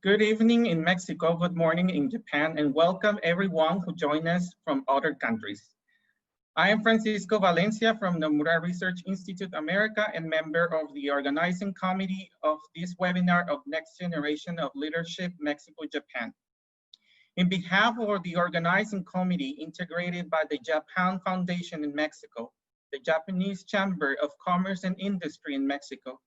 Good evening in Mexico, good morning in Japan, and welcome everyone who joined us from other countries. I am Francisco Valencia from Nomura Research Institute America and member of the organizing committee of this webinar of Next Generation of Leadership Mexico-Japan. In behalf of the organizing committee integrated by the Japan Foundation in Mexico, the Japanese Chamber of Commerce and Industry in Mexico,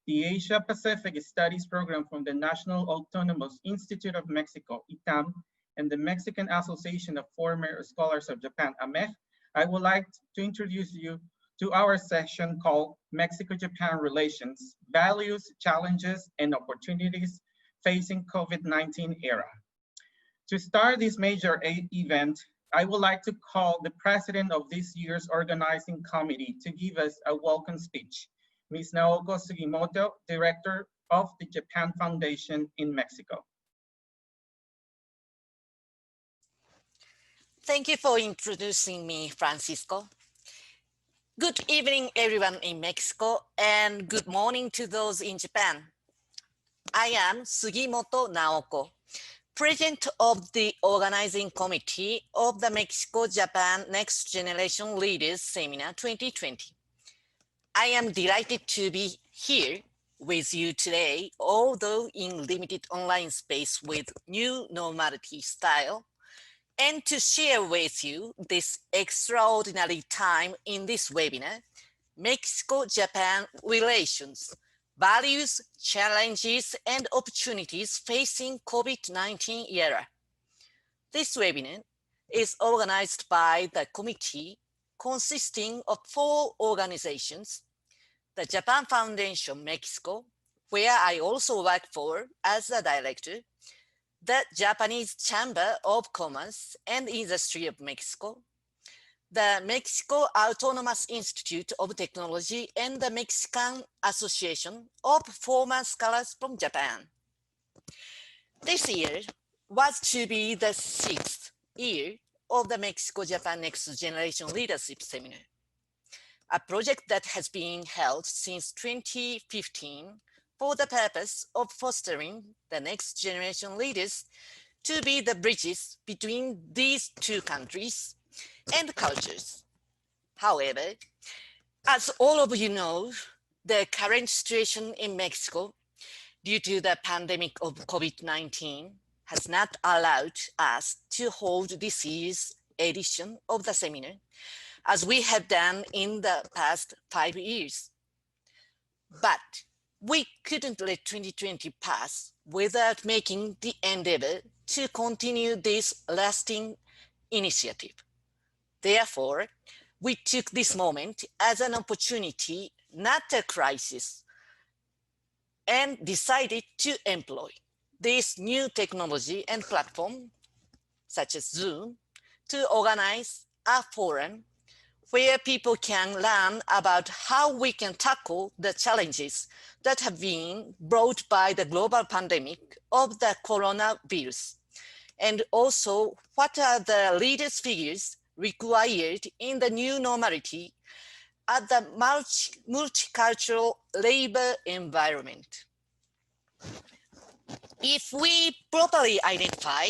the Asia Pacific Studies Program from the National Autonomous Institute of Mexico, ITAM, and the Mexican Association of Former Scholars of Japan, AMEJ, I would like to introduce you to our session called Mexico-Japan Relations, Values, Challenges, and Opportunities Facing COVID-19 Era. To start this major event, I would like to call the president of this year's organizing committee to give us a welcome speech. Ms. Naoko SUGIMOTO, Director of the Japan Foundation in Mexico. Thank you for introducing me, Francisco. Good evening, everyone in Mexico, and good morning to those in Japan. I am Sugimoto Naoko, President of the Organizing Committee of the Mexico-Japan Next Generation Leaders Seminar 2020. I am delighted to be here with you today, although in limited online space with new normality style, and to share with you this extraordinary time in this webinar, Mexico-Japan Relations, Values, Challenges, and Opportunities Facing COVID-19 Era. This webinar is organized by the committee consisting of 4 organizations: the Japan Foundation Mexico, where I also work for as a director, the Japanese Chamber of Commerce and Industry of Mexico, the Mexico Autonomous Institute of Technology, and the Mexican Association of Former Scholars from Japan. This year was to be the 6th year of the Mexico-Japan Next Generation Leadership Seminar, a project that has been held since 2015 for the purpose of fostering the next generation leaders to be the bridges between these 2 countries and cultures. However, as all of you know, the current situation in Mexico due to the pandemic of COVID-19 has not allowed us to hold this year's edition of the seminar, as we have done in the past 5 years. But we couldn't let 2020 pass without making the endeavor to continue this lasting initiative. Therefore, we took this moment as an opportunity, not a crisis, and decided to employ this new technology and platform, such as Zoom, to organize a forum where people can learn about how we can tackle the challenges that have been brought by the global pandemic of the coronavirus, and also what are the leaders' figures required in the new normality at the multicultural labor environment. If we properly identify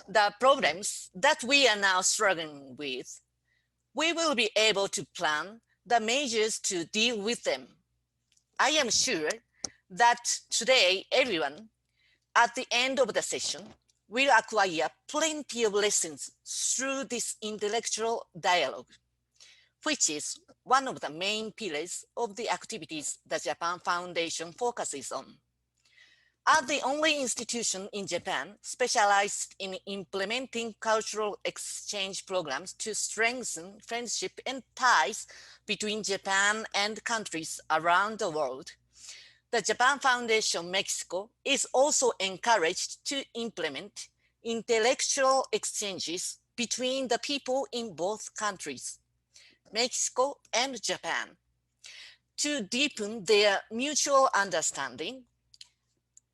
the problems that we are now struggling with, we will be able to plan the measures to deal with them. I am sure that today everyone at the end of the session will acquire plenty of lessons through this intellectual dialogue, which is one of the main pillars of the activities the Japan Foundation focuses on. As the only institution in Japan specialized in implementing cultural exchange programs to strengthen friendship and ties between Japan and countries around the world, the Japan Foundation Mexico is also encouraged to implement intellectual exchanges between the people in both countries, Mexico and Japan, to deepen their mutual understanding.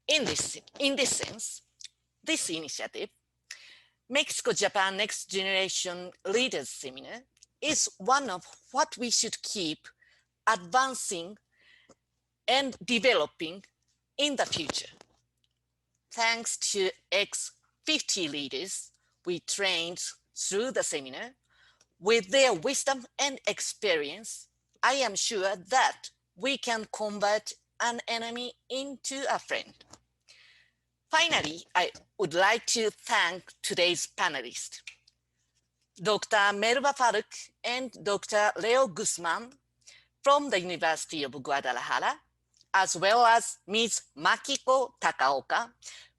In this sense, this initiative, Mexico-Japan Next Generation Leaders Seminar, is one of what we should keep advancing and developing in the future. thanks to X50 leaders we trained through the seminar. With their wisdom and experience, I am sure that we can convert an enemy into a friend. Finally, I would like to thank today's panelists, Dr. Melba FALCK and Dr. Leo Guzman from the University of Guadalajara, as well as Ms. Makiko TAKAOKA,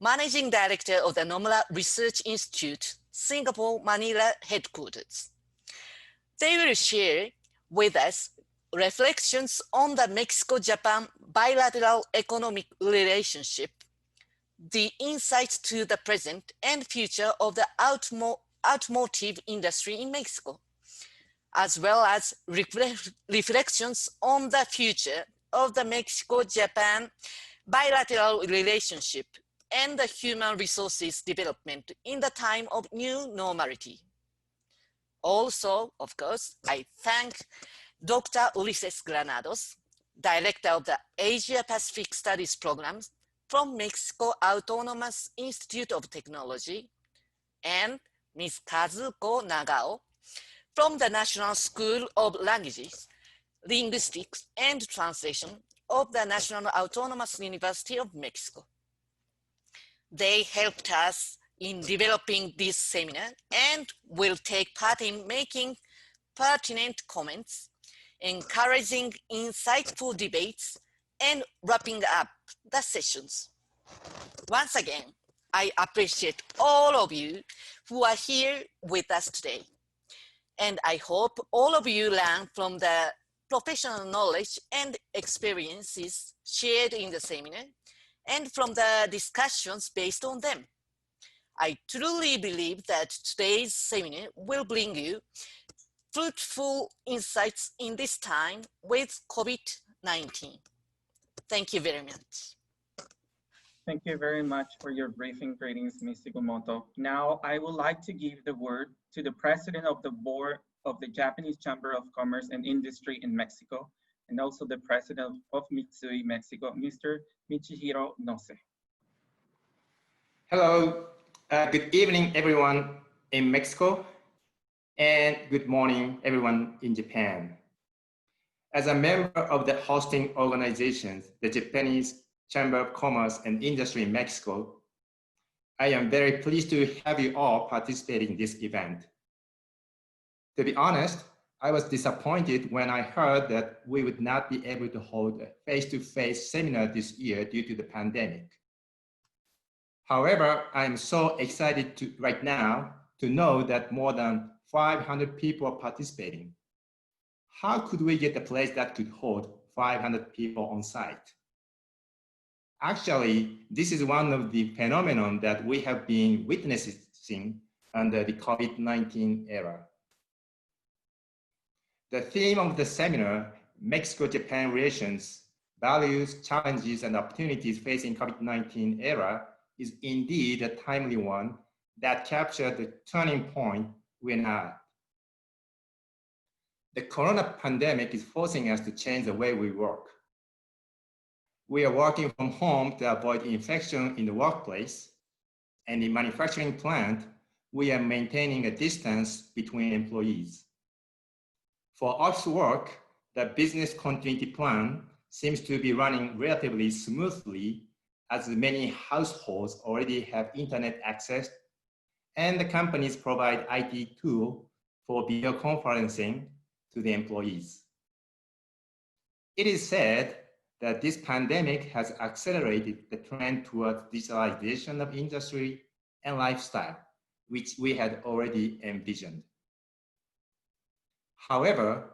Managing Director of the Nomura Research Institute, Singapore, Manila headquarters. They will share with us reflections on the Mexico-Japan bilateral economic relationship, the insights to the present and future of the automotive industry in Mexico, as well as reflections on the future of the Mexico-Japan bilateral relationship and the human resources development in the time of new normality. Also, of course, I thank Dr. Ulises Granados, Director of the Asia Pacific Studies Programs from Mexico Autonomous Institute of Technology, and Ms. Kazuko Nagao from the National School of Languages, Linguistics and Translation of the National Autonomous University of Mexico. They helped us in developing this seminar and will take part in making pertinent comments, encouraging insightful debates, and wrapping up the sessions. Once again, I appreciate all of you who are here with us today. And I hope all of you learn from the professional knowledge and experiences shared in the seminar and from the discussions based on them. I truly believe that today's seminar will bring you fruitful insights in this time with COVID-19. Thank you very much. Thank you very much for your briefing. Greetings, Ms. SUGIMOTO. Now, I would like to give the word to the President of the Board of the Japanese Chamber of Commerce and Industry in Mexico, and also the President of Mitsui, Mexico, Mr. Michihiro Nose. Hello, good evening, everyone in Mexico, and good morning, everyone in Japan. As a member of the hosting organizations, the Japanese Chamber of Commerce and Industry in Mexico, I am very pleased to have you all participate in this event. To be honest, I was disappointed when I heard that we would not be able to hold a face-to-face seminar this year due to the pandemic. However, I am so excited right now to know that more than 500 people are participating. How could we get a place that could hold 500 people on site? Actually, this is one of the phenomenon that we have been witnessing under the COVID-19 era. The theme of the seminar, Mexico-Japan Relations, Values, Challenges, and Opportunities Facing COVID-19 Era, is indeed a timely one that captured the turning point we're at. The corona pandemic is forcing us to change the way we work. We are working from home to avoid infection in the workplace, and in manufacturing plant, we are maintaining a distance between employees. For office work, the business continuity plan seems to be running relatively smoothly as many households already have internet access, and the companies provide IT tool for video conferencing to the employees. It is said that this pandemic has accelerated the trend towards digitalization of industry and lifestyle, which we had already envisioned. However,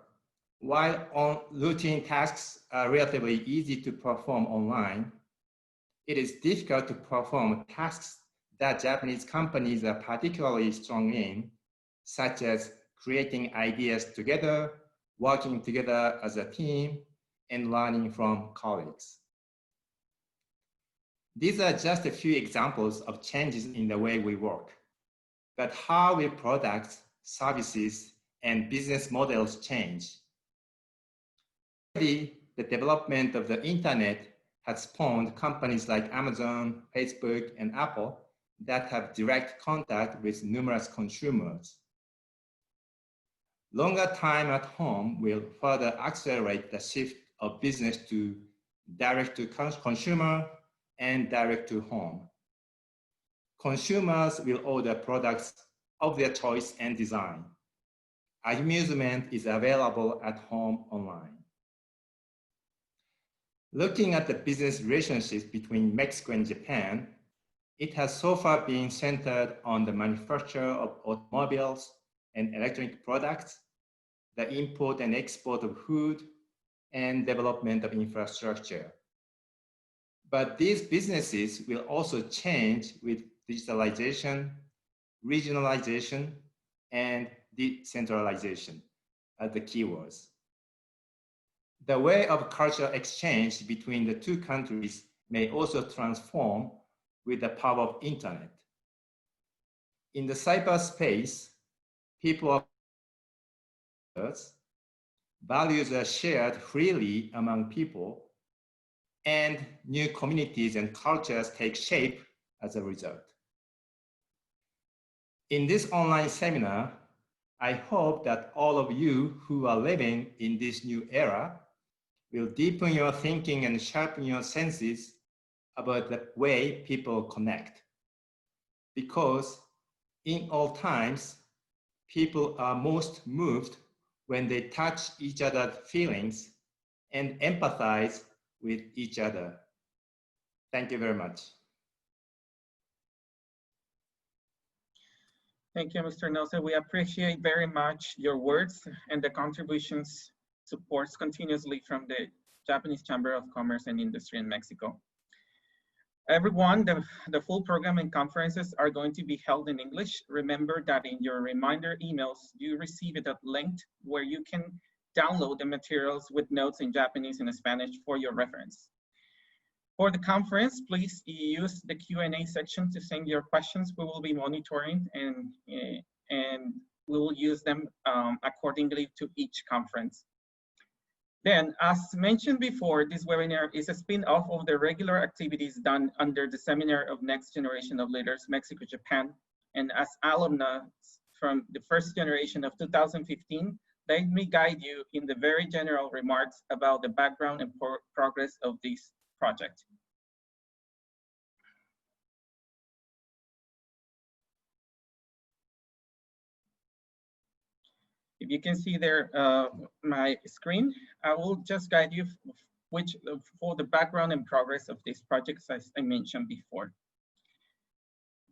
while routine tasks are relatively easy to perform online, it is difficult to perform tasks that Japanese companies are particularly strong in, such as creating ideas together, working together as a team, and learning from colleagues. These are just a few examples of changes in the way we work, but how will products, services, and business models change? The development of the internet has spawned companies like Amazon, Facebook, and Apple that have direct contact with numerous consumers. Longer time at home will further accelerate the shift of business to direct to consumer and direct to home. Consumers will order products of their choice and design. Amusement is available at home online. Looking at the business relationships between Mexico and Japan, it has so far been centered on the manufacture of automobiles and electronic products, the import and export of food, and development of infrastructure. But these businesses will also change with digitalization, regionalization, and decentralization as the keywords. The way of cultural exchange between the two countries may also transform with the power of internet. In the cyberspace, people values are shared freely among people, and new communities and cultures take shape as a result. In this online seminar, I hope that all of you who are living in this new era will deepen your thinking and sharpen your senses about the way people connect. Because in all times, people are most moved when they touch each other's feelings and empathize with each other. Thank you very much. Thank you, Mr. Nelson. We appreciate very much your words and the contributions supports continuously from the Japanese Chamber of Commerce and Industry in Mexico. Everyone, the full program and conferences are going to be held in English. Remember that in your reminder emails, you receive it a link where you can download the materials with notes in Japanese and Spanish for your reference. For the conference, please use the Q&A section to send your questions. We will be monitoring and we will use them accordingly to each conference. Then, as mentioned before, this webinar is a spin-off of the regular activities done under the Seminar of Next Generation of Leaders, Mexico-Japan. And as alumnus from the first generation of 2015, let me guide you in the very general remarks about the background and progress of this project. If you can see there my screen, I will just guide you for the background and progress of these projects as I mentioned before.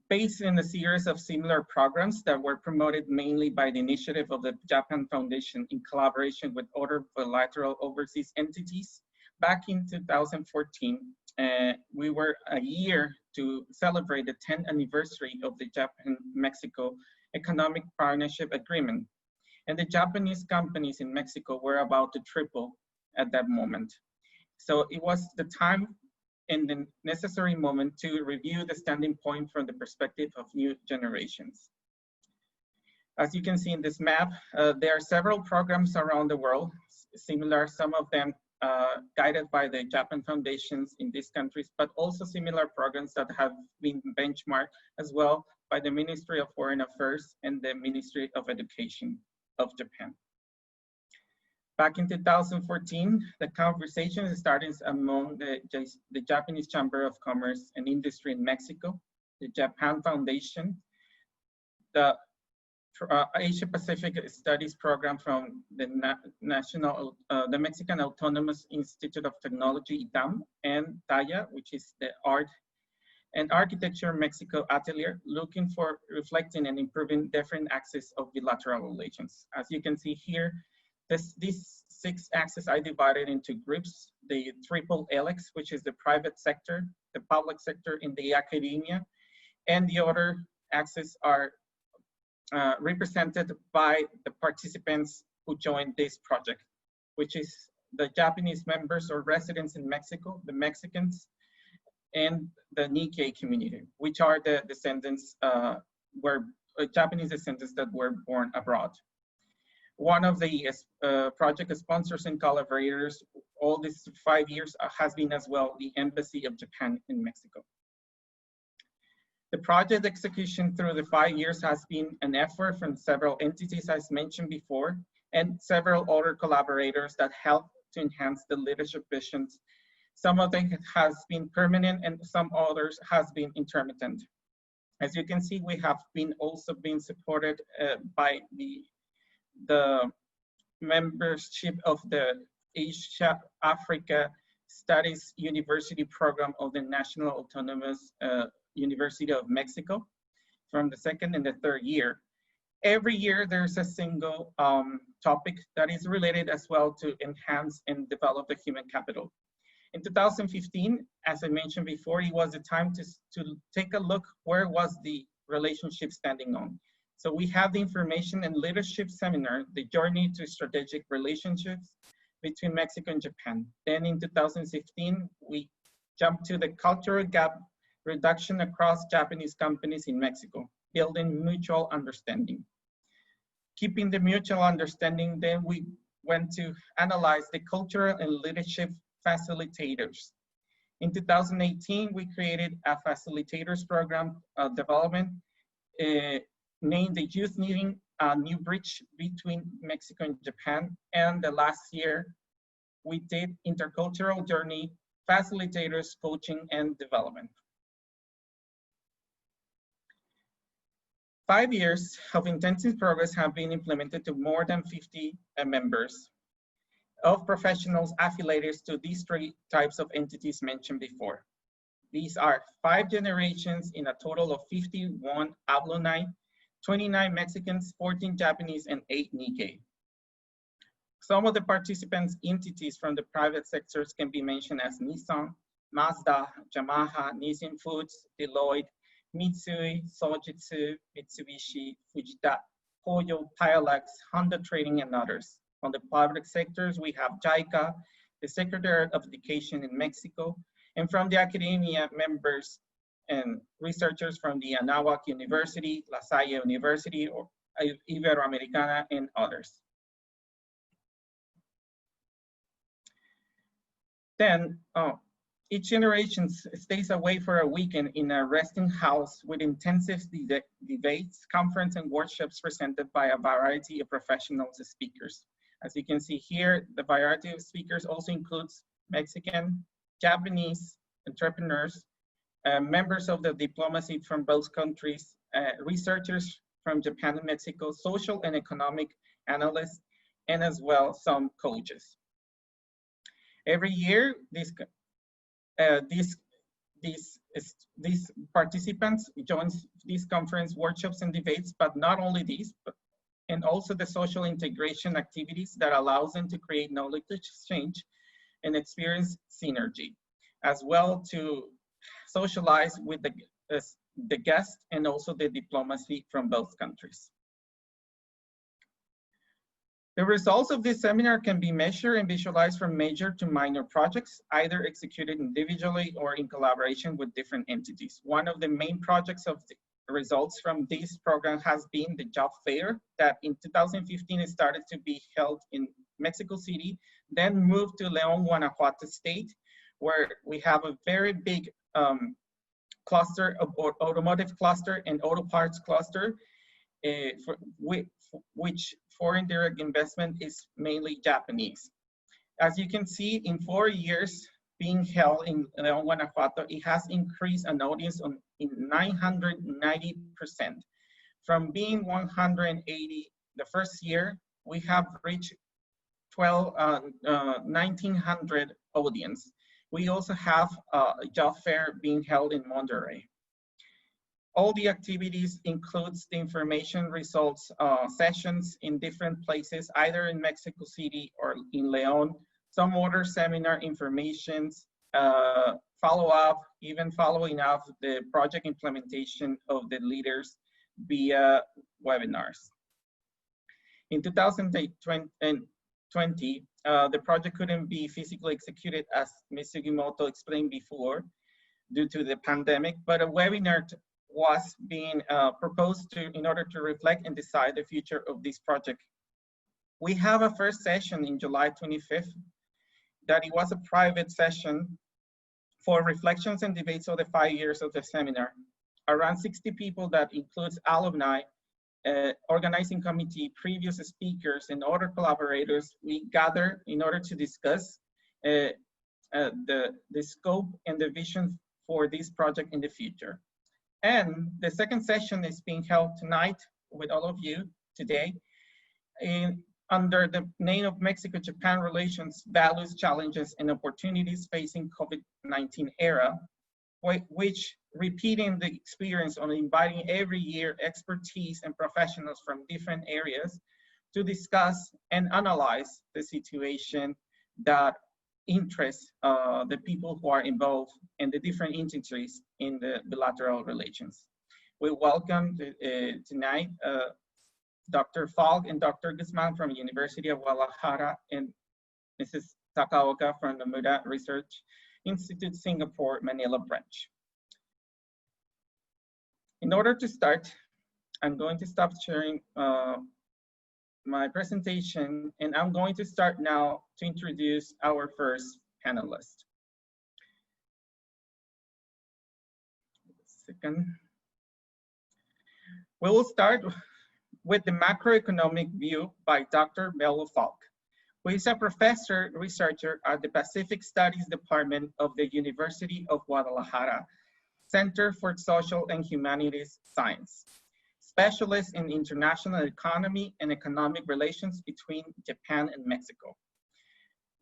Based in a series of similar programs that were promoted mainly by the initiative of the Japan Foundation in collaboration with other bilateral overseas entities, back in 2014, we were a year to celebrate the 10th anniversary of the Japan-Mexico Economic Partnership Agreement. And the Japanese companies in Mexico were about to triple at that moment. So it was the time and the necessary moment to review the standing point from the perspective of new generations. As you can see in this map, there are several programs around the world, similar, some of them guided by the Japan Foundations in these countries, but also similar programs that have been benchmarked as well by the Ministry of Foreign Affairs and the Ministry of Education of Japan. Back in 2014, the conversation started among the Japanese Chamber of Commerce and Industry in Mexico, the Japan Foundation, the Asia Pacific Studies Program from the Mexican Autonomous Institute of Technology, ITAM, and TAYA, which is the Art and Architecture Mexico Atelier, looking for reflecting and improving different axes of bilateral relations. As you can see here, these 6 axes are divided into groups: the triple helix, which is the private sector, the public sector, and the academia, and the other axes are represented by the participants who joined this project, which is the Japanese members or residents in Mexico, the Mexicans, and the Nikkei community, which are the descendants, Japanese descendants that were born abroad. one of the project sponsors and collaborators all these 5 years has been as well the Embassy of Japan in Mexico. The project execution through the 5 years has been an effort from several entities, as mentioned before, and several other collaborators that help to enhance the leadership visions. Some of them has been permanent and some others has been intermittent. As you can see, we have been also been supported by the membership of the Asia Africa Studies University Program of the National Autonomous University of Mexico from the 2nd and the 3rd year. Every year there's a single topic that is related as well to enhance and develop the human capital. In 2015, as I mentioned before, it was the time to take a look where was the relationship standing on. So we have the information and leadership seminar, the journey to strategic relationships between Mexico and Japan. Then in 2016, we jumped to the cultural gap reduction across Japanese companies in Mexico, building mutual understanding. Keeping the mutual understanding, then we went to analyze the cultural and leadership facilitators. In 2018, we created a facilitators program development named the Youth Needing a New Bridge between Mexico and Japan. And the last year, we did intercultural journey, facilitators, coaching, and development. 5 years of intensive progress have been implemented to more than 50 members of professionals affiliated to these 3 types of entities mentioned before. These are 5 generations in a total of 51 alumni, 29 Mexicans, 14 Japanese, and 8 Nikkei. Some of the participants' entities from the private sectors can be mentioned as Nissan, Mazda, Yamaha, Nissin Foods, Deloitte, Mitsui, Sojitsu, Mitsubishi, Fujita, Koyo, Pilex, Honda Trading, and others. On the public sectors, we have JICA, the Secretary of Education in Mexico, and from the academia, members and researchers from the Anáhuac University, La Salle University, or Iberoamericana, and others. Then, each generation stays away for a weekend in a resting house with intensive debates, conference, and workshops presented by a variety of professionals and speakers. As you can see here, the variety of speakers also includes Mexican, Japanese entrepreneurs, members of the diplomacy from both countries, researchers from Japan and Mexico, social and economic analysts, and as well some coaches. Every year, these participants join these conference workshops and debates, but not only these, and also the social integration activities that allows them to create knowledge exchange and experience synergy, as well to socialize with the guests and also the diplomacy from both countries. The results of this seminar can be measured and visualized from major to minor projects, either executed individually or in collaboration with different entities. One of the main projects of the results from this program has been the job fair that in 2015 started to be held in Mexico City, then moved to León, Guanajuato state, where we have a very big cluster of automotive cluster and auto parts cluster, which foreign direct investment is mainly Japanese. As you can see, in 4 years being held in León, Guanajuato, it has increased an audience in 990%. From being 180 the first year, we have reached 1,900 audience. We also have a job fair being held in Monterrey. All the activities includes the information results sessions in different places, either in Mexico City or in León, some other seminar informations, follow-up, even following up the project implementation of the leaders via webinars. In 2020, the project couldn't be physically executed as Ms. SUGIMOTO explained before due to the pandemic, but a webinar was being proposed in order to reflect and decide the future of this project. We have a first session in July 25th that it was a private session for reflections and debates of the 5 years of the seminar. Around 60 people that includes alumni, organizing committee, previous speakers, and other collaborators, we gather in order to discuss the scope and the vision for this project in the future. And the second session is being held tonight with all of you today under the name of Mexico-Japan Relations, Values, Challenges, and Opportunities Facing COVID-19 Era, which repeating the experience on inviting every year expertise and professionals from different areas to discuss and analyze the situation that interests the people who are involved in the different entities in the bilateral relations. We welcome tonight Dr. FALCK and Dr. Guzman from University of Guadalajara and Mrs. Takaoka from the Nomura Research Institute Singapore, Manila Branch. In order to start, I'm going to stop sharing my presentation, and I'm going to start now to introduce our first panelist. We will start with the macroeconomic view by Dr. Melba, who is a professor researcher at the Pacific Studies Department of the University of Guadalajara, Center for Social and Humanities Science, specialist in international economy and economic relations between Japan and Mexico.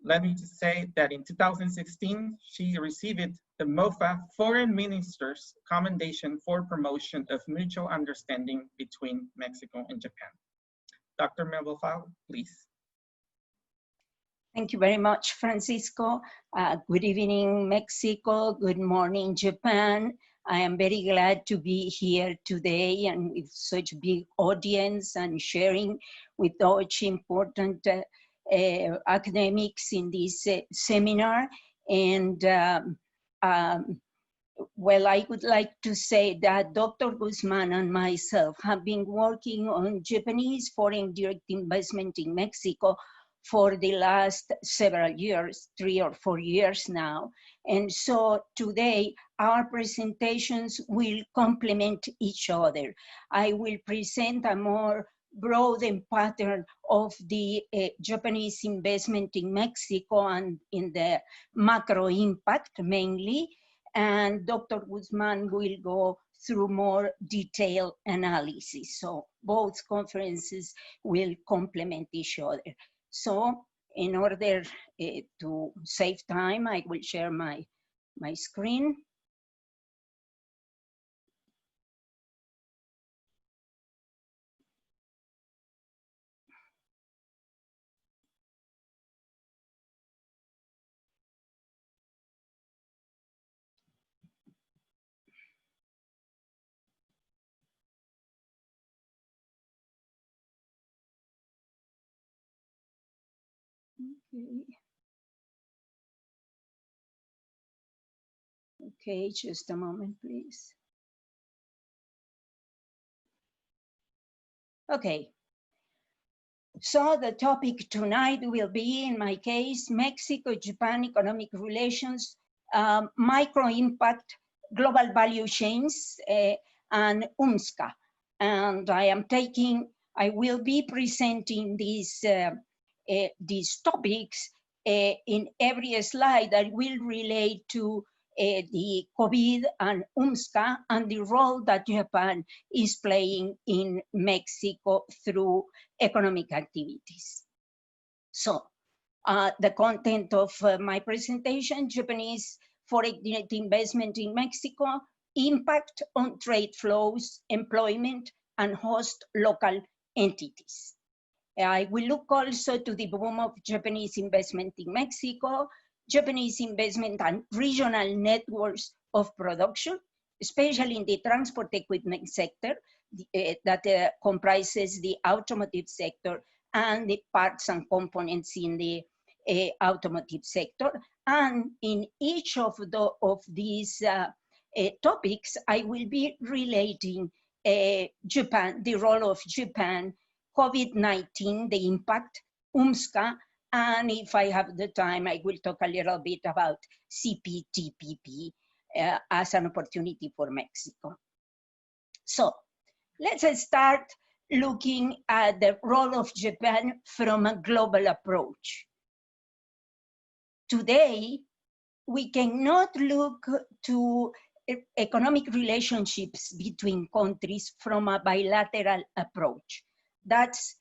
Let me just say that in 2016, she received the MOFA Foreign Minister's Commendation for Promotion of Mutual Understanding between Mexico and Japan. Dr. Melba, please. Thank you very much, Francisco. Good evening, Mexico. Good morning, Japan. I am very glad to be here today and with such big audience and sharing with such important academics in this seminar. And well, I would like to say that Dr. Guzman and myself have been working on Japanese foreign direct investment in Mexico for the last several years, 3 or 4 years now. And so today, our presentations will complement each other. I will present a more broad pattern of the Japanese investment in Mexico and in the macro impact mainly, and Dr. Guzman will go through more detailed analysis. So both conferences will complement each other. So in order to save time, I will share my screen. Okay, just a moment, please. Okay, so the topic tonight will be, in my case, Mexico-Japan economic relations, micro impact, global value chains, and UMSCA. And I will be presenting these topics in every slide that will relate to the COVID and UMSCA and the role that Japan is playing in Mexico through economic activities. So the content of my presentation, Japanese foreign direct investment in Mexico, impact on trade flows, employment, and host local entities. I will look also to the boom of Japanese investment in Mexico, Japanese investment and regional networks of production, especially in the transport equipment sector that comprises the automotive sector and the parts and components in the automotive sector. And in each of these topics, I will be relating Japan, the role of Japan, COVID-19, the impact, UMSCA, and if I have the time, I will talk a little bit about CPTPP as an opportunity for Mexico. So let's start looking at the role of Japan from a global approach. Today, we cannot look to economic relationships between countries from a bilateral approach. That's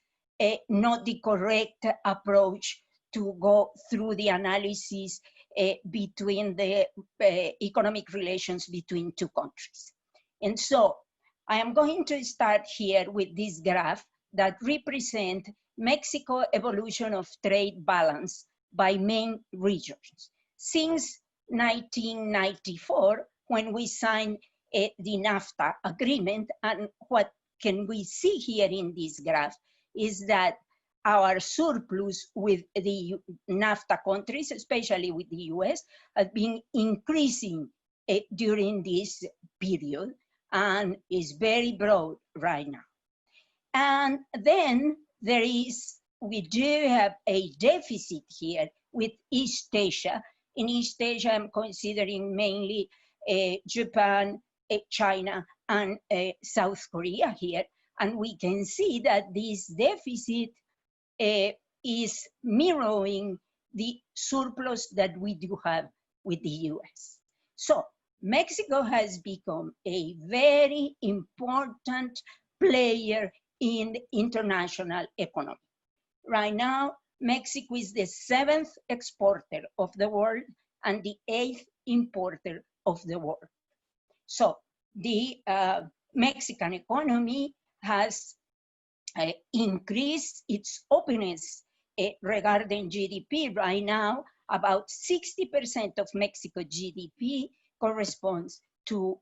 not the correct approach to go through the analysis between the economic relations between two countries. And so I am going to start here with this graph that represents Mexico evolution of trade balance by main regions. Since 1994, when we signed the NAFTA agreement, and what can we see here in this graph is that our surplus with the NAFTA countries, especially with the US, has been increasing during this period and is very broad right now. And then we do have a deficit here with East Asia. In East Asia, I'm considering mainly Japan, China, and South Korea here. And we can see that this deficit is mirroring the surplus that we do have with the US. So Mexico has become a very important player in the international economy. Right now, Mexico is the 7th exporter of the world and the 8th importer of the world. So the Mexican economy has increased its openness regarding GDP. Right now, about 60% of Mexico GDP corresponds to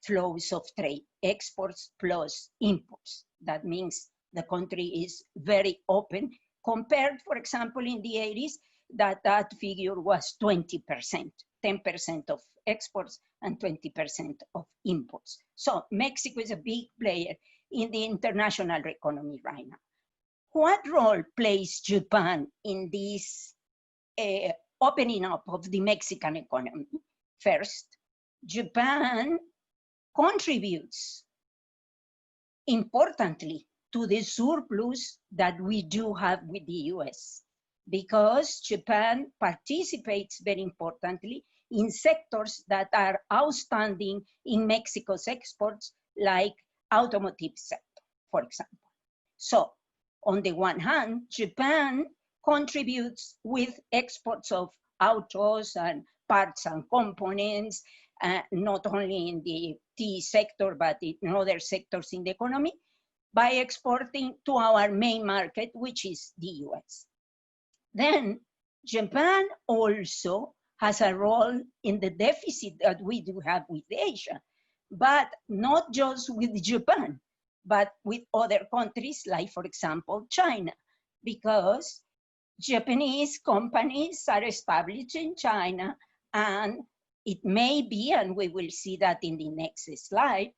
flows of trade, exports plus imports. That means the country is very open compared, for example, in the 80s, that figure was 20%, 10% of exports and 20% of imports. So Mexico is a big player in the international economy right now. What role plays Japan in this opening up of the Mexican economy? First, Japan contributes importantly to the surplus that we do have with the US, because Japan participates very importantly in sectors that are outstanding in Mexico's exports, like automotive sector, for example. So on the one hand, Japan contributes with exports of autos and parts and components, not only in the tea sector, but in other sectors in the economy, by exporting to our main market, which is the US. Then Japan also has a role in the deficit that we do have with Asia, but not just with Japan, but with other countries like, for example, China, because Japanese companies are established in China, and it may be, and we will see that in the next slide,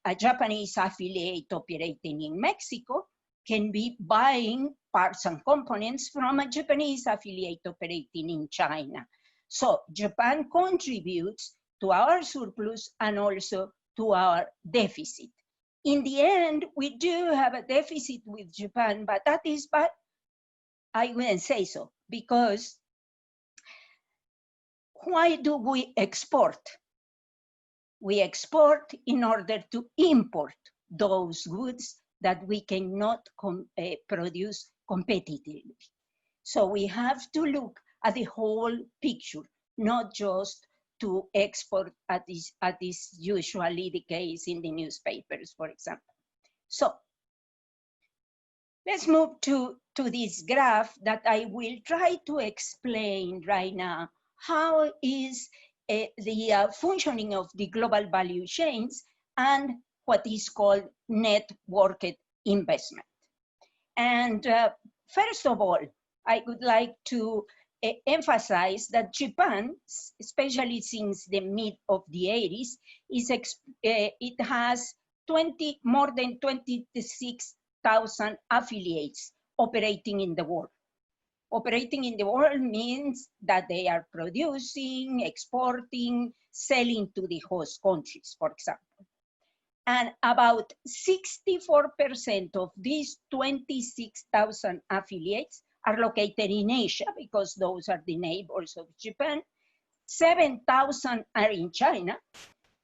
a Japanese affiliate operating in Mexico can be buying parts and components from a Japanese affiliate operating in China. So Japan contributes to our surplus and also to our deficit. In the end, we do have a deficit with Japan, but that is bad. I wouldn't say so, because why do we export? We export in order to import those goods that we cannot produce competitively. So we have to look at the whole picture, not just to export as is usually the case in the newspapers, for example. So let's move to this graph that I will try to explain right now. How is the functioning of the global value chains and what is called networked investment. And first of all, I would like to emphasize that Japan, especially since the mid of the 80s, it has more than 26 60,000 affiliates operating in the world. Operating in the world means that they are producing, exporting, selling to the host countries, for example. And about 64% of these 26,000 affiliates are located in Asia, because those are the neighbors of Japan. 7,000 are in China,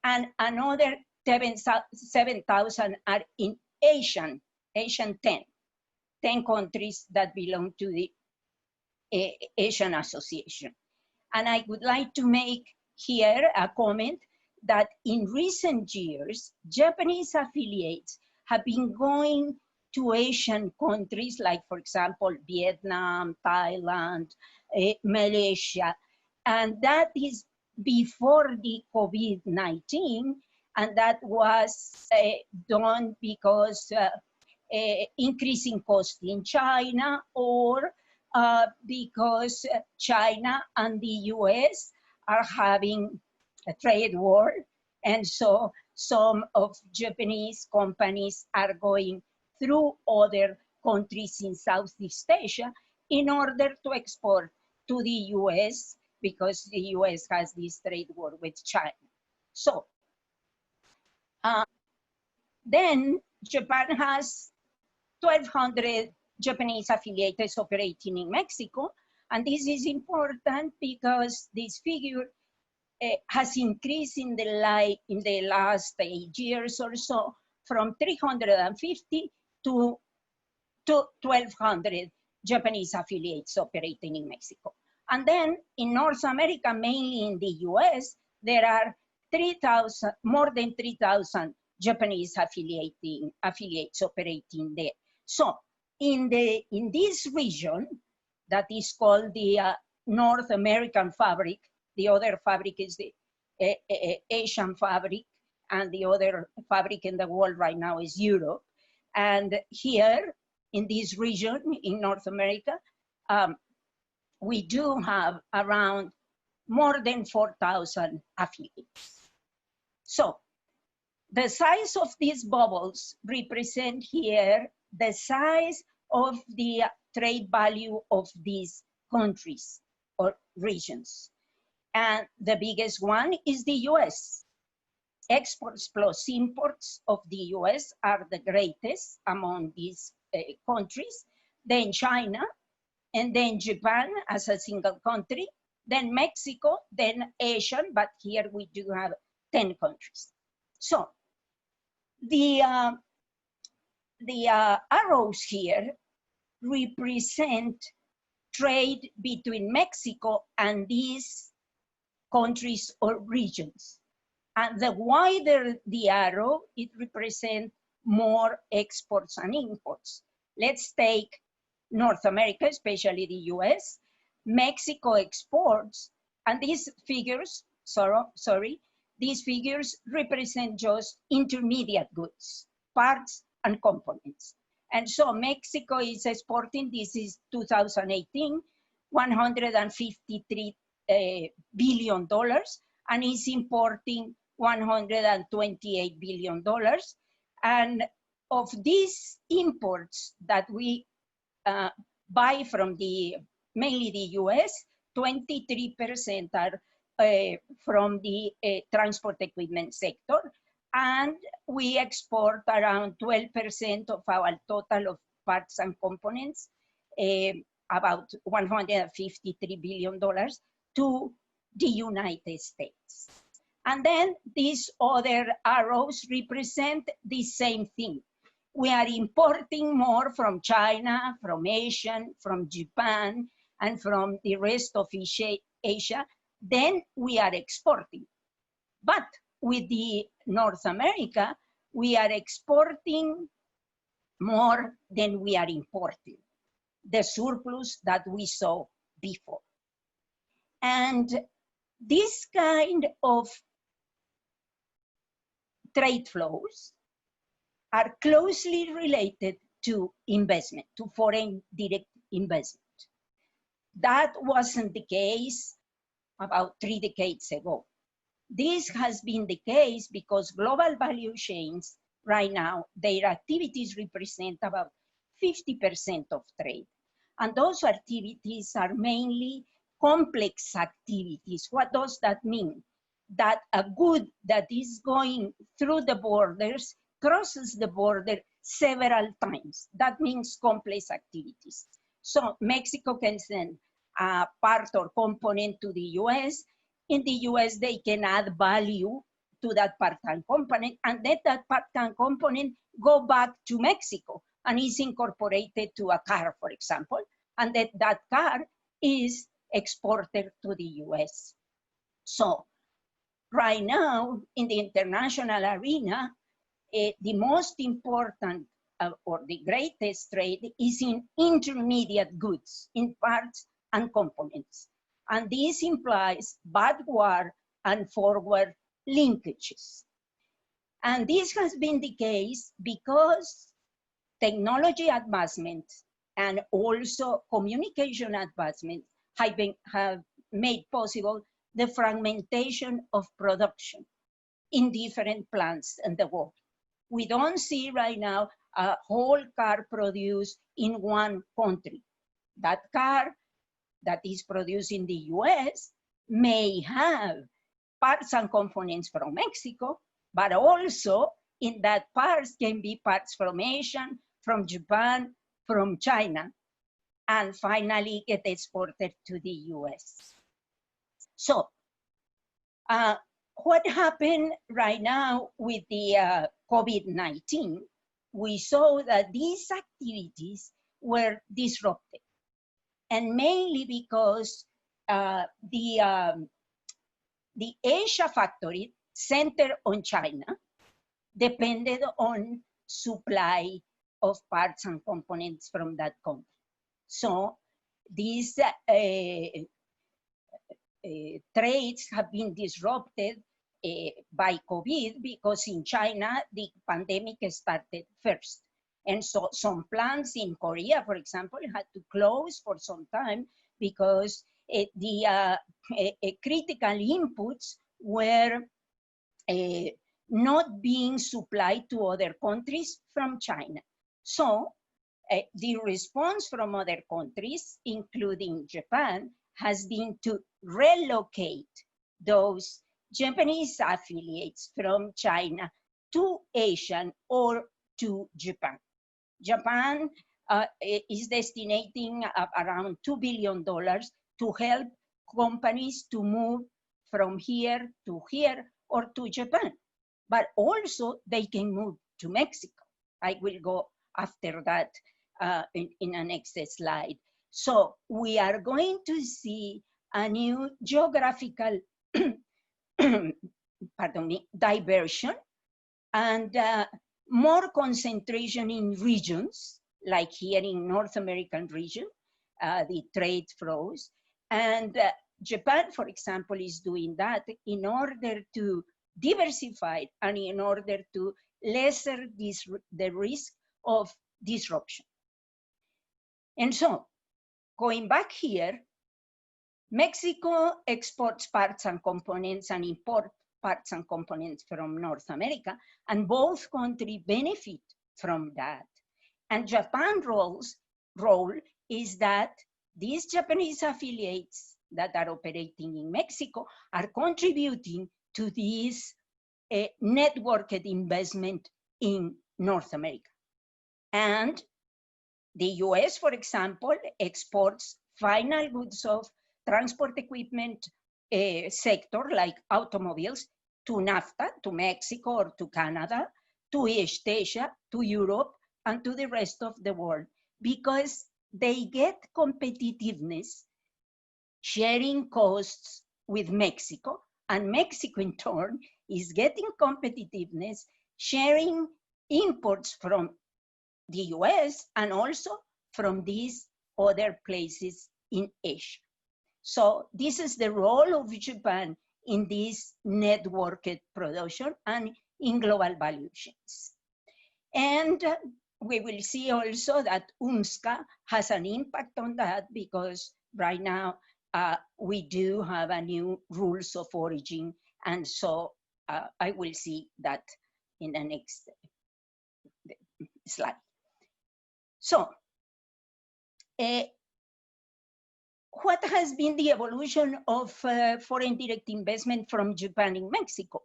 and another 7,000 are in Asian 10 countries that belong to the Asian Association. And I would like to make here a comment that in recent years, Japanese affiliates have been going to Asian countries like, for example, Vietnam, Thailand, Malaysia, and that is before the COVID-19, and that was done because increasing cost in China, or because China and the US are having a trade war, and so some of Japanese companies are going through other countries in Southeast Asia in order to export to the US, because the US has this trade war with China. So then Japan has 1,200 Japanese affiliates operating in Mexico. And this is important because this figure has increased in the last 8 years or so, from 350 to 1,200 Japanese affiliates operating in Mexico. And then in North America, mainly in the US, there are more than 3,000 Japanese affiliates operating there. So in this region that is called the North American fabric, the other fabric is the Asian fabric, and the other fabric in the world right now is Europe. And here in this region in North America, we do have around more than 4,000 affiliates. So the size of these bubbles represent here the size of the trade value of these countries or regions. And the biggest one is the US. Exports plus imports of the US are the greatest among these countries, then China, and then Japan as a single country, then Mexico, then Asian, but here we do have 10 countries. So the arrows here represent trade between Mexico and these countries or regions. And the wider the arrow, it represents more exports and imports. Let's take North America, especially the US. Mexico exports, and these figures, these figures represent just intermediate goods, parts and components. And so Mexico is exporting, this is 2018, $153 billion, and is importing $128 billion. And of these imports that we buy from mainly the US, 23% are from the transport equipment sector. And we export around 12% of our total of parts and components, about $153 billion, to the United States. And then these other arrows represent the same thing. We are importing more from China, from Asia, from Japan, and from the rest of Asia than we are exporting. But with the North America, we are exporting more than we are importing, the surplus that we saw before. And this kind of trade flows are closely related to investment, to foreign direct investment. That wasn't the case about 3 decades ago. This has been the case because global value chains right now, their activities represent about 50% of trade. And those activities are mainly complex activities. What does that mean? That a good that is going through the borders crosses the border several times. That means complex activities. So Mexico can send a part or component to the US. In the US, they can add value to that part-time component, and let that part-time component go back to Mexico and is incorporated to a car, for example, and that car is exported to the US. So right now, in the international arena, the most important or the greatest trade is in intermediate goods, in parts and components. And this implies backward and forward linkages. And this has been the case because technology advancements and also communication advancements have made possible the fragmentation of production in different plants in the world. We don't see right now a whole car produced in one country. That car that is produced in the US may have parts and components from Mexico, but also in that parts can be parts from Asia, from Japan, from China, and finally get exported to the US. So what happened right now with the COVID-19, we saw that these activities were disrupted, and mainly because the Asia factory centered on China depended on supply of parts and components from that country. So these trades have been disrupted by COVID because in China, the pandemic started first. And so some plants in Korea, for example, had to close for some time because the critical inputs were not being supplied to other countries from China. So the response from other countries, including Japan, has been to relocate those Japanese affiliates from China to Asia or to Japan. Japan is destinating around $2 billion to help companies to move from here to here or to Japan, but also they can move to Mexico. I will go after that in the next slide. So we are going to see a new geographical pardon me, diversion and more concentration in regions, like here in North American region, the trade flows. And Japan, for example, is doing that in order to diversify and in order to lessen the risk of disruption. And so, going back here, Mexico exports parts and components and imports parts and components from North America, and both countries benefit from that. And Japan's role is that these Japanese affiliates that are operating in Mexico are contributing to this networked investment in North America. And the US, for example, exports final goods of transport equipment sector like automobiles to NAFTA, to Mexico or to Canada, to East Asia, to Europe, and to the rest of the world, because they get competitiveness sharing costs with Mexico, and Mexico in turn is getting competitiveness sharing imports from the US and also from these other places in Asia. So this is the role of Japan in this networked production and in global value chains. And we will see also that USMCA has an impact on that, because right now we do have a new rules of origin. And so I will see that in the next slide. So, what has been the evolution of foreign direct investment from Japan in Mexico?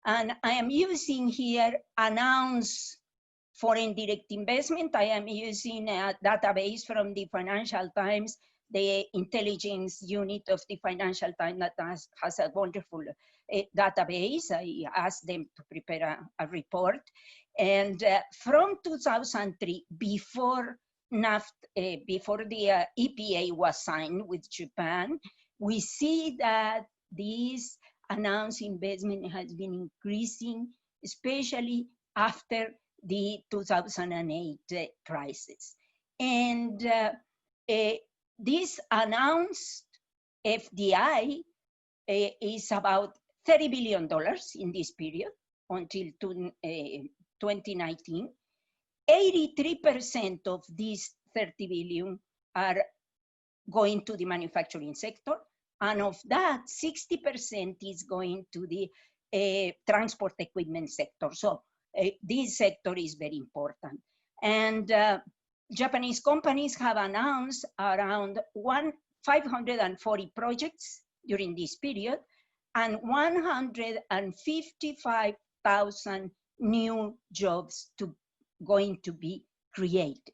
And I am using here announced foreign direct investment. I am using a database from the Financial Times, the intelligence unit of the Financial Times that has a wonderful database. I asked them to prepare a report. And from 2003, before NAFTA, before the EPA was signed with Japan, we see that this announced investment has been increasing, especially after the 2008 crisis. And this announced FDI is about $30 billion in this period until 2019. 83% of these 30 billion are going to the manufacturing sector. And of that, 60% is going to the transport equipment sector. So this sector is very important. And Japanese companies have announced around 540 projects during this period and 155,000 new jobs going to be created.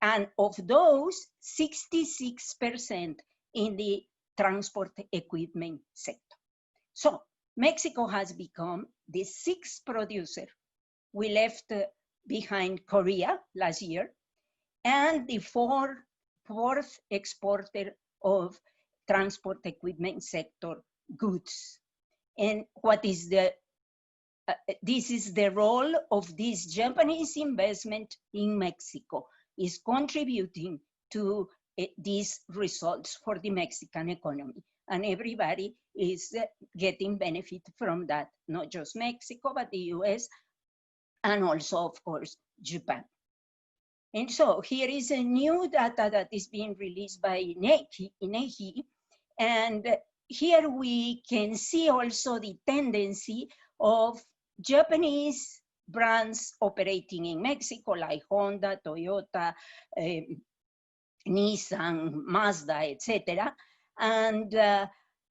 And of those, 66% in the transport equipment sector. So Mexico has become the 6th producer. We left behind Korea last year, and the fourth exporter of transport equipment sector goods. And what is this is the role of this Japanese investment in Mexico, is contributing to these results for the Mexican economy. And everybody is getting benefit from that, not just Mexico, but the US, and also, of course, Japan. And so here is a new data that is being released by INEGI, and here we can see also the tendency of Japanese brands operating in Mexico, like Honda, Toyota, Nissan, Mazda, etc. And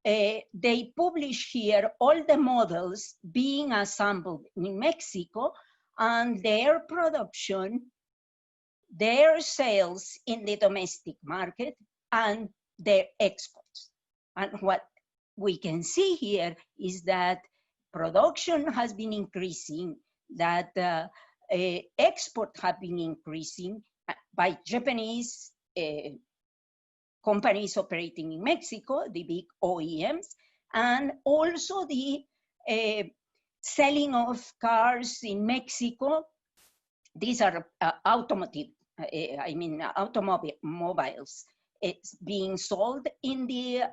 they publish here all the models being assembled in Mexico and their production, their sales in the domestic market, and their exports. And what we can see here is that production has been increasing, that export have been increasing by Japanese companies operating in Mexico, the big OEMs, and also the selling of cars in Mexico. These are automotive, automobiles. It's being sold in the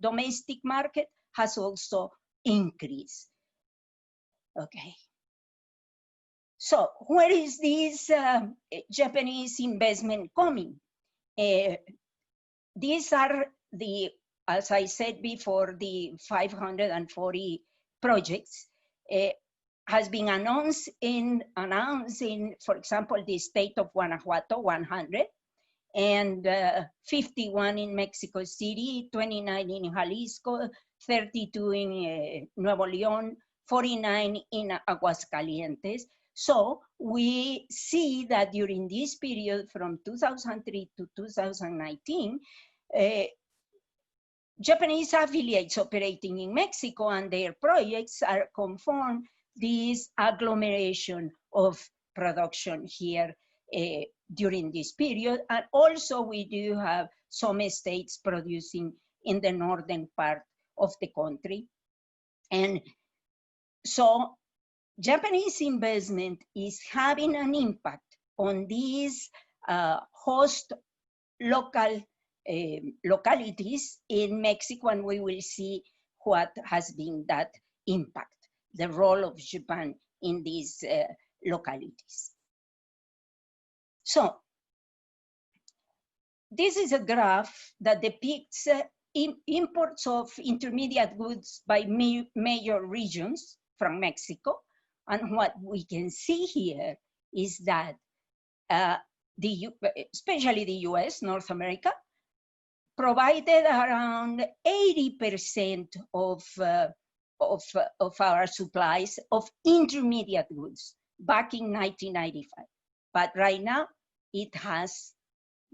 domestic market has also increased. Okay. So where is this Japanese investment coming? These are the, as I said before, the 540 projects has been announced in, for example, the state of Guanajuato, 100, and 51 in Mexico City, 29 in Jalisco, 32 in Nuevo León, 49 in Aguascalientes. So we see that during this period from 2003 to 2019, Japanese affiliates operating in Mexico and their projects are conform this agglomeration of production here during this period. And also we do have some states producing in the northern part of the country. And so Japanese investment is having an impact on these host local localities in Mexico, and we will see what has been that impact, the role of Japan in these localities. So this is a graph that depicts imports of intermediate goods by major regions from Mexico. And what we can see here is that especially the US, North America, provided around 80% of our supplies of intermediate goods back in 1995. But right now, it has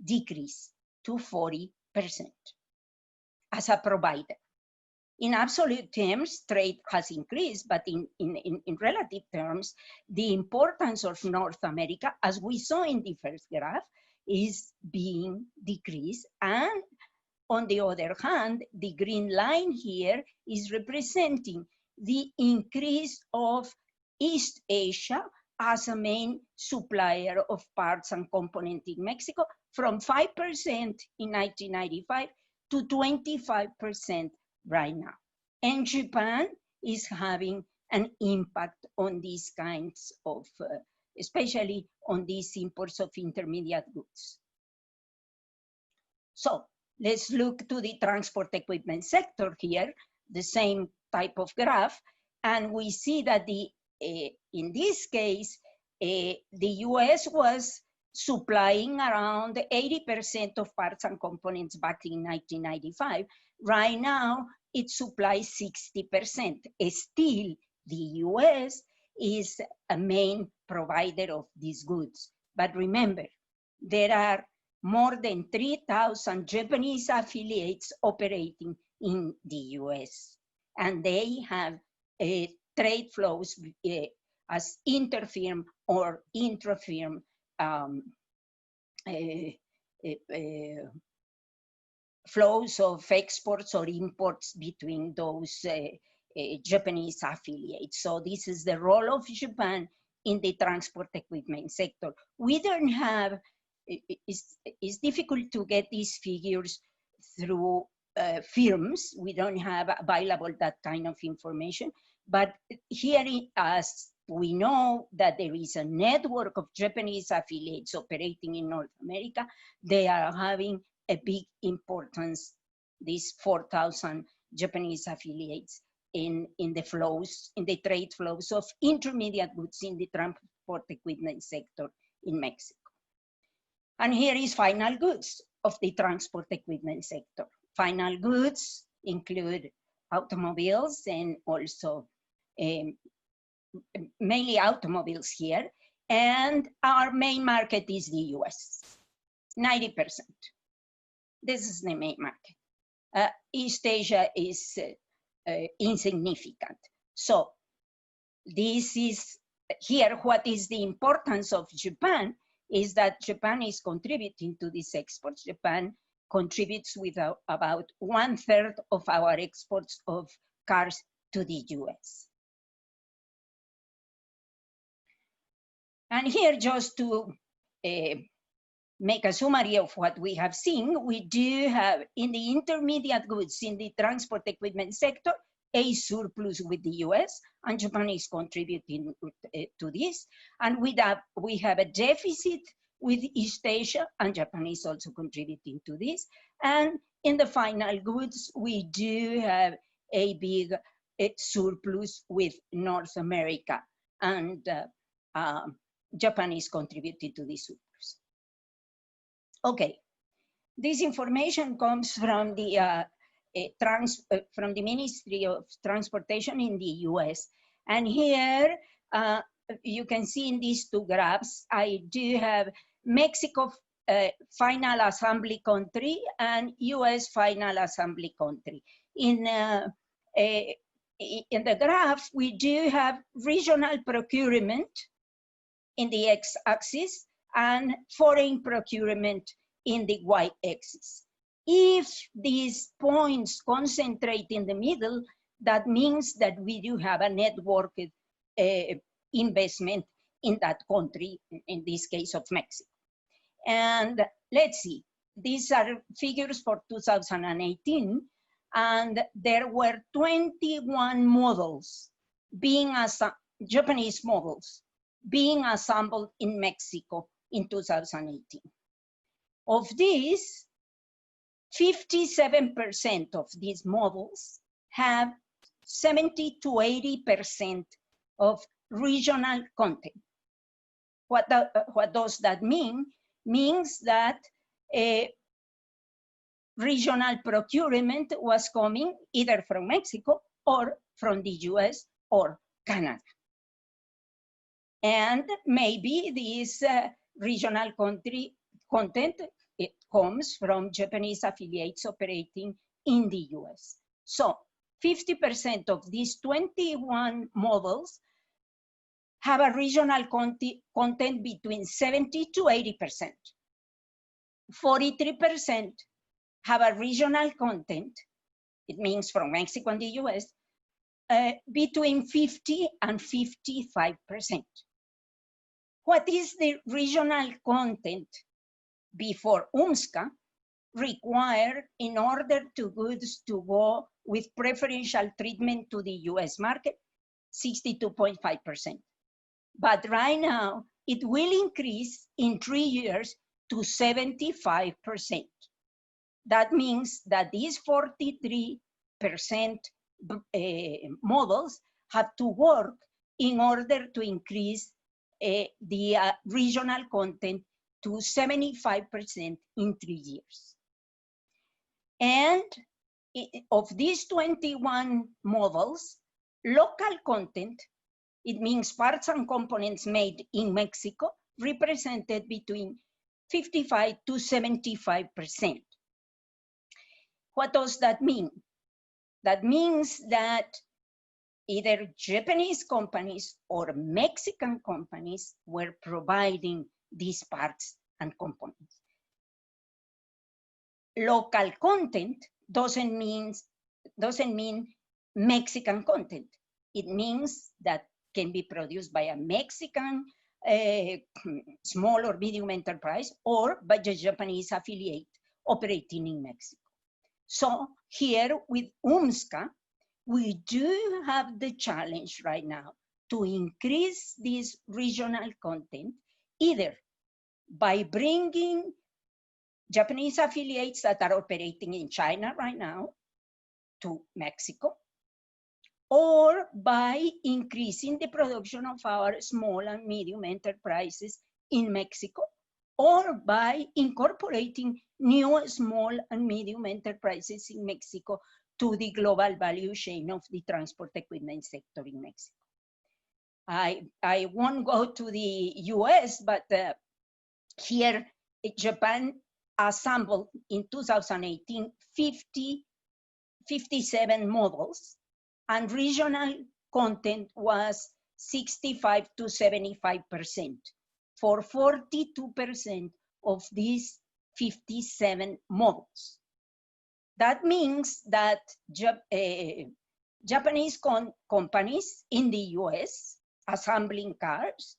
decreased to 40% as a provider. In absolute terms, trade has increased, but in relative terms, the importance of North America, as we saw in the first graph, is being decreased. And on the other hand, the green line here is representing the increase of East Asia as a main supplier of parts and components in Mexico from 5% in 1995 to 25% right now. And Japan is having an impact on these kinds of, especially on these imports of intermediate goods. So let's look to the transport equipment sector here, the same type of graph, and we see that in this case, the US was supplying around 80% of parts and components back in 1995. Right now, it supplies 60%. Still, the US is a main provider of these goods. But remember, there are more than 3,000 Japanese affiliates operating in the US, and they have trade flows as interfirm or intrafirm flows of exports or imports between those Japanese affiliates. So this is the role of Japan in the transport equipment sector. We don't have, it's difficult to get these figures through firms. We don't have available that kind of information, but here, as we know that there is a network of Japanese affiliates operating in North America, they are having a big importance, these 4,000 Japanese affiliates in the flows, in the trade flows of intermediate goods in the transport equipment sector in Mexico. And here is final goods of the transport equipment sector. Final goods include automobiles and also mainly automobiles here. And our main market is the US, 90%. This is the main market. East Asia is insignificant. So this is here, what is the importance of Japan is that Japan is contributing to these exports. Japan contributes with about 1/3 of our exports of cars to the US. And here, just to make a summary of what we have seen, we do have in the intermediate goods in the transport equipment sector, a surplus with the US, and Japan is contributing to this. And we have a deficit with East Asia, and Japan is also contributing to this. And in the final goods, we do have a big surplus with North America, and Japan is contributing to this surplus. Okay, this information comes from the Ministry of Transportation in the US. And here, you can see in these two graphs, I do have Mexico final assembly country and US final assembly country. In the graph, we do have regional procurement in the x-axis and foreign procurement in the y-axis. If these points concentrate in the middle, that means that we do have a networked investment in that country, in this case of Mexico. And let's see, these are figures for 2018, and there were 21 models Japanese models being assembled in Mexico in 2018. Of these, 57% of these models have 70 to 80% of regional content. What does that mean? means that regional procurement was coming either from Mexico or from the US or Canada. And maybe this regional content, it comes from Japanese affiliates operating in the US. So 50% of these 21 models have a regional content between 70 to 80%. 43% have a regional content, it means from Mexico and the US, between 50 and 55%. What is the regional content before USMCA required in order to goods to go with preferential treatment to the US market? 62.5%. But right now, it will increase in 3 years to 75%. That means that these 43% models have to work in order to increase the regional content to 75% in 3 years. And of these 21 models, local content, it means parts and components made in Mexico, represented between 55 to 75%. What does that mean? That means that either Japanese companies or Mexican companies were providing these parts and components. Local content doesn't mean Mexican content. It means that can be produced by a Mexican small or medium enterprise or by a Japanese affiliate operating in Mexico. So here with USMCA, we do have the challenge right now to increase this regional content, either by bringing Japanese affiliates that are operating in China right now to Mexico, or by increasing the production of our small and medium enterprises in Mexico, or by incorporating new small and medium enterprises in Mexico to the global value chain of the transport equipment sector in Mexico. I won't go to the US, but here Japan assembled in 2018 57 models, and regional content was 65 to 75% for 42% of these 57 models. That means that Japanese companies in the US assembling cars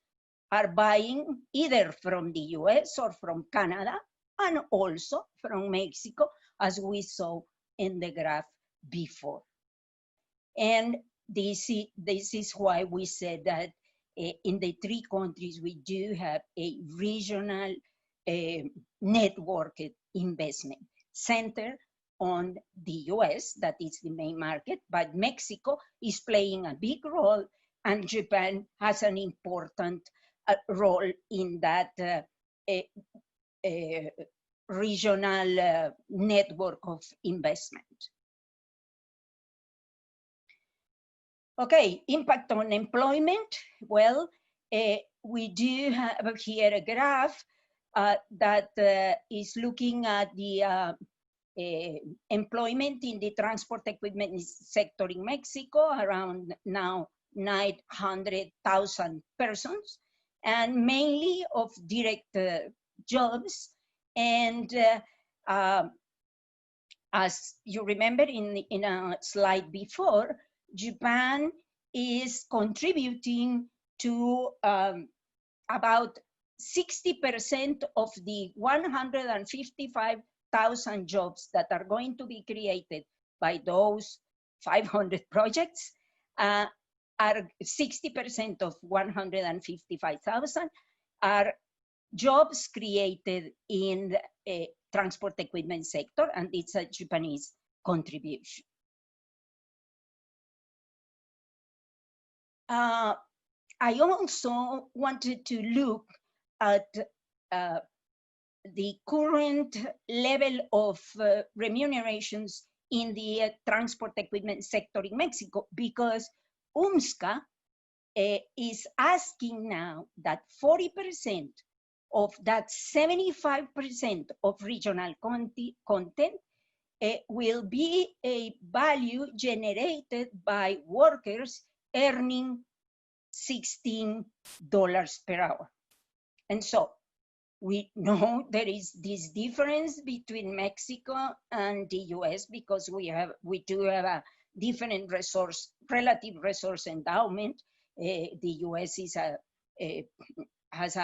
are buying either from the US or from Canada and also from Mexico, as we saw in the graph before. And this is why we said that in the 3 countries, we do have a regional networked investment center on the US, that is the main market, but Mexico is playing a big role, and Japan has an important role in that regional network of investment. Okay, impact on employment. Well, we do have here a graph that is looking at the employment in the transport equipment sector in Mexico, around now 900,000 persons, and mainly of direct jobs. And as you remember in a slide before, Japan is contributing to about 60% of the 155,000 jobs that are going to be created by those 500 projects. Are 60% of 155,000 are jobs created in a transport equipment sector, and it's a Japanese contribution. I also wanted to look at the current level of remunerations in the transport equipment sector in Mexico, because UMSCA is asking now that 40% of that 75% of regional content will be a value generated by workers earning $16 per hour. And so we know there is this difference between Mexico and the US because we do have a different relative resource endowment. The US has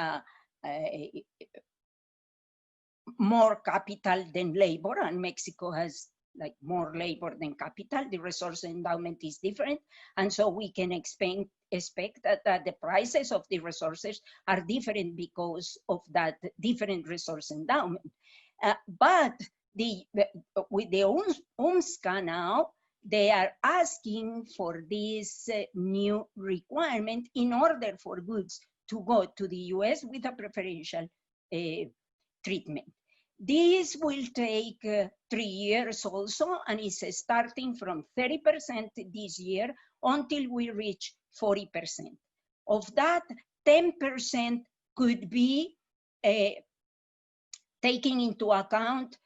more capital than labor, and Mexico has like more labor than capital. The resource endowment is different, and so we can expect that the prices of the resources are different because of that different resource endowment. But with the UMSCA now, they are asking for this new requirement in order for goods to go to the US with a preferential treatment. This will take 3 years also, and it's starting from 30% this year until we reach 40%. Of that, 10% could be taken into account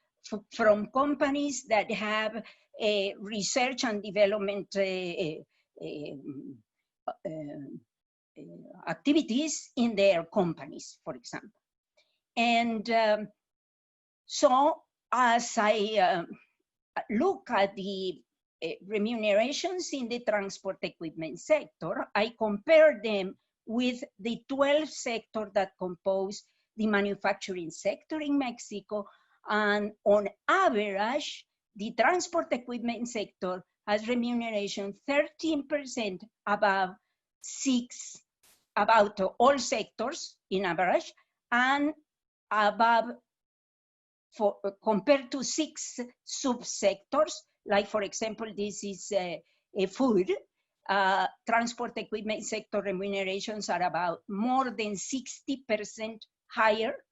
from companies that have research and development activities in their companies, for example. And so as I look at the remunerations in the transport equipment sector, I compare them with the 12 sectors that compose the manufacturing sector in Mexico. And on average, the transport equipment sector has remuneration 13% above about all sectors in average, and above compared to 6 subsectors, like for example, this is a food. Transport equipment sector remunerations are about more than 60% higher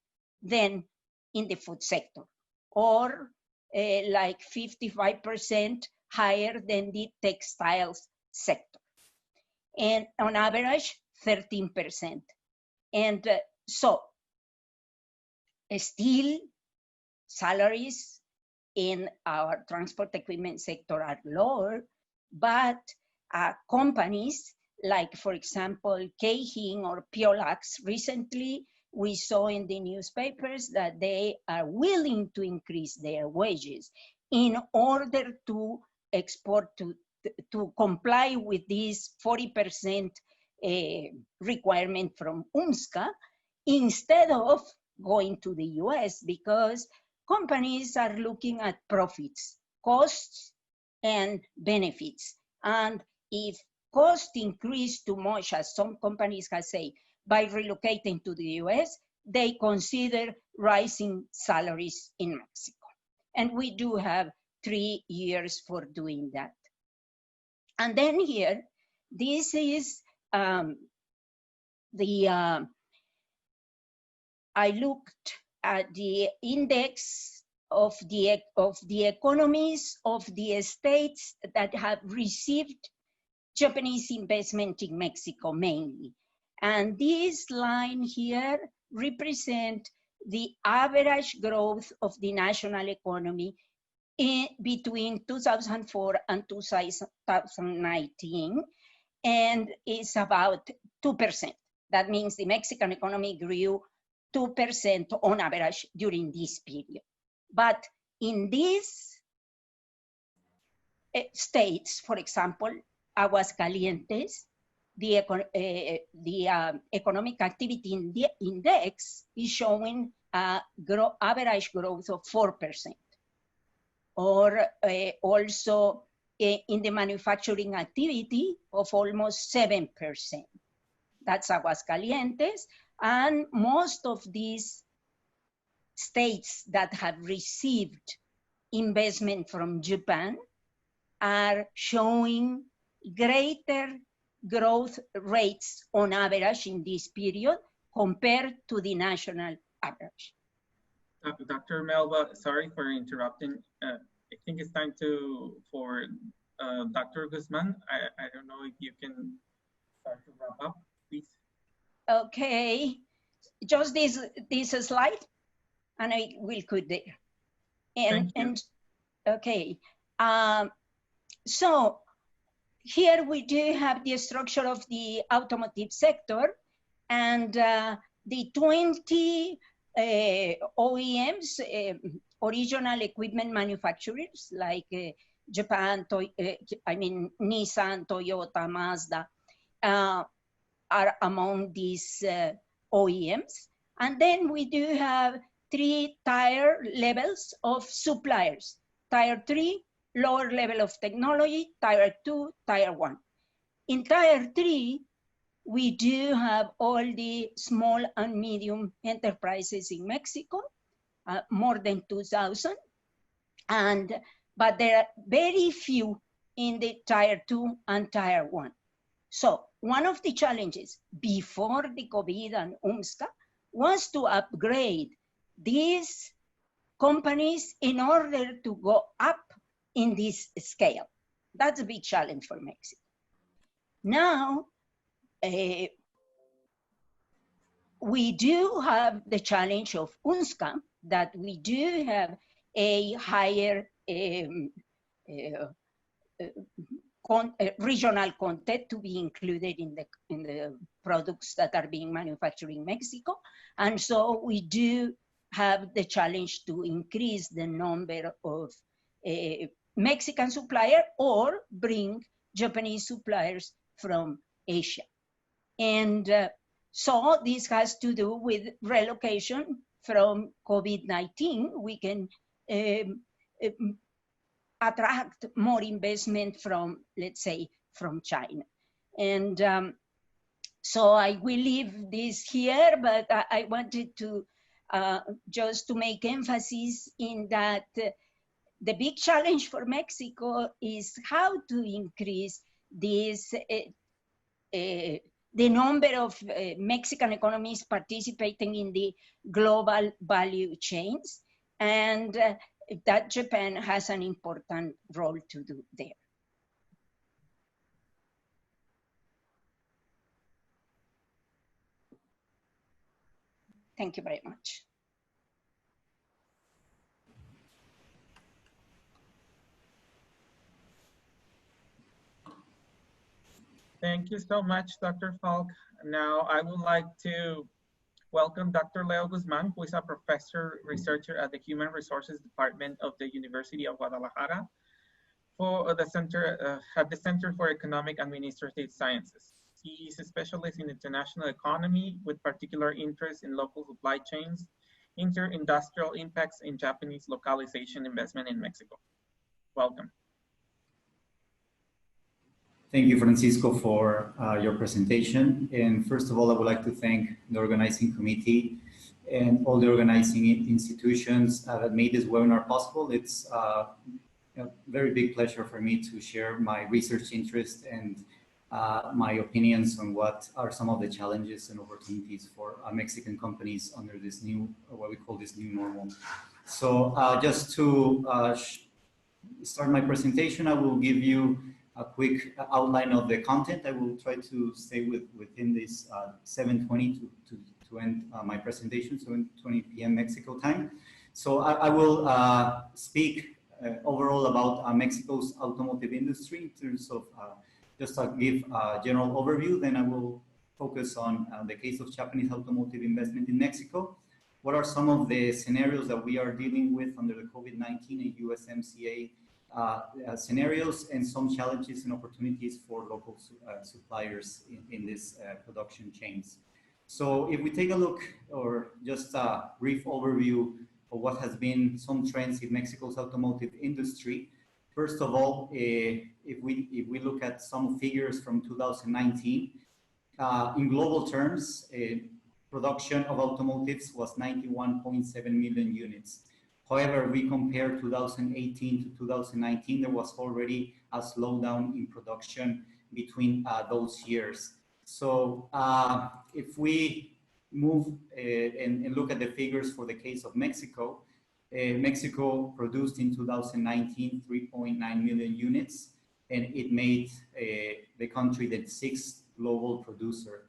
than in the food sector, or like 55% higher than the textiles sector. And on average, 13%. And so still salaries in our transport equipment sector are lower, but companies like, for example, Keihin or Piolax, recently we saw in the newspapers that they are willing to increase their wages in order to export, to comply with this 40% requirement from UMSCA, instead of going to the US, because companies are looking at profits, costs, and benefits. And if costs increase too much, as some companies have said, by relocating to the US, they consider rising salaries in Mexico. And we do have 3 years for doing that. And then here, this is I looked at the index of the economies of the states that have received Japanese investment in Mexico mainly. And this line here represents the average growth of the national economy between 2004 and 2019, and it's about 2%. That means the Mexican economy grew 2% on average during this period. But in these states, for example, Aguascalientes, the economic activity index is showing average growth of 4%. Or also in the manufacturing activity of almost 7%. That's Aguascalientes. And most of these states that have received investment from Japan are showing greater growth rates on average in this period compared to the national average. Dr. Melba, sorry for interrupting. I think it's time for Dr. Guzman. I don't know if you can start to wrap up, please. Okay, just this slide, and I will put there. And okay, so here we do have the structure of the automotive sector, and the 20 OEMs, original equipment manufacturers like Japan, Nissan, Toyota, Mazda, are among these OEMs. And then we do have 3 tier levels of suppliers. Tier 3, lower level of technology, tier 2, tier 1. In tier 3, we do have all the small and medium enterprises in Mexico, more than 2,000. But there are very few in the tier 2 and tier 1. So one of the challenges before the COVID and UMSCA was to upgrade these companies in order to go up in this scale. That's a big challenge for Mexico. Now, we do have the challenge of UMSCA, that we do have a higher regional content to be included in the products that are being manufactured in Mexico. And so we do have the challenge to increase the number of Mexican suppliers or bring Japanese suppliers from Asia. And so this has to do with relocation from COVID-19. We can attract more investment from, let's say, from China. And so I will leave this here, but I wanted to just to make emphasis in that the big challenge for Mexico is how to increase this, the number of Mexican economies participating in the global value chains, and that Japan has an important role to do there. Thank you very much. Thank you so much, Dr. Falk. Now I would like to welcome Dr. Leo Guzman, who is a professor researcher at the Human Resources Department of the University of Guadalajara for the Center at the Center for Economic Administrative Sciences. He is a specialist in international economy with particular interest in local supply chains, inter-industrial impacts, and Japanese localization investment in Mexico. Welcome. Thank you, Francisco, for your presentation. And first of all, I would like to thank the organizing committee and all the organizing institutions that made this webinar possible. It's a very big pleasure for me to share my research interest and my opinions on what are some of the challenges and opportunities for Mexican companies under this new, what we call this new normal. So just to start my presentation, I will give you a quick outline of the content. I will try to stay within this 7:20 to end my presentation, 7:20 p.m. Mexico time. So I will speak overall about Mexico's automotive industry in terms of just to give a general overview. Then I will focus on the case of Japanese automotive investment in Mexico. What are some of the scenarios that we are dealing with under the COVID-19 and USMCA scenarios, and some challenges and opportunities for local suppliers in this production chains. So if we take a look, or just a brief overview of what has been some trends in Mexico's automotive industry. First of all, if we look at some figures from 2019, in global terms, production of automotives was 91.7 million units. However, we compare 2018 to 2019, there was already a slowdown in production between those years. So if we move and look at the figures for the case of Mexico, Mexico produced in 2019 3.9 million units, and it made the country the 6th global producer.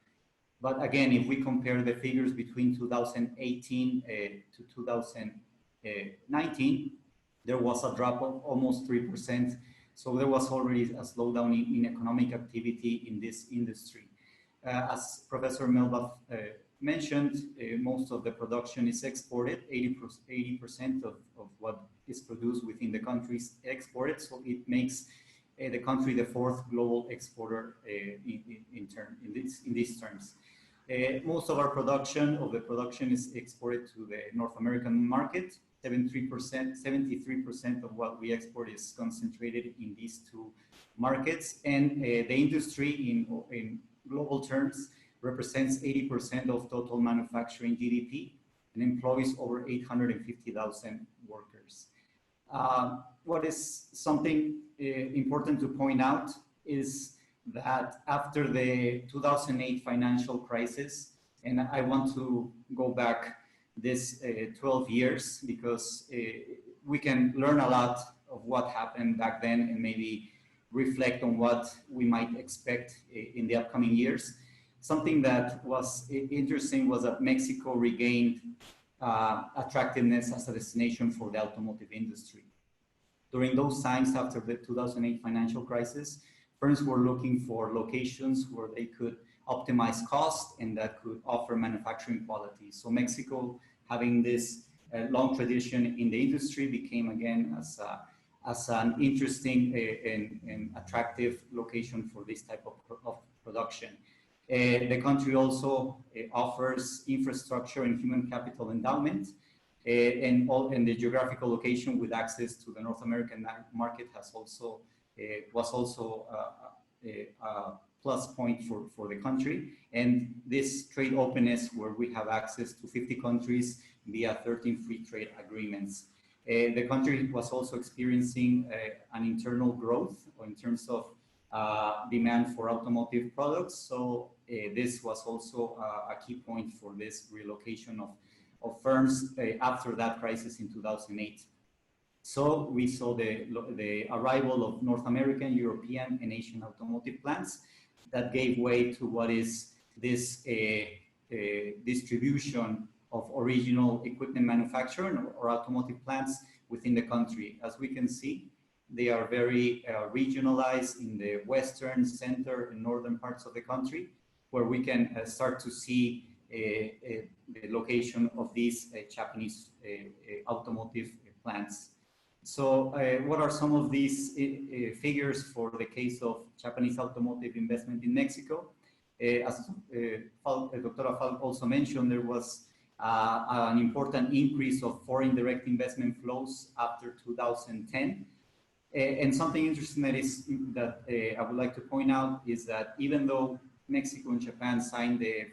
But again, if we compare the figures between 2018 to 2019, there was a drop of almost 3%. So there was already a slowdown in economic activity in this industry. As Professor Melba mentioned, most of the production is exported. 80% of what is produced within the country is exported. So it makes the country the 4th global exporter in these terms. Most of our production is exported to the North American market. 73% of what we export is concentrated in these two markets. And the industry in global terms represents 80% of total manufacturing GDP and employs over 850,000 workers. What is something important to point out is that after the 2008 financial crisis, and I want to go back this 12 years because we can learn a lot of what happened back then and maybe reflect on what we might expect in the upcoming years. Something that was interesting was that Mexico regained attractiveness as a destination for the automotive industry. During those times after the 2008 financial crisis, firms were looking for locations where they could optimize cost and that could offer manufacturing quality. So Mexico, having this long tradition in the industry, became again as an interesting and attractive location for this type of production. The country also offers infrastructure and human capital endowment, and the geographical location with access to the North American market has also was also a plus point for the country. And this trade openness, where we have access to 50 countries via 13 free trade agreements. The country was also experiencing an internal growth in terms of demand for automotive products. So this was also a key point for this relocation of firms after that crisis in 2008. So we saw the arrival of North American, European, and Asian automotive plants that gave way to what is this distribution of original equipment manufacturing or automotive plants within the country. As we can see, they are very regionalized in the western, center, and northern parts of the country, where we can start to see the location of these Japanese automotive plants. So what are some of these figures for the case of Japanese automotive investment in Mexico? As Dr. Falk also mentioned, there was an important increase of foreign direct investment flows after 2010. And something interesting that I would like to point out is that even though Mexico and Japan signed the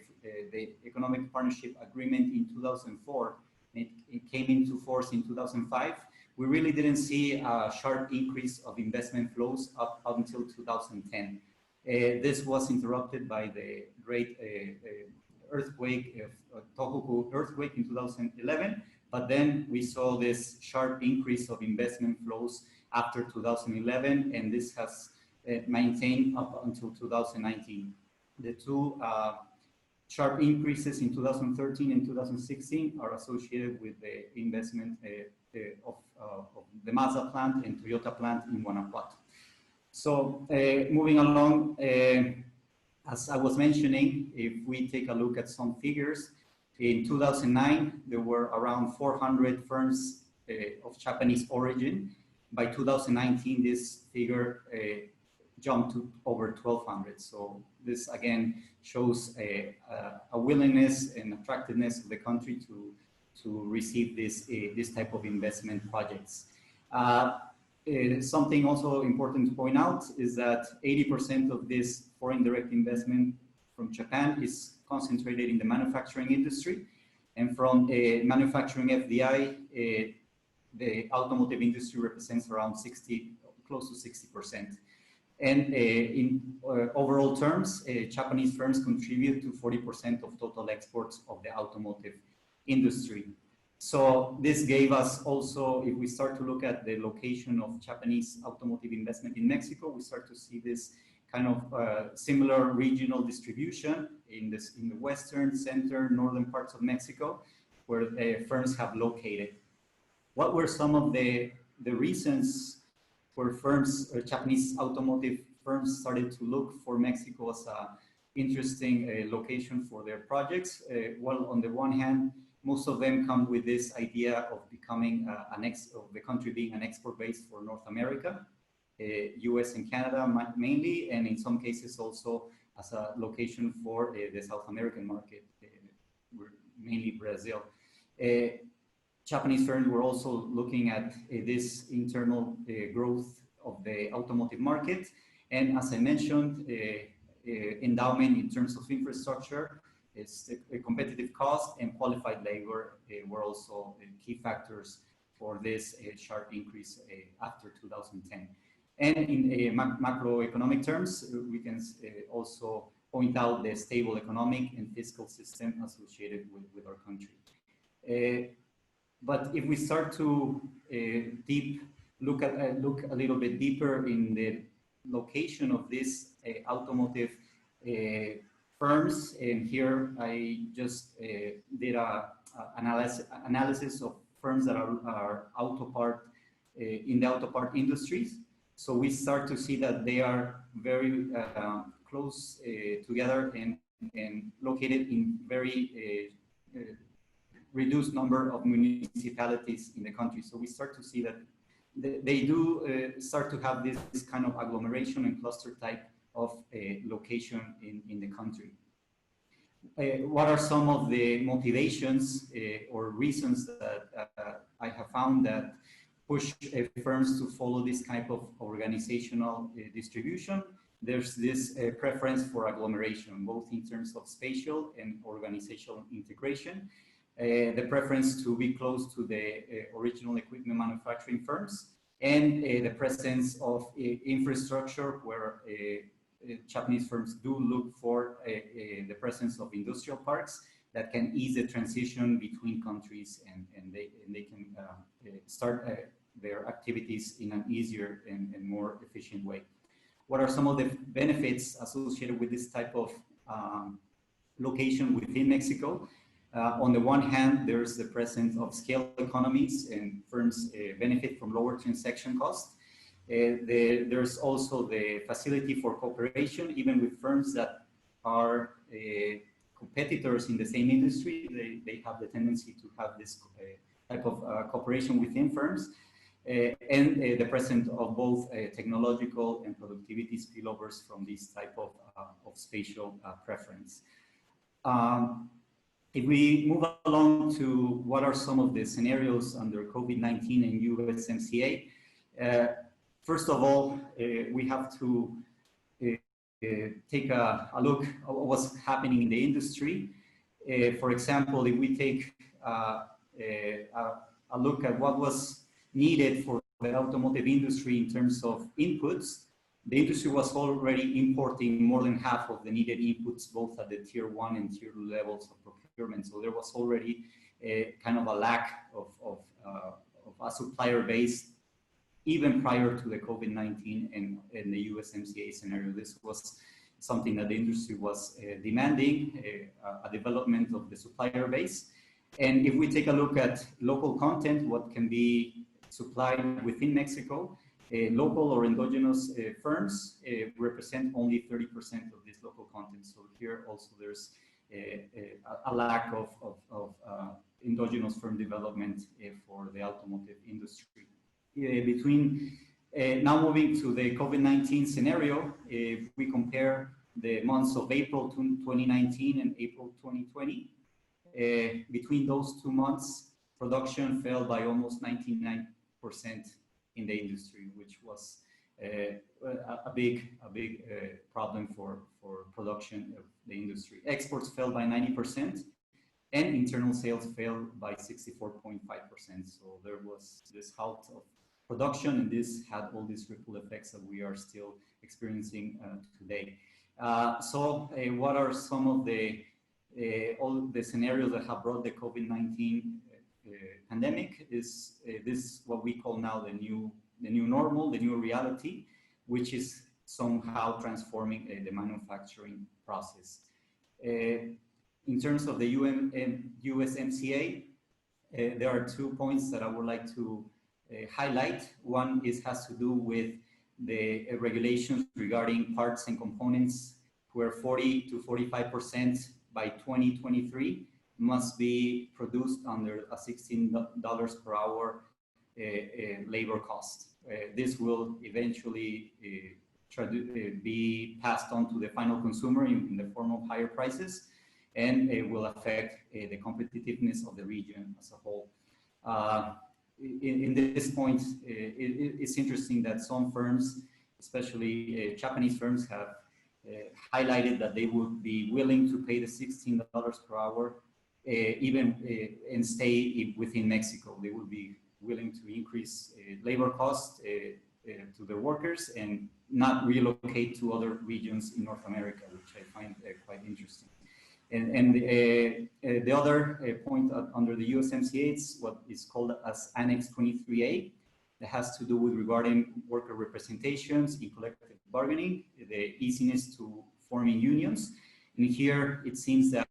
Economic Partnership Agreement in 2004, it came into force in 2005, we really didn't see a sharp increase of investment flows up until 2010. This was interrupted by the great earthquake, Tohoku earthquake in 2011, but then we saw this sharp increase of investment flows after 2011, and this has maintained up until 2019. The two sharp increases in 2013 and 2016 are associated with the investment of the Mazda plant and Toyota plant in Guanajuato. So moving along, as I was mentioning, if we take a look at some figures, in 2009, there were around 400 firms of Japanese origin. By 2019, this figure jumped to over 1,200. So this again shows a willingness and attractiveness of the country to receive this type of investment projects. Something also important to point out is that 80% of this foreign direct investment from Japan is concentrated in the manufacturing industry, and from manufacturing FDI, the automotive industry represents around close to 60%. And in overall terms, Japanese firms contribute to 40% of total exports of the automotive industry. So this gave us also, if we start to look at the location of Japanese automotive investment in Mexico, we start to see this kind of similar regional distribution in the western, center, northern parts of Mexico, where firms have located. What were some of the reasons where firms, Japanese automotive firms, started to look for Mexico as an interesting location for their projects? Well, on the one hand, most of them come with this idea of becoming of the country being an export base for North America, US and Canada mainly, and in some cases also as a location for the South American market, mainly Brazil. Japanese firms were also looking at this internal growth of the automotive market. And as I mentioned, endowment in terms of infrastructure, a competitive cost and qualified labor were also key factors for this sharp increase after 2010. And in macroeconomic terms, we can also point out the stable economic and fiscal system associated with our country. But if we start to look a little bit deeper in the location of these automotive firms, and here I just did a analysis of firms that are in the auto part industries. So we start to see that they are very close together and located in very reduced number of municipalities in the country. So we start to see that they do start to have this kind of agglomeration and cluster type of location in the country. What are some of the motivations or reasons that I have found that push firms to follow this type of organizational distribution? There's this preference for agglomeration, both in terms of spatial and organizational integration. The preference to be close to the original equipment manufacturing firms, and the presence of infrastructure where Japanese firms do look for the presence of industrial parks that can ease the transition between countries, and they can start their activities in an easier and more efficient way. What are some of the benefits associated with this type of location within Mexico? On the one hand, there's the presence of scale economies, and firms benefit from lower transaction costs. There's also the facility for cooperation, even with firms that are competitors in the same industry. They have the tendency to have this type of cooperation within firms, and the presence of both technological and productivity spillovers from this type of spatial preference. If we move along to what are some of the scenarios under COVID-19 and USMCA, first of all, we have to take a look at what's happening in the industry. For example, if we take a look at what was needed for the automotive industry in terms of inputs, the industry was already importing more than half of the needed inputs, both at the tier 1 and tier 2 levels of procurement. So there was already a kind of a lack of a supplier base even prior to the COVID-19 and the USMCA scenario. This was something that the industry was demanding, a development of the supplier base. And if we take a look at local content, what can be supplied within Mexico, local or endogenous firms represent only 30% of this local content. So here also there's a lack of endogenous firm development for the automotive industry. Now moving to the COVID-19 scenario, if we compare the months of April 2019 and April 2020, between those 2 months, production fell by almost 99% in the industry, which was a big problem for production of the industry. Exports fell by 90%, and internal sales fell by 64.5%. So there was this halt production, and this had all these ripple effects that we are still experiencing today. So what are some of the all the scenarios that have brought the COVID-19 pandemic? Is this what we call now the new normal, the new reality, which is somehow transforming the manufacturing process. In terms of the USMCA, there are 2 points that I would like to highlight. One has to do with the regulations regarding parts and components, where 40 to 45% by 2023 must be produced under a $16 per hour labor cost. This will eventually be passed on to the final consumer in the form of higher prices, and it will affect the competitiveness of the region as a whole. In this point, it's interesting that some firms, especially Japanese firms, have highlighted that they would be willing to pay the $16 per hour even and stay within Mexico. They would be willing to increase labor costs to their workers and not relocate to other regions in North America, which I find quite interesting. And the other point under the USMCA is what is called as Annex 23A. That has to do with regarding worker representations in collective bargaining, the easiness to forming unions. And here it seems that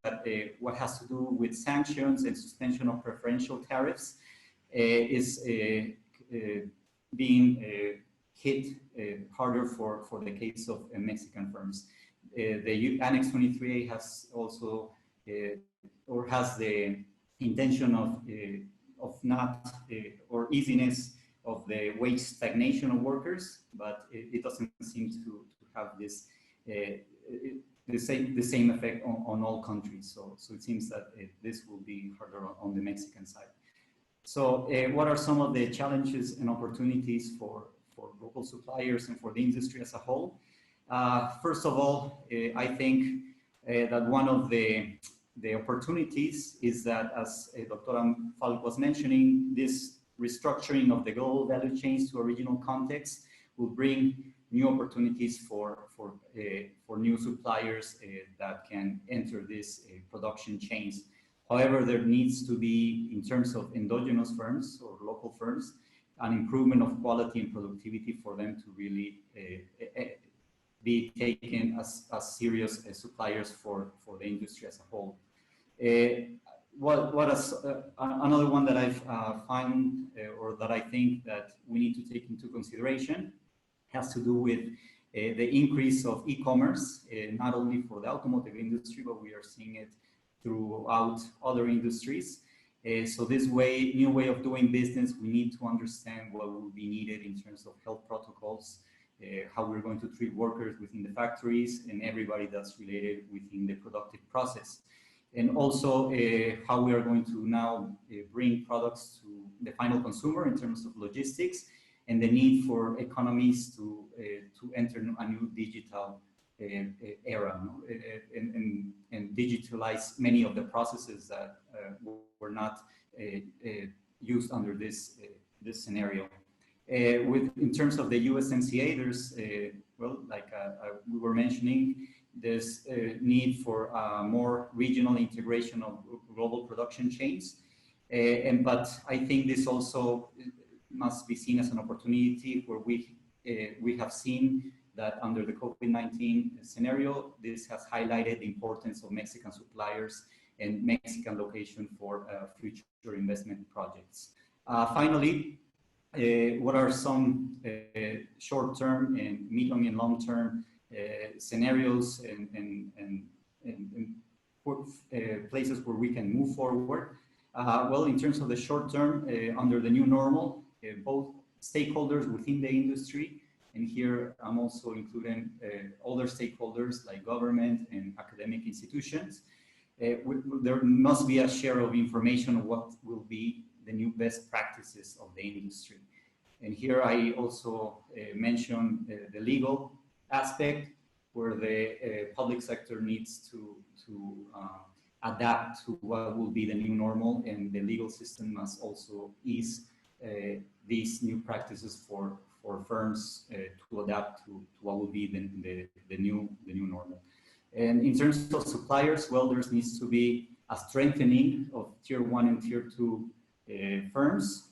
what has to do with sanctions and suspension of preferential tariffs is being hit harder for the case of Mexican firms. The Annex 23A has also or has the intention of not or easiness of the wage stagnation of workers, but it doesn't seem to have this the same effect on all countries. So it seems that this will be harder on the Mexican side. So what are some of the challenges and opportunities for local suppliers and for the industry as a whole? First of all, I think that one of the opportunities is that, as Dr. FALCK was mentioning, this restructuring of the global value chains to a regional context will bring new opportunities for new suppliers that can enter this production chains. However, there needs to be, in terms of endogenous firms or local firms, an improvement of quality and productivity for them to really be taken as serious suppliers for the industry as a whole. Another one that I've found or that I think that we need to take into consideration has to do with the increase of e-commerce, not only for the automotive industry, but we are seeing it throughout other industries. So this new way of doing business, we need to understand what will be needed in terms of health protocols, how we're going to treat workers within the factories and everybody that's related within the productive process. And also how we are going to now bring products to the final consumer in terms of logistics, and the need for economies to enter a new digital era, no? and digitalize many of the processes that were not used under this scenario. In terms of the USMCA, there's, well, like we were mentioning, there's a need for more regional integration of global production chains. But I think this also must be seen as an opportunity where we have seen that under the COVID-19 scenario, this has highlighted the importance of Mexican suppliers and Mexican location for future investment projects. Finally, what are some short-term and medium and long-term scenarios and places where we can move forward? Well, in terms of the short term, under the new normal, both stakeholders within the industry, and here I'm also including other stakeholders like government and academic institutions, there must be a share of information of what will be the new best practices of the industry. And here I also mention the legal aspect, where the public sector needs to adapt to what will be the new normal, and the legal system must also ease these new practices for firms to adapt to what will be the new normal. And in terms of suppliers, well, there needs to be a strengthening of tier 1 and tier 2 firms.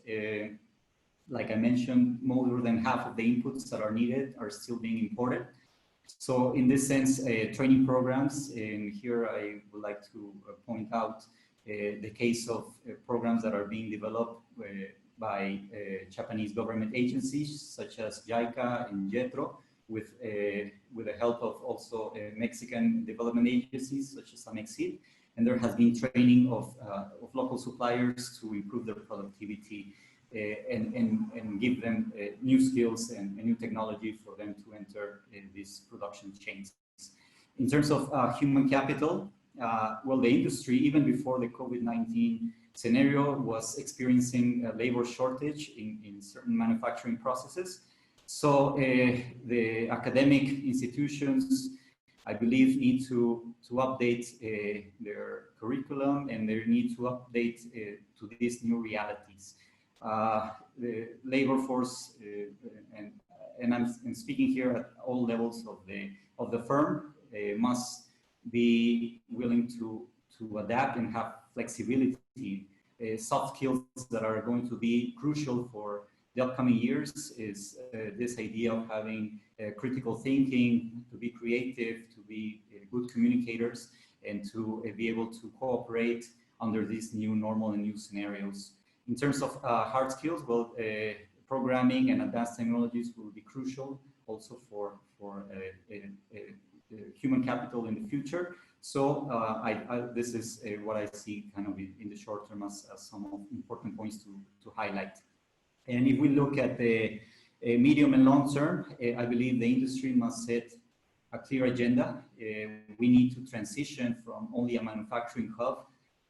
Like I mentioned, more than half of the inputs that are needed are still being imported. So in this sense, training programs, and here I would like to point out the case of programs that are being developed by Japanese government agencies such as JICA and JETRO, with the help of also Mexican development agencies such as AMEJ. And there has been training of local suppliers to improve their productivity and give them new skills and new technology for them to enter these production chains. In terms of human capital, well, the industry, even before the COVID-19 scenario, was experiencing a labor shortage in certain manufacturing processes. So the academic institutions, I believe, need to update their curriculum, and they need to update to these new realities. The labor force, and I'm speaking here at all levels of the firm, must be willing to adapt and have flexibility, soft skills that are going to be crucial for the upcoming years. Is this idea of having critical thinking, to be creative, to be good communicators, and to be able to cooperate under these new normal and new scenarios. In terms of hard skills, well, programming and advanced technologies will be crucial also for human capital in the future. So this is what I see kind of in the short term as some of important points to highlight. And if we look at the medium and long term, I believe the industry must set a clear agenda. We need to transition from only a manufacturing hub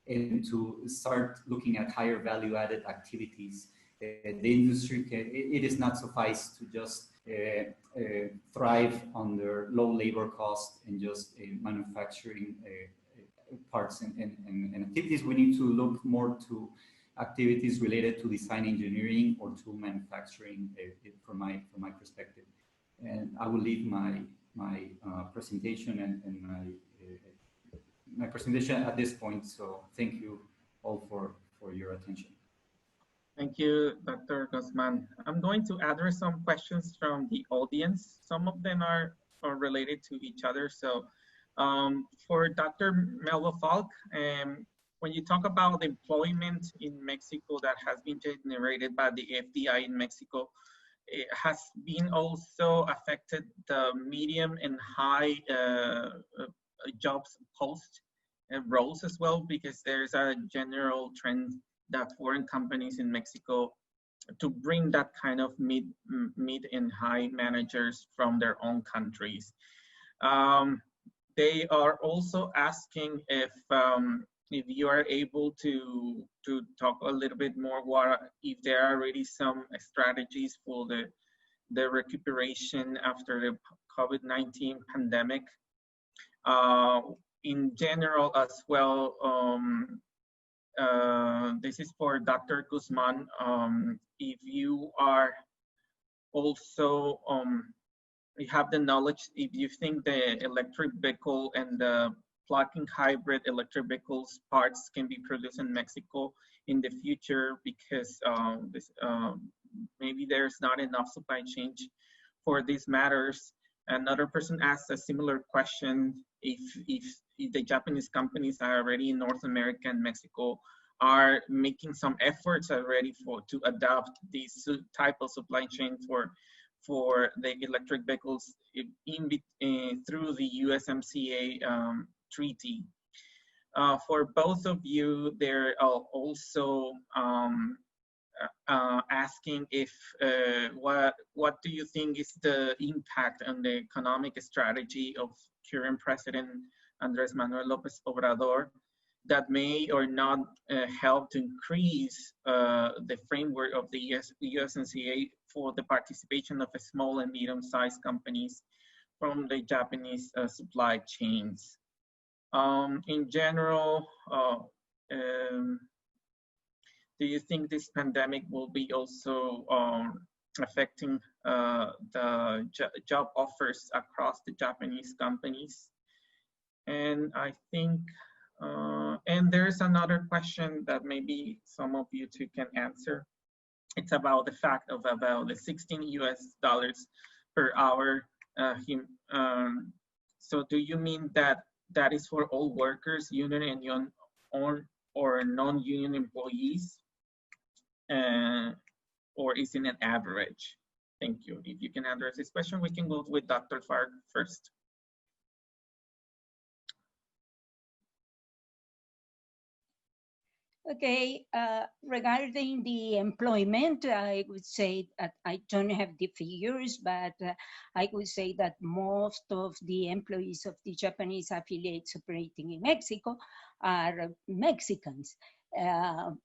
and to start looking at higher value added activities. The industry, it is not suffice to just thrive under low labor costs and just manufacturing parts and activities. We need to look more to activities related to design engineering or to manufacturing from my perspective. And I will leave my presentation and my presentation at this point. So thank you all for your attention. Thank you, Dr. Guzman. I'm going to address some questions from the audience. Some of them are related to each other. So for Dr. Melba FALCK, when you talk about employment in Mexico that has been generated by the FDI in Mexico, it has been also affected the medium and high jobs post and roles as well, because there's a general trend that foreign companies in Mexico to bring that kind of mid and high managers from their own countries. They are also asking if you are able to talk a little bit more if there are already some strategies for the recuperation after the COVID-19 pandemic. In general as well, this is for Dr. Guzman. If you are also, you have the knowledge, if you think the electric vehicle and the plug-in hybrid electric vehicles parts can be produced in Mexico in the future, because maybe there's not enough supply chain for these matters. Another person asked a similar question, if the Japanese companies are already in North America and Mexico are making some efforts already to adopt this type of supply chain for the electric vehicles through the USMCA treaty. For both of you, they're also asking if what do you think is the impact on the economic strategy of current President Andrés Manuel López Obrador that may or not help to increase the framework of the USMCA for the participation of small and medium-sized companies from the Japanese supply chains. In general, do you think this pandemic will be also affecting the job offers across the Japanese companies? And I think, and there's another question that maybe some of you two can answer. It's about the fact of about the $16 US per hour. So do you mean that that is for all workers, union and or non-union employees? Or is it an average? Thank you. If you can address this question, we can go with Dr. FALCK first. Okay, regarding the employment, I would say that I don't have the figures, but I would say that most of the employees of the Japanese affiliates operating in Mexico are Mexicans.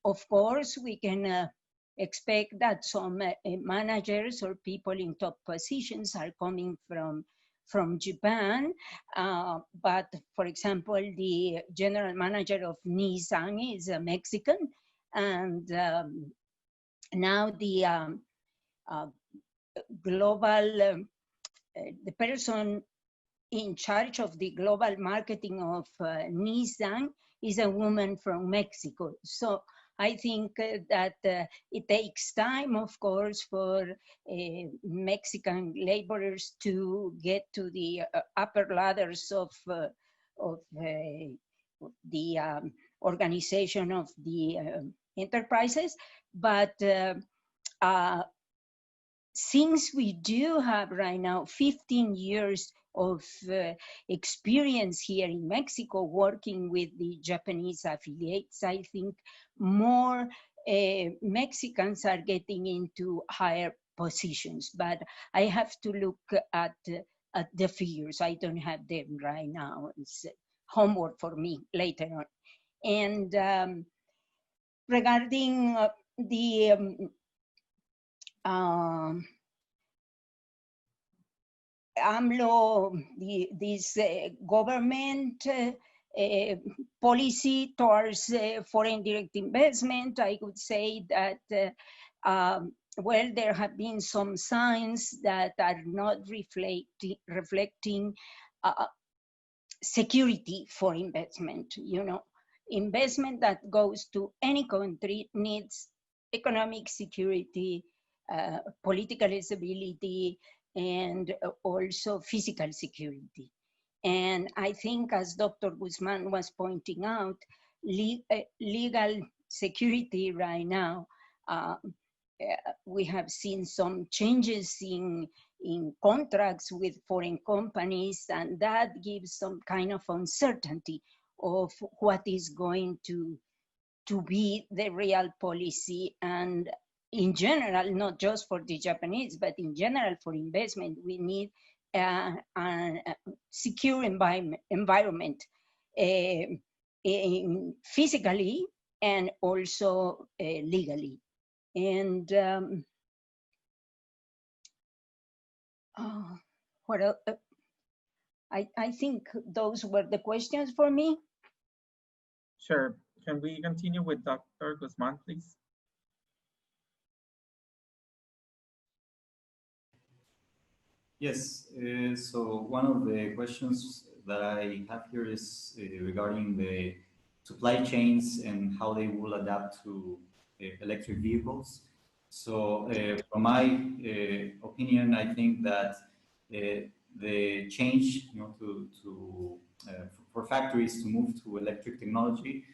Of course, we can expect that some managers or people in top positions are coming from Japan, but for example, the general manager of Nissan is a Mexican, and now the the person in charge of the global marketing of Nissan is a woman from Mexico. So I think that it takes time, of course, for Mexican laborers to get to the upper ladders of the organization of the enterprises. But since we do have right now 15 years of experience here in Mexico working with the Japanese affiliates, I think more Mexicans are getting into higher positions, but I have to look at the figures. I don't have them right now. It's homework for me later on. And regarding the AMLO, this government policy towards foreign direct investment, I would say that, well, there have been some signs that are not reflecting security for investment. You know, investment that goes to any country needs economic security, political stability, and also physical security. And I think, as Dr. Guzman was pointing out, legal security right now, we have seen some changes in contracts with foreign companies, and that gives some kind of uncertainty of what is going to be the real policy. And in general, not just for the Japanese, but in general for investment, we need a secure environment physically and also legally. And what else? I think those were the questions for me. Sure. Can we continue with Dr. Guzman, please? Yes, so one of the questions that I have here is regarding the supply chains and how they will adapt to electric vehicles. So from my opinion, I think that the change, for factories to move to electric technology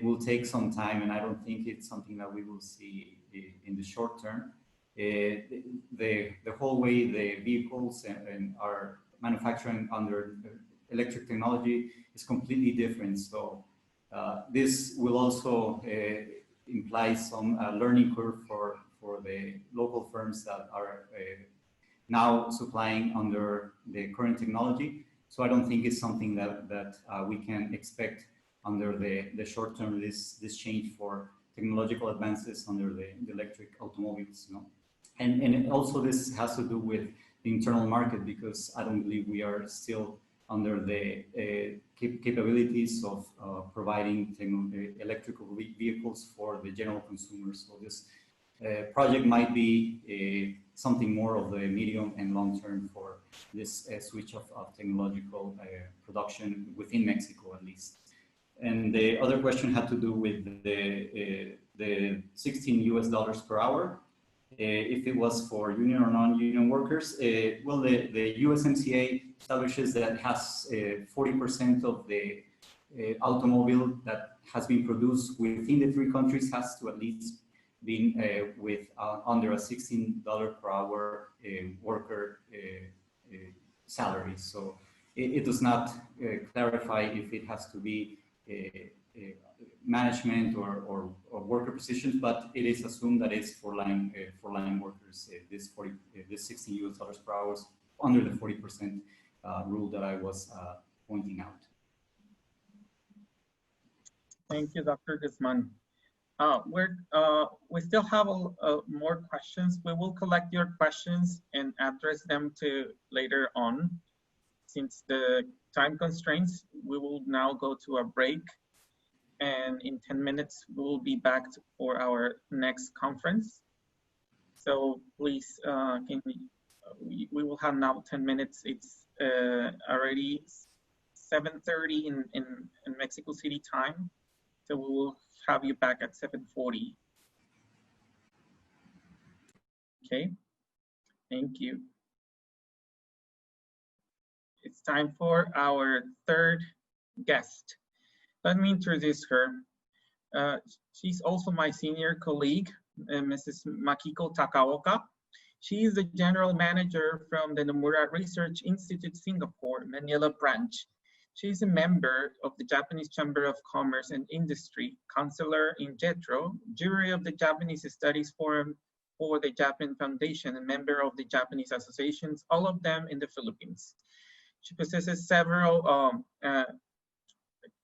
will take some time, and I don't think it's something that we will see in the short term. The whole way the vehicles and are manufacturing under electric technology is completely different. So this will also imply some learning curve for the local firms that are now supplying under the current technology. So I don't think it's something that we can expect under the short term, this change for technological advances under the electric automobiles. And also this has to do with the internal market, because I don't believe we are still under the capabilities of providing electrical vehicles for the general consumers. So this project might be something more of the medium and long term for this switch of technological production within Mexico, at least. And the other question had to do with the $16 per hour. If it was for union or non-union workers, well, the USMCA establishes that has 40% of the automobile that has been produced within the 3 countries has to at least be with under a $16 per hour worker salary. So it does not clarify if it has to be management or worker positions, but it is assumed that it's for line workers. This $16 per hour under the 40% rule that I was pointing out. Thank you, Dr. Guzman. We still have more questions. We will collect your questions and address them to later on. Since the time constraints, we will now go to a break. And in 10 minutes, we will be back for our next conference. So please, we will have now 10 minutes. It's already 7:30 in Mexico City time. So we will have you back at 7:40. Okay, thank you. It's time for our third guest. Let me introduce her. She's also my senior colleague, Mrs. Makiko TAKAOKA. She is the general manager from the Nomura Research Institute Singapore, Manila Branch. She is a member of the Japanese Chamber of Commerce and Industry, counselor in JETRO, jury of the Japanese Studies Forum for the Japan Foundation, and member of the Japanese associations, all of them in the Philippines. She possesses several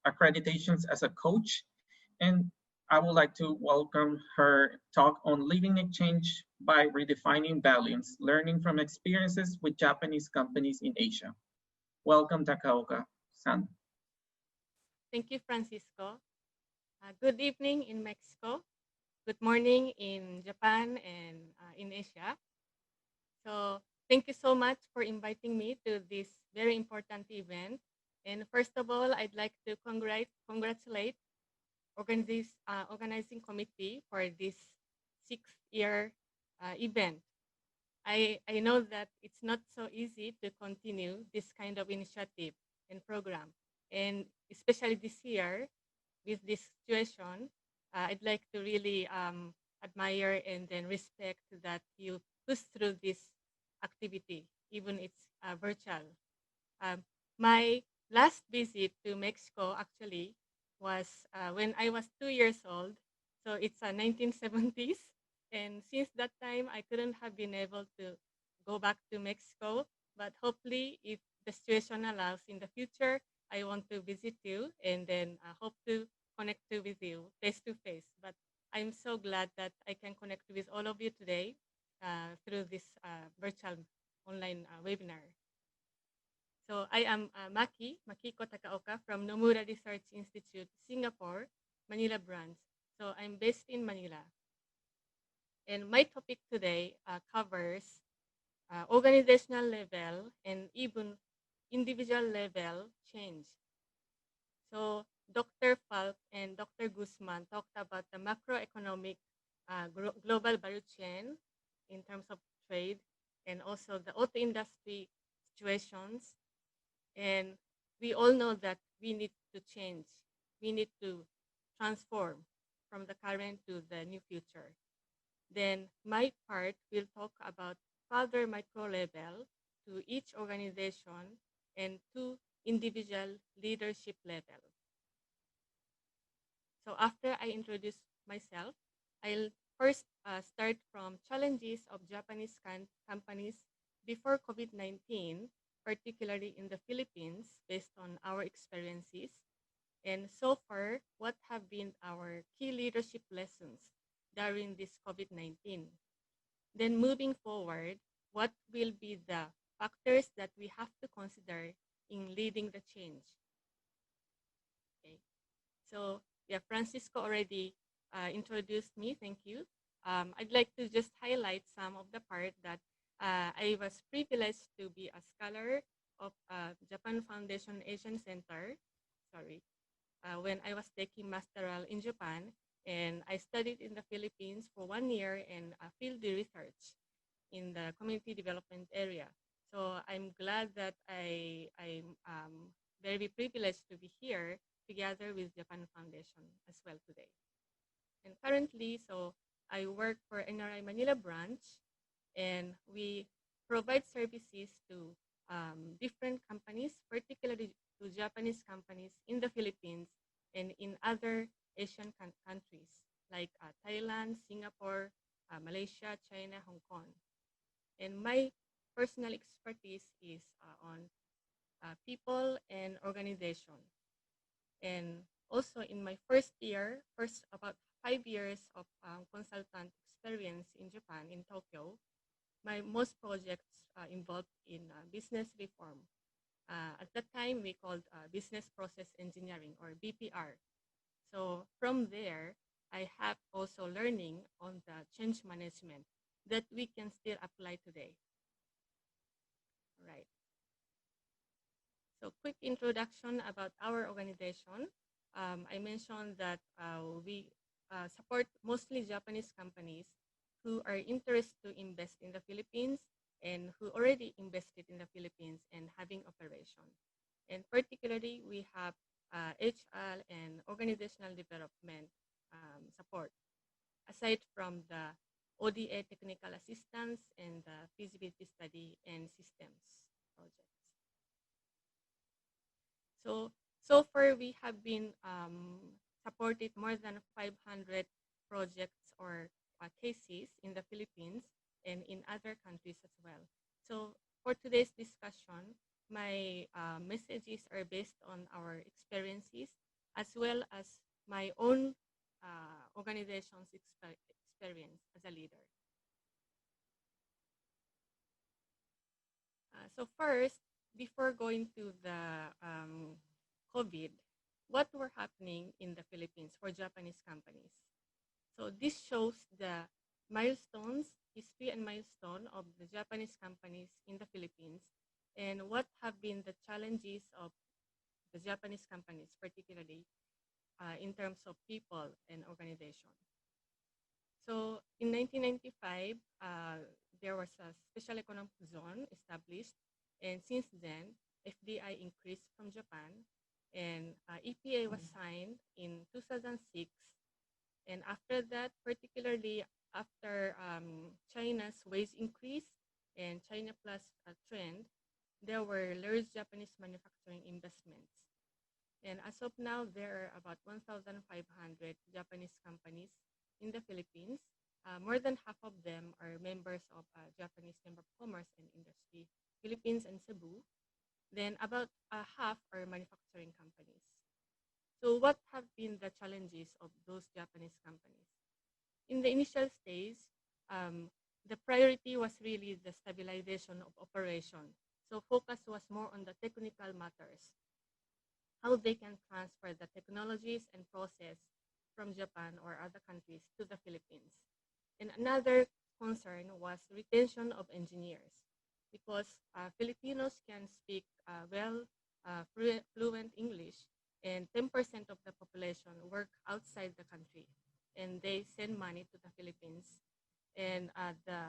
accreditations as a coach, and I would like to welcome her talk on leading exchange by redefining balance, learning from experiences with Japanese companies in Asia. Welcome, Takaoka-san. Thank you, Francisco. Good evening in Mexico. Good morning in Japan and in Asia. So thank you so much for inviting me to this very important event. And first of all, I'd like to congratulate organizing committee for this 6th-year event. I know that it's not so easy to continue this kind of initiative and program. And especially this year, with this situation, I'd like to really admire and then respect that you push through this activity, even it's virtual. My last visit to Mexico actually was when I was 2 years old. So it's 1970s. And since that time, I couldn't have been able to go back to Mexico. But hopefully, if the situation allows in the future, I want to visit you and then hope to connect with you face to face. But I'm so glad that I can connect with all of you today through this virtual online webinar. So I am Makiko TAKAOKA from Nomura Research Institute, Singapore, Manila Branch. So I'm based in Manila. And my topic today covers organizational level and even individual level change. So Dr. FALCK and Dr. Guzman talked about the macroeconomic global value chain in terms of trade and also the auto industry situations. And we all know that we need to change. We need to transform from the current to the new future. Then my part will talk about further micro level to each organization and to individual leadership level. So after I introduce myself, I'll first start from challenges of Japanese companies before COVID-19, particularly in the Philippines, based on our experiences. And so far, what have been our key leadership lessons during this COVID-19? Then moving forward, what will be the factors that we have to consider in leading the change. Okay, so yeah, Francisco already introduced me, thank you. I'd like to just highlight some of the part that I was privileged to be a scholar of Japan Foundation Asian Center, when I was taking masteral in Japan, and I studied in the Philippines for 1 year in field research in the community development area. So I'm glad that I'm very privileged to be here together with Japan Foundation as well today. And currently, so I work for NRI Manila Branch, and we provide services to different companies, particularly to Japanese companies in the Philippines and in other Asian countries like Thailand, Singapore, Malaysia, China, Hong Kong. And my personal expertise is on people and organization. And also in my first about 5 years of consultant experience in Japan, in Tokyo, my most projects involved in business reform. At that time, we called business process engineering, or BPR. So from there, I have also learning on the change management that we can still apply today. Right. So quick introduction about our organization. I mentioned that we support mostly Japanese companies who are interested to invest in the Philippines and who already invested in the Philippines and having operation. And particularly, we have HR and organizational development support, aside from the ODA technical assistance and the feasibility study and systems projects. So far, we have been supported more than 500 projects or cases in the Philippines and in other countries as well. So for today's discussion, my messages are based on our experiences as well as my own organization's experience as a leader. So first, before going to the COVID, what were happening in the Philippines for Japanese companies? So this shows the milestones, history and milestone of the Japanese companies in the Philippines, and what have been the challenges of the Japanese companies, particularly in terms of people and organization. So in 1995, there was a special economic zone established, and since then, FDI increased from Japan, and EPA was signed in 2006. And after that, particularly after China's wage increase and China Plus trend, there were large Japanese manufacturing investments. And as of now, there are about 1,500 Japanese companies in the Philippines. More than half of them are members of Japanese Chamber of Commerce and Industry, Philippines and Cebu. Then about half are manufacturing companies. So what have been the challenges of those Japanese companies? In the initial stage, the priority was really the stabilization of operation. So focus was more on the technical matters, how they can transfer the technologies and process from Japan or other countries to the Philippines. And another concern was retention of engineers, because Filipinos can speak fluent English, and 10% of the population work outside the country, and they send money to the Philippines. And the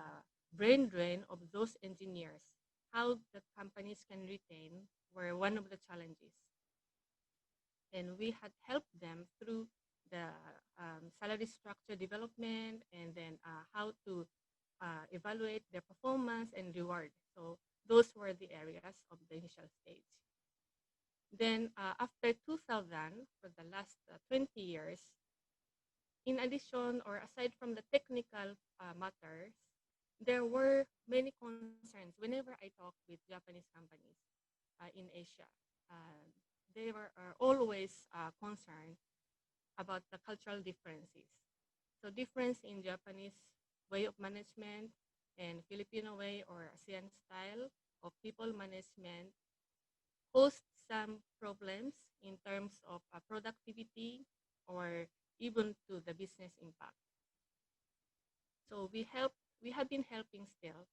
brain drain of those engineers, how the companies can retain, were one of the challenges. And we had helped them through the salary structure development, and then how to evaluate their performance and reward. So those were the areas of the initial stage. Then after 2000, for the last 20 years, in addition or aside from the technical matters, there were many concerns whenever I talk with Japanese companies in Asia. They were always concerned about the cultural differences. So difference in Japanese way of management and Filipino way or ASEAN style of people management posed some problems in terms of productivity or even to the business impact. So we have been helping still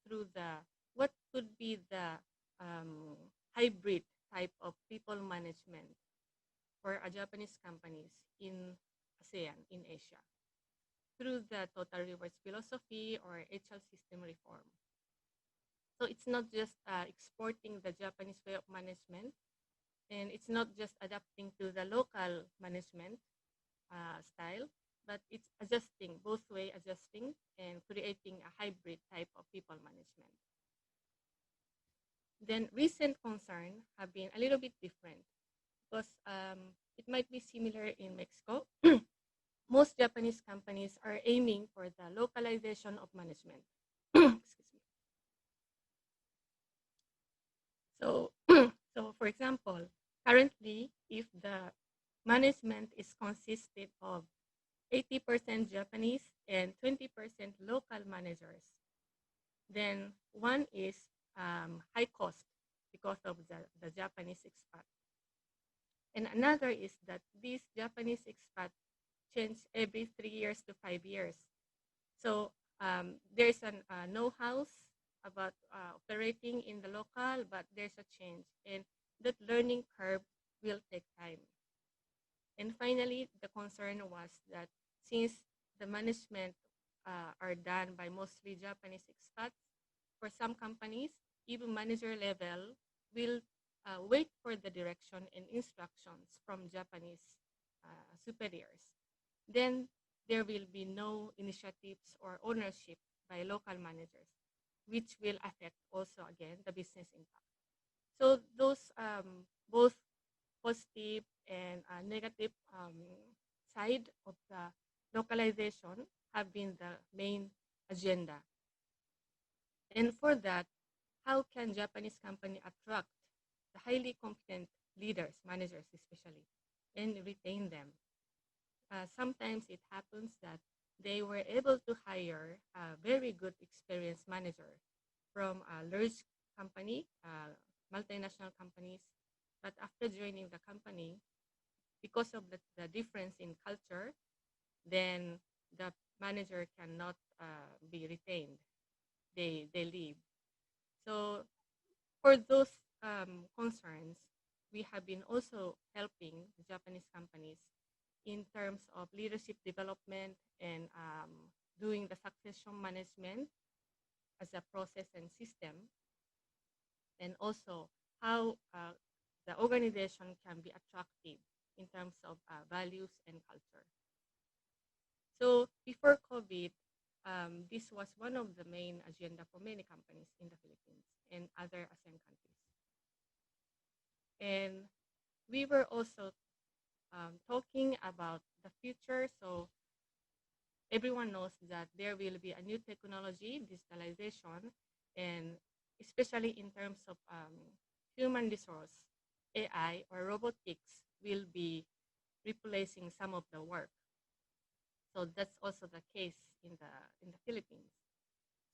through what could be the hybrid type of people management for Japanese companies in ASEAN, in Asia, through the total rewards philosophy or HR system reform. So it's not just exporting the Japanese way of management, and it's not just adapting to the local management style, but it's adjusting, both way adjusting and creating a hybrid type of people management. Then recent concerns have been a little bit different because it might be similar in Mexico. Most Japanese companies are aiming for the localization of management. Excuse me. So, so for example, currently, if the management is consisted of 80% Japanese and 20% local managers, then one is high cost because of the Japanese expat. And another is that these Japanese expat change every 3 years to 5 years. So there's a know-how about operating in the local, but there's a change, and that learning curve will take time. And finally, the concern was that since the management are done by mostly Japanese expats, for some companies, even manager level will wait for the direction and instructions from Japanese superiors. Then there will be no initiatives or ownership by local managers, which will affect also again the business impact. So those both positive and negative side of the localization have been the main agenda. And for that, how can Japanese company attract the highly competent leaders, managers especially, and retain them? Sometimes it happens that they were able to hire a very good experienced manager from a large company, multinational companies, but after joining the company, because of the difference in culture, then the manager cannot be retained. They leave. So for those concerns, we have been also helping the Japanese companies in terms of leadership development and doing the succession management as a process and system, and also how the organization can be attractive in terms of values and culture. So before COVID, this was one of the main agenda for many companies in the Philippines and other ASEAN countries. And we were also talking about the future. So everyone knows that there will be a new technology, digitalization, and especially in terms of human resource, AI or robotics will be replacing some of the work. So that's also the case in the Philippines.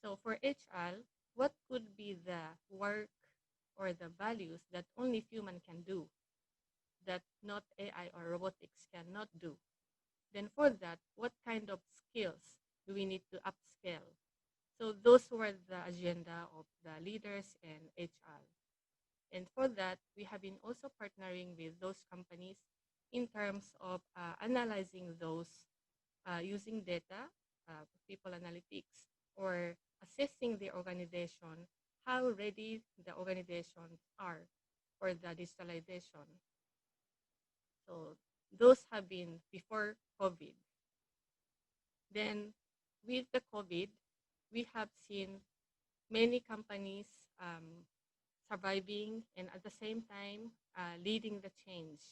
So for HR, what could be the work or the values that only human can do, that not AI or robotics cannot do? Then for that, what kind of skills do we need to upscale? So those were the agenda of the leaders and HR. And for that, we have been also partnering with those companies in terms of analyzing those using data, people analytics, or assessing the organization, how ready the organizations are for the digitalization. So those have been before COVID. Then with the COVID, we have seen many companies surviving and at the same time leading the change.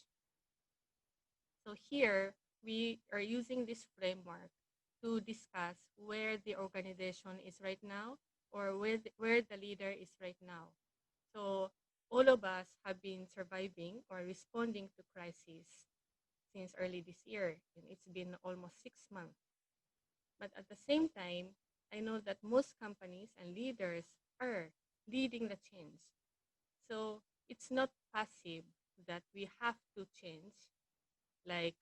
So here we are using this framework to discuss where the organization is right now or where the leader is right now. So all of us have been surviving or responding to crisis since early this year, and it's been almost 6 months. But at the same time, I know that most companies and leaders are leading the change. So it's not passive that we have to change. Like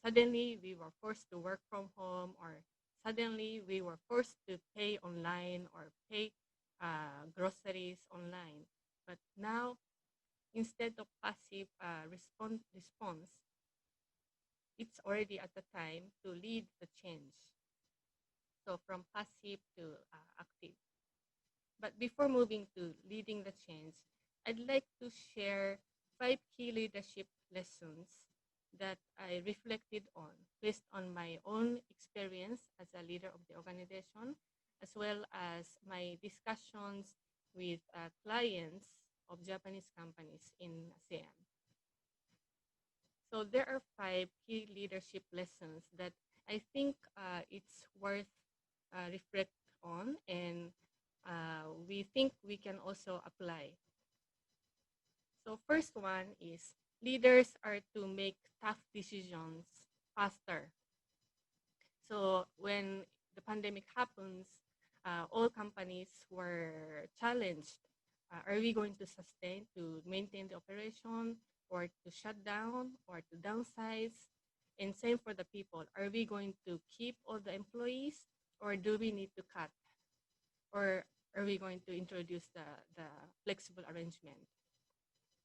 suddenly we were forced to work from home, or suddenly we were forced to pay online or pay groceries online. But now, instead of passive response, it's already at the time to lead the change. So from passive to active. But before moving to leading the change, I'd like to share 5 key leadership lessons that I reflected on based on my own experience as a leader of the organization, as well as my discussions with clients of Japanese companies in ASEAN. So there are 5 key leadership lessons that I think it's worth reflect on, and we think we can also apply. So first one is leaders are to make tough decisions faster. So when the pandemic happens, all companies were challenged. Are we going to sustain, to maintain the operation, or to shut down, or to downsize? And same for the people. Are we going to keep all the employees, or do we need to cut? Or are we going to introduce the flexible arrangement?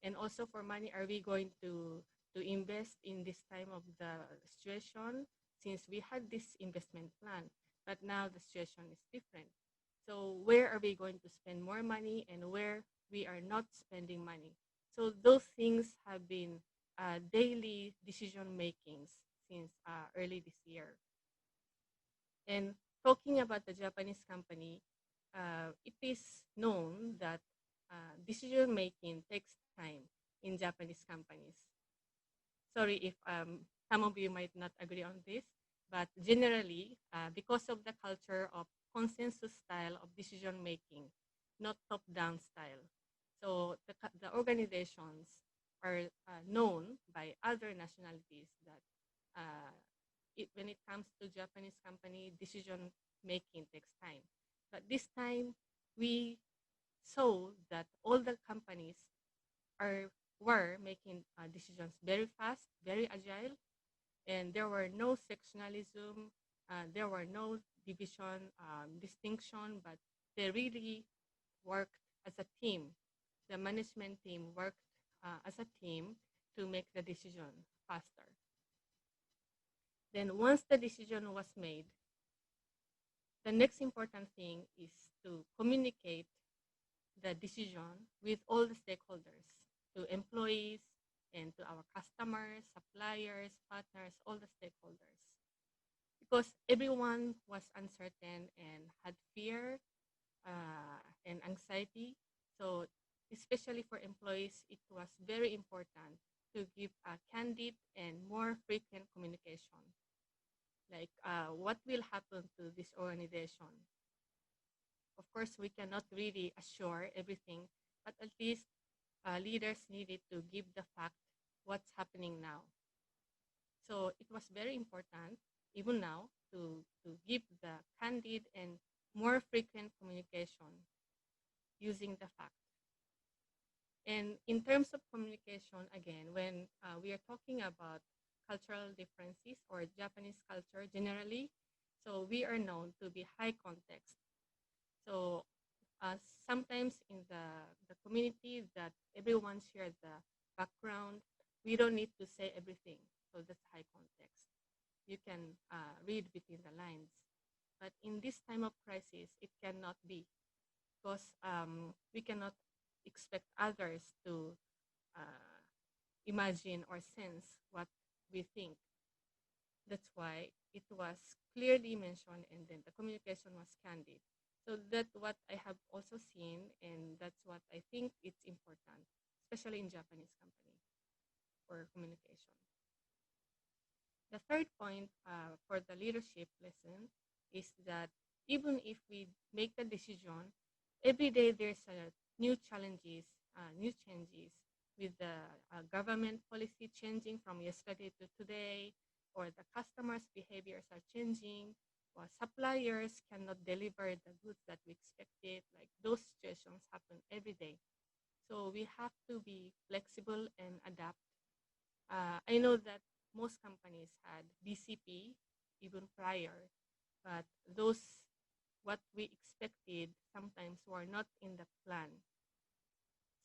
And also for money, are we going to invest in this time of the situation, since we had this investment plan, but now the situation is different? So where are we going to spend more money, and where we are not spending money? So those things have been daily decision makings since early this year. And talking about the Japanese company, it is known that decision making takes time in Japanese companies. Sorry if some of you might not agree on this, but generally, because of the culture of consensus style of decision making, not top-down style. So the organizations are known by other nationalities that when it comes to Japanese company, decision making takes time. But this time, we saw that all the companies were making decisions very fast, very agile, and there were no sectionalism, there were no division, distinction, but they really worked as a team. The management team worked as a team to make the decision faster. Then once the decision was made, the next important thing is to communicate the decision with all the stakeholders, to employees and to our customers, suppliers, partners, all the stakeholders. Because everyone was uncertain and had fear and anxiety. So especially for employees, it was very important to give a candid and more frequent communication. Like what will happen to this organization? Of course, we cannot really assure everything, but at least leaders needed to give the fact what's happening now. So it was very important, even now, to give the candid and more frequent communication using the fact. And in terms of communication, again, when we are talking about cultural differences or Japanese culture generally, so we are known to be high context. So sometimes in the community that everyone shared the background, we don't need to say everything. So that's high context. You can read between the lines. But in this time of crisis, it cannot be, because we cannot expect others to imagine or sense what we think. That's why it was clearly mentioned, and then the communication was candid. So that's what I have also seen, and that's what I think it's important, especially in Japanese company, for communication. The third point for the leadership lesson is that even if we make the decision, every day there's new challenges, new changes with the government policy changing from yesterday to today, or the customers' behaviors are changing, or suppliers cannot deliver the goods that we expected. Like those situations happen every day. So we have to be flexible and adapt. I know that most companies had BCP even prior, but those what we expected sometimes were not in the plan.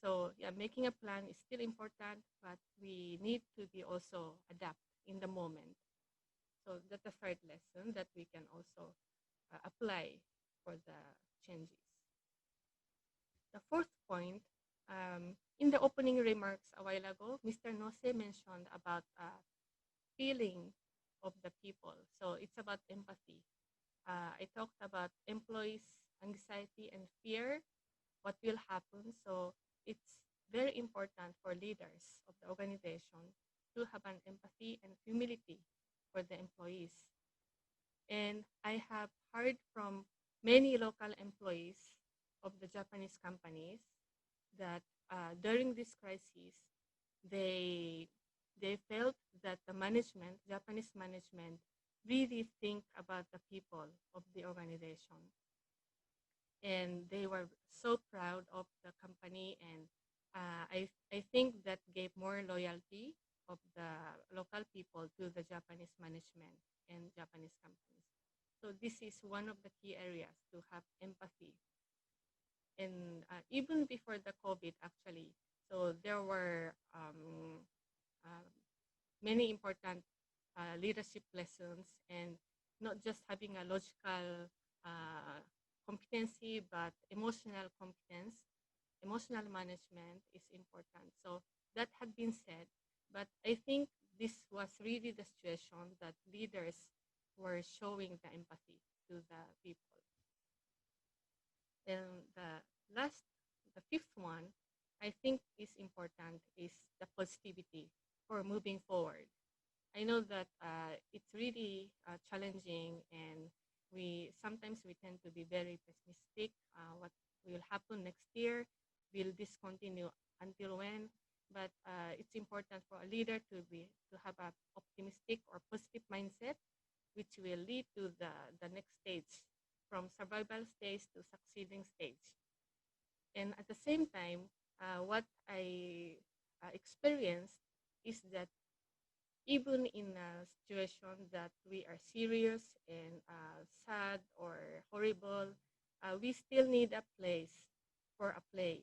So yeah, making a plan is still important, but we need to be also adapt in the moment. So that's a third lesson that we can also apply for the changes. The fourth point, in the opening remarks a while ago, Mr. Nose mentioned about feeling of the people. So it's about empathy. I talked about employees' anxiety and fear, what will happen. So it's very important for leaders of the organization to have an empathy and humility for the employees. And I have heard from many local employees of the Japanese companies that during this crisis, they felt that the management, Japanese management, really think about the people of the organization. And they were so proud of the company, and I think that gave more loyalty of the local people to the Japanese management and Japanese companies. So this is one of the key areas to have empathy. And even before the COVID, actually, so there were many important leadership lessons, and not just having a logical competency, but emotional competence, emotional management is important. So that had been said, but I think this was really the situation that leaders were showing the empathy to the people. And the fifth one, I think is important, is the positivity for moving forward. I know that it's really challenging, and sometimes we tend to be very pessimistic. What will happen next year? Will this continue until when? But it's important for a leader to have an optimistic or positive mindset, which will lead to the next stage, from survival stage to succeeding stage. And at the same time, what I experienced is that even in a situation that we are serious and sad or horrible, we still need a place for a play.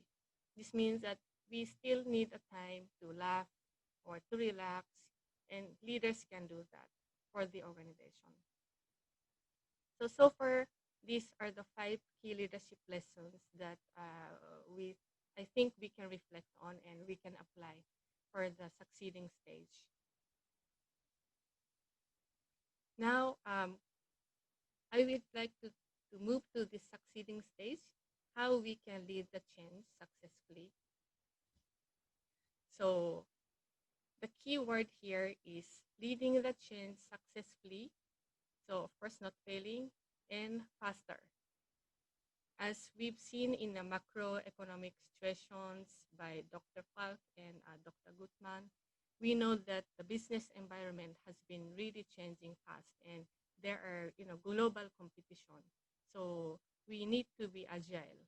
This means that we still need a time to laugh or to relax, and leaders can do that for the organization. So far, these are the 5 key leadership lessons that I think we can reflect on and we can apply for the succeeding stage. Now, I would like to move to the succeeding stage, how we can lead the change successfully. So the key word here is leading the change successfully. So of course, not failing, and faster. As we've seen in the macroeconomic situations by Dr. FALCK and Dr. Guzman, we know that the business environment has been really changing fast, and there are global competition. So we need to be agile.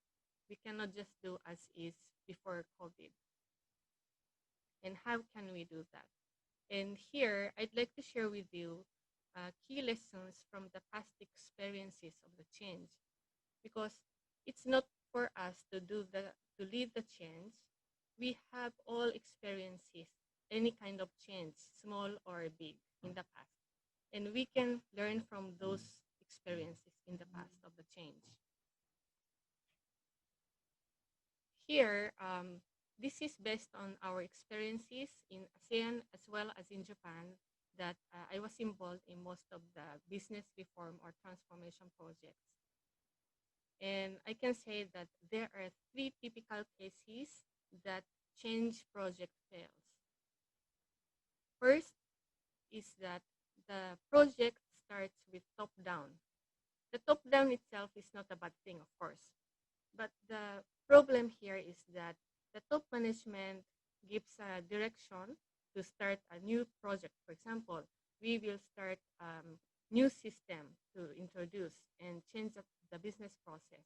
We cannot just do as is before COVID. And how can we do that? And here, I'd like to share with you key lessons from the past experiences of the change, because it's not for us to lead the change. We have all experiences any kind of change, small or big, in the past, and we can learn from those experiences in the past of the change. Here, this is based on our experiences in ASEAN as well as in Japan, that I was involved in most of the business reform or transformation projects. And I can say that there are 3 typical cases that change project fails. First is that the project starts with top-down. The top-down itself is not a bad thing, of course, but the problem here is that the top management gives a direction to start a new project. For example, we will start a new system to introduce and change the business process.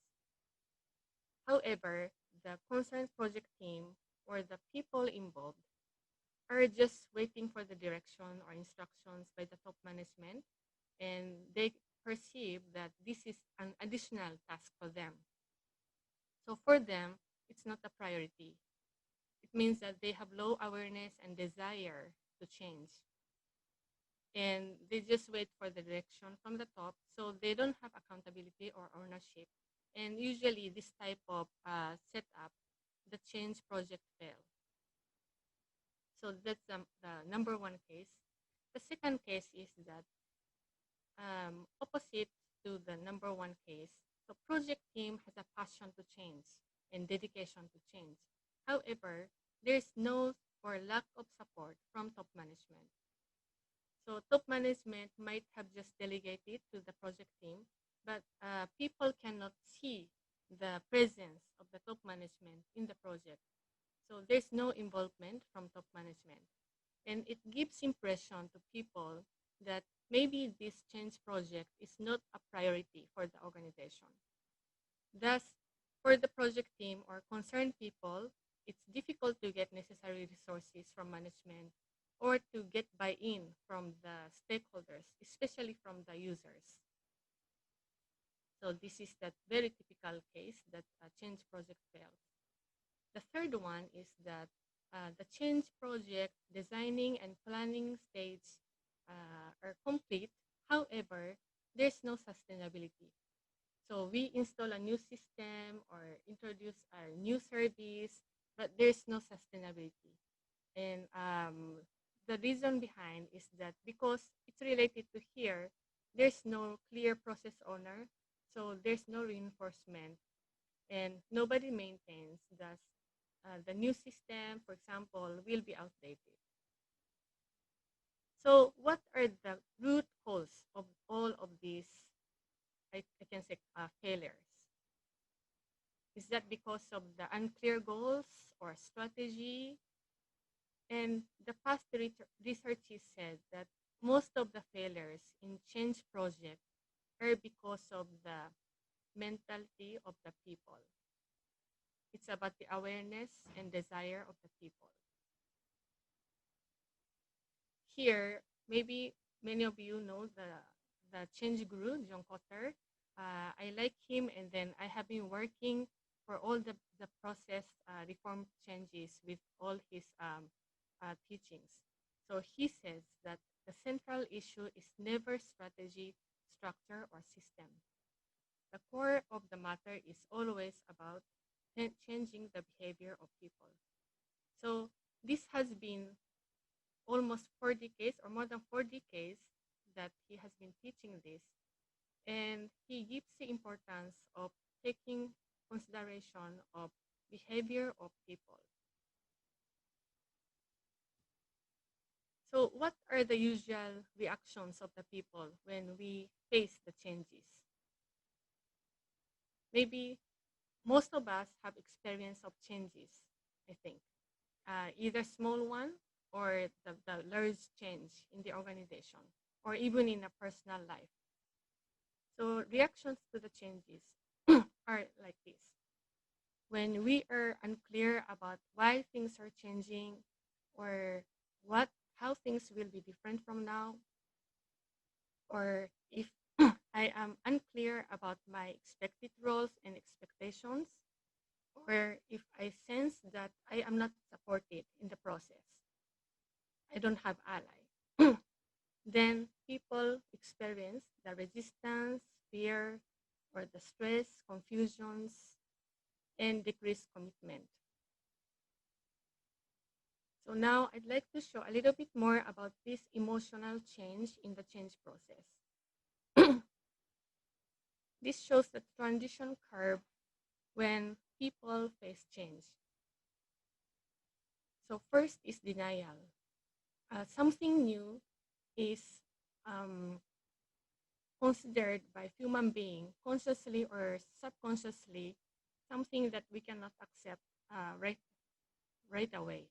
However, the concerned project team or the people involved are just waiting for the direction or instructions by the top management, and they perceive that this is an additional task for them. So for them, it's not a priority. It means that they have low awareness and desire to change. And they just wait for the direction from the top, so they don't have accountability or ownership. And usually this type of setup, the change project fail. So that's the number one case. The second case is that opposite to the number one case, the project team has a passion to change and dedication to change. However, there's no or lack of support from top management. So top management might have just delegated to the project team, but people cannot see the presence of the top management in the project. So there's no involvement from top management. And it gives impression to people that maybe this change project is not a priority for the organization. Thus, for the project team or concerned people, it's difficult to get necessary resources from management or to get buy-in from the stakeholders, especially from the users. So this is that very typical case that a change project fails. The third one is that the change project designing and planning stage are complete. However, there's no sustainability. So we install a new system or introduce a new service, but there's no sustainability. And the reason behind is that because it's related to here, there's no clear process owner, so there's no reinforcement, and nobody maintains. Thus, the new system, for example, will be outdated. So what are the root cause of all of these, I can say, failures? Is that because of the unclear goals or strategy? And the past researches said that most of the failures in change projects are because of the mentality of the people. It's about the awareness and desire of the people. Here, maybe many of you know the change guru, John Cotter. I like him, and then I have been working for all the process reform changes with all his teachings. So he says that the central issue is never strategy, structure, or system. The core of the matter is always about changing the behavior of people. So this has been almost 4 decades or more than 4 decades that he has been teaching this. And he gives the importance of taking consideration of behavior of people. So what are the usual reactions of the people when we face the changes? Maybe most of us have experience of changes, I think. Either small one or the large change in the organization or even in a personal life. So reactions to the changes are like this. When we are unclear about why things are changing or how things will be different from now, or if I am unclear about my expected roles and expectations, or if I sense that I am not supported in the process, I don't have ally, then people experience the resistance, fear, or the stress, confusions, and decreased commitment. So now I'd like to show a little bit more about this emotional change in the change process. This shows the transition curve when people face change. So first is denial. Something new is considered by human being consciously or subconsciously something that we cannot accept right away.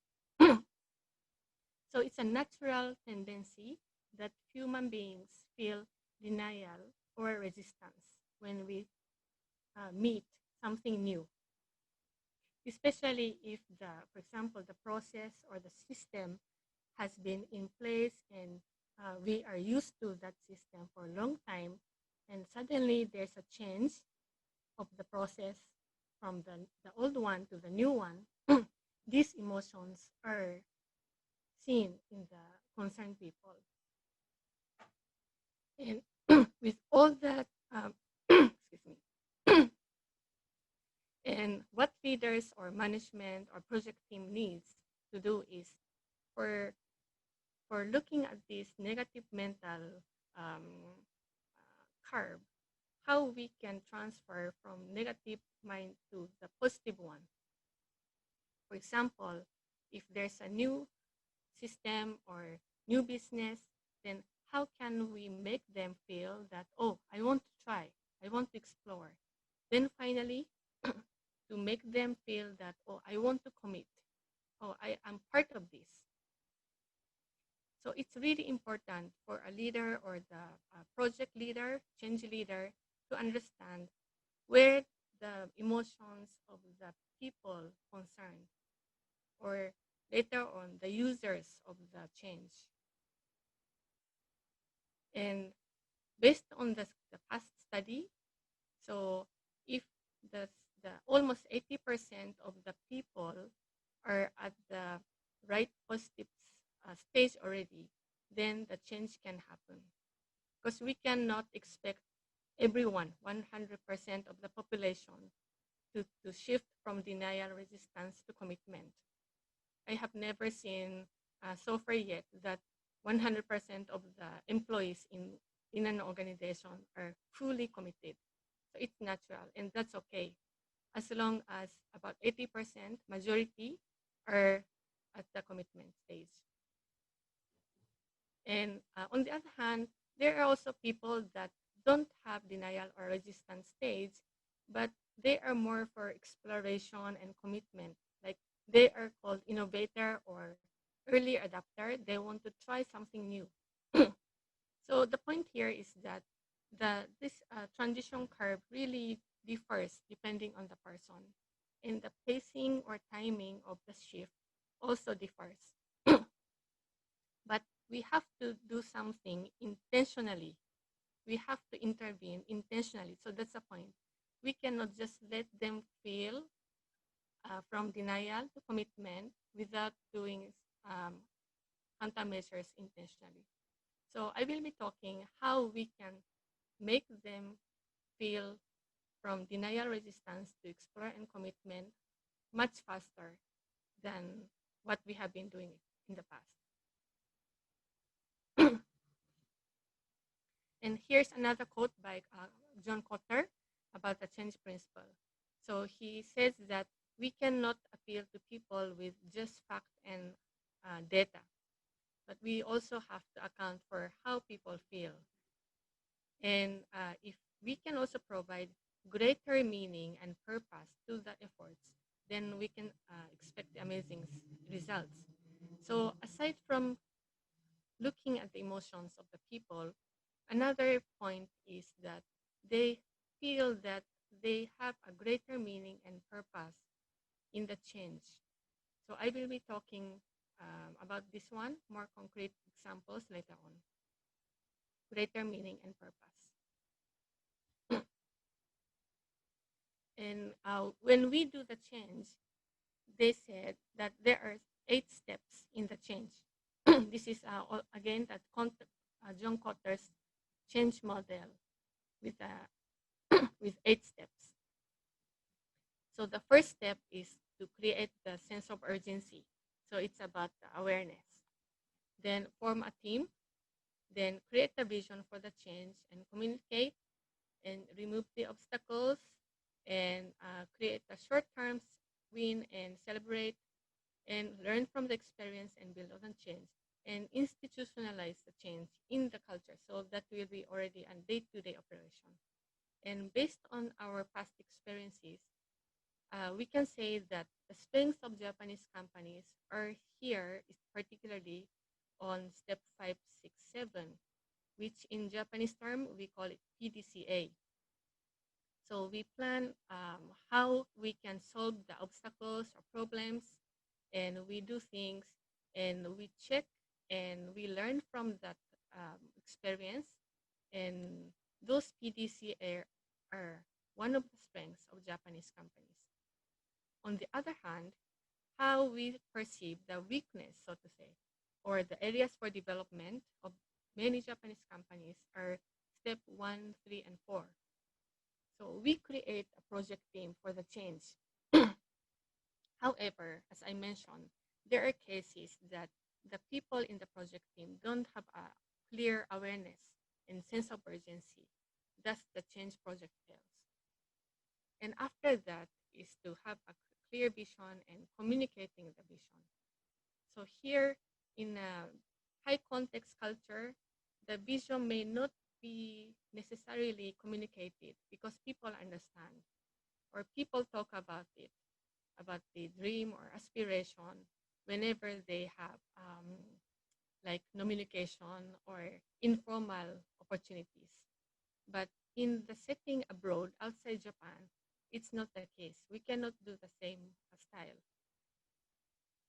So it's a natural tendency that human beings feel denial or resistance when we meet something new. especially if for example, the process or the system has been in place and we are used to that system for a long time, and suddenly there's a change of the process from the old one to the new one. These emotions are seen in the concerned people. And with all that, excuse me, and what leaders or management or project team needs to do is for looking at this negative mental curve, how we can transfer from negative mind to the positive one. For example, if there's a new system or new business, then how can we make them feel that, oh, I want to try, I want to explore. Then finally, to make them feel that, oh, I want to commit, oh, I am part of this. So it's really important for a leader or the project leader, change leader, to understand where the emotions of the people concerned, or later on the users of the change. And based on the past study, so if the almost 80% of the people are at the right positive stage already, then the change can happen. Because we cannot expect everyone, 100% of the population, to shift from denial resistance to commitment. I have never seen so far yet that 100% of the employees in an organization are fully committed. So it's natural, and that's okay, as long as about 80%, majority, are at the commitment stage. And on the other hand, there are also people that don't have denial or resistance stage, but they are more for exploration and commitment. Like they are called innovator or early adapter. They want to try something new. So the point here is that this transition curve really differs depending on the person, and the pacing or timing of the shift also differs. But we have to do something intentionally. We have to intervene intentionally. So that's the point. We cannot just let them feel from denial to commitment without doing countermeasures intentionally. So I will be talking how we can make them feel from denial resistance to explore and commitment much faster than what we have been doing in the past. And here's another quote by John Kotter about the change principle. So he says that we cannot appeal to people with just fact and data, but we also have to account for how people feel. And if we can also provide greater meaning and purpose to the efforts, then we can expect amazing results. So aside from looking at the emotions of the people, another point is that they feel that they have a greater meaning and purpose in the change. So I will be talking about this one, more concrete examples later on. Greater meaning and purpose. And when we do the change, they said that there are 8 steps in the change. This is again that John Kotter's change model with 8 steps. So the first step is to create the sense of urgency. So it's about the awareness. Then form a team. Then create a vision for the change and communicate and remove the obstacles and create a short-term win and celebrate and learn from the experience and build on change and institutionalize the change in the culture. So that will be already a day-to-day operation. And based on our past experiences, we can say that the strengths of Japanese companies are here, particularly on step 5, 6, 7, which in Japanese term, we call it PDCA. So we plan how we can solve the obstacles or problems, and we do things, and we check, and we learn from that experience. And those PDC are one of the strengths of Japanese companies. On the other hand, how we perceive the weakness, so to say, or the areas for development of many Japanese companies are step 1, 3, and 4. So we create a project team for the change. However, as I mentioned, there are cases that the people in the project team don't have a clear awareness and sense of urgency. Thus, the change project fails. And after that is to have a clear vision and communicating the vision. So here in a high context culture, the vision may not be necessarily communicated because people understand or people talk about it, about the dream or aspiration whenever they have like communication or informal opportunities. But in the setting abroad, outside Japan, it's not the case. We cannot do the same style.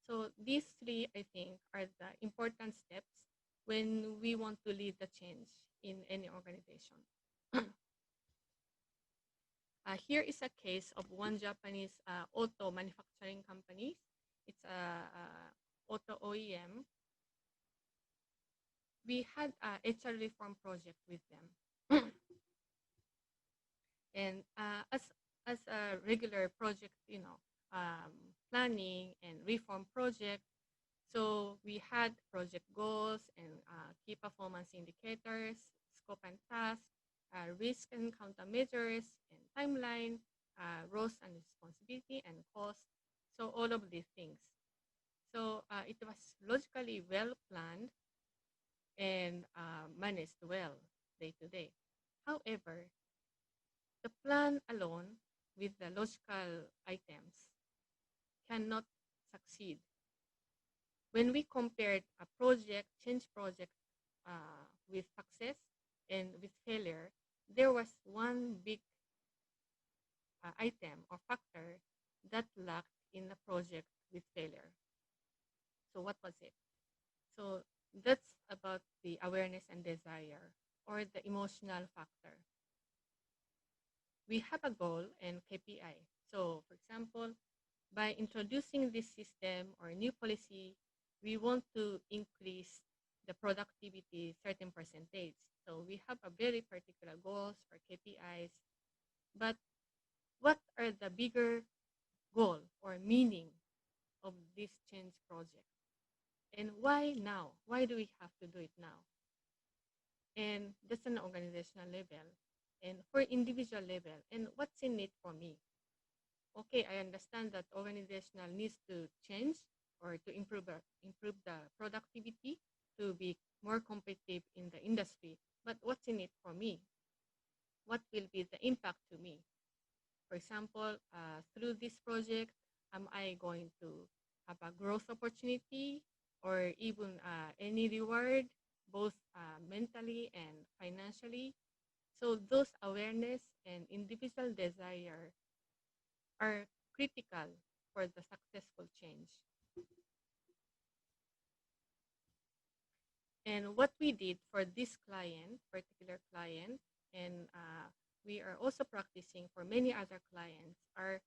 So these three, I think, are the important steps when we want to lead the change in any organization. Here is a case of one Japanese auto manufacturing company. It's a auto OEM. We had a HR reform project with them. And as a regular project, planning and reform project, so we had project goals and key performance indicators, scope and task, risk and countermeasures, and timeline, roles and responsibility, and cost. So all of these things. So it was logically well planned and managed well day to day. However, the plan alone with the logical items cannot succeed. When we compared a project, change project with success and with failure, there was one big item or factor that lacked in the project with failure. So what was it? So that's about the awareness and desire or the emotional factor. We have a goal and KPI. So for example, by introducing this system or new policy, we want to increase the productivity certain percentage. So we have a very particular goals or KPIs. But what are the bigger goal or meaning of this change project? And why now? Why do we have to do it now? And that's an organizational level. And for individual level, and what's in it for me? Okay, I understand that organizational needs to change or to improve the productivity to be more competitive in the industry. But what's in it for me? What will be the impact to me? For example, through this project, am I going to have a growth opportunity or even any reward, both mentally and financially? So those awareness and individual desire are critical for the successful change. And what we did for this client, particular client, and we are also practicing for many other clients, are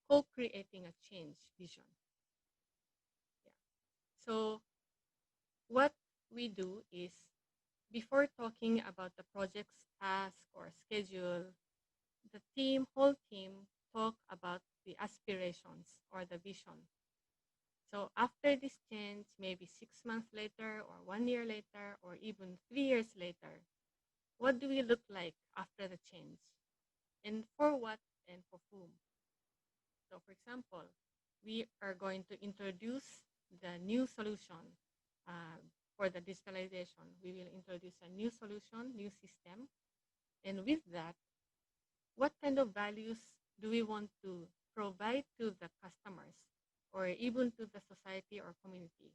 co-creating a change vision. Yeah. So what we do is, before talking about the project's task or schedule, the whole team talk about the aspirations or the vision. So after this change, maybe 6 months later or 1 year later or even 3 years later, what do we look like after the change? And for what and for whom? So for example, we are going to introduce the new solution for the digitalization. We will introduce a new solution, new system. And with that, what kind of values do we want to provide to the customers or even to the society or community?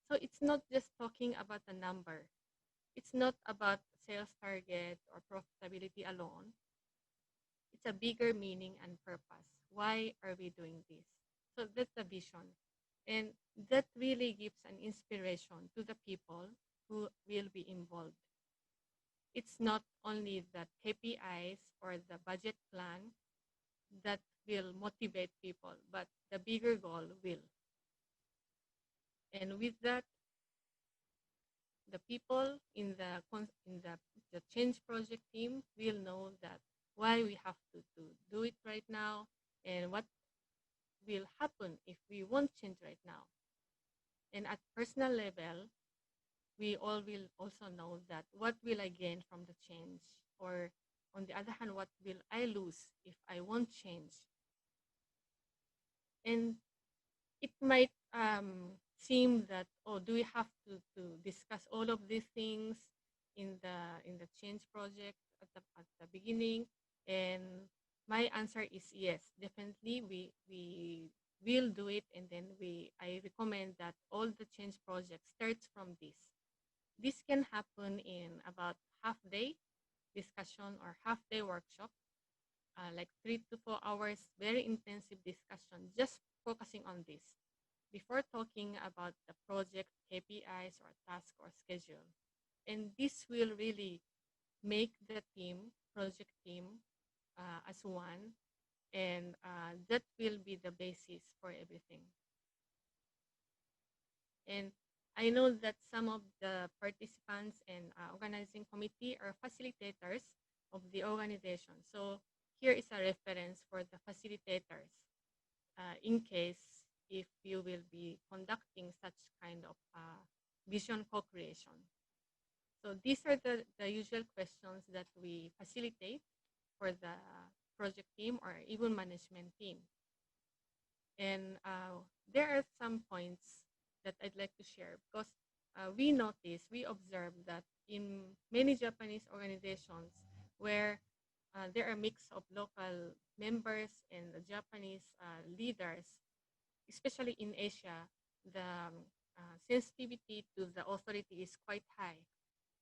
So it's not just talking about the number. It's not about sales target or profitability alone. it's a bigger meaning and purpose. Why are we doing this? So that's the vision. And that really gives an inspiration to the people who will be involved. It's not only the KPIs or the budget plan that will motivate people, but the bigger goal will. And with that, the people in the change project team will know that why we have to do it right now and what will happen if we won't change right now. And at personal level, we all will also know that what will I gain from the change, or on the other hand, what will I lose if I won't change? And it might seem that, oh, do we have to discuss all of these things in the change project at the beginning? And my answer is yes, definitely we will do it, and then I recommend that all the change project starts from this. This can happen in about half-day discussion or half-day workshop, like 3 to 4 hours, very intensive discussion, just focusing on this before talking about the project KPIs or task or schedule. And this will really make the project team as one, and that will be the basis for everything. And I know that some of the participants and organizing committee are facilitators of the organization. So here is a reference for the facilitators in case if you will be conducting such kind of vision co-creation. So these are the usual questions that we facilitate for the project team or even management team. And there are some points that I'd like to share, because we observe that in many Japanese organizations where there are a mix of local members and the Japanese leaders, especially in Asia, the sensitivity to the authority is quite high.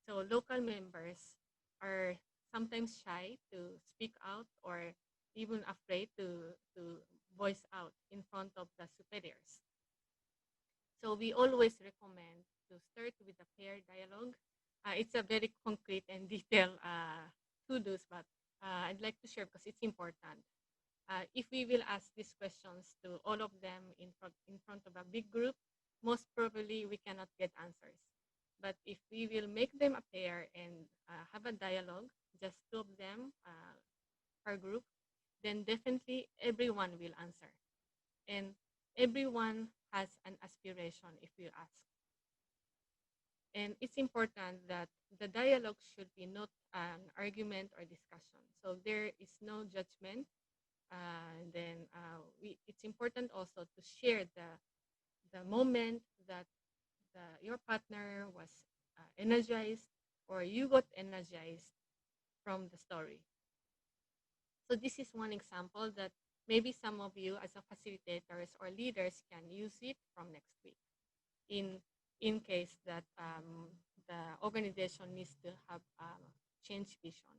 So local members are sometimes shy to speak out or even afraid to voice out in front of the superiors. So we always recommend to start with a pair dialogue. It's a very concrete and detailed to-dos, but I'd like to share because it's important. If we will ask these questions to all of them in front of a big group, most probably we cannot get answers. But if we will make them a pair and have a dialogue, just 2 of them per group, then definitely everyone will answer. And everyone has an aspiration if you ask. And it's important that the dialogue should be not an argument or discussion. So there is no judgment. It's important also to share the moment that your partner was energized or you got energized from the story. So this is one example that maybe some of you as a facilitators or leaders can use it from next week in case that the organization needs to have change vision.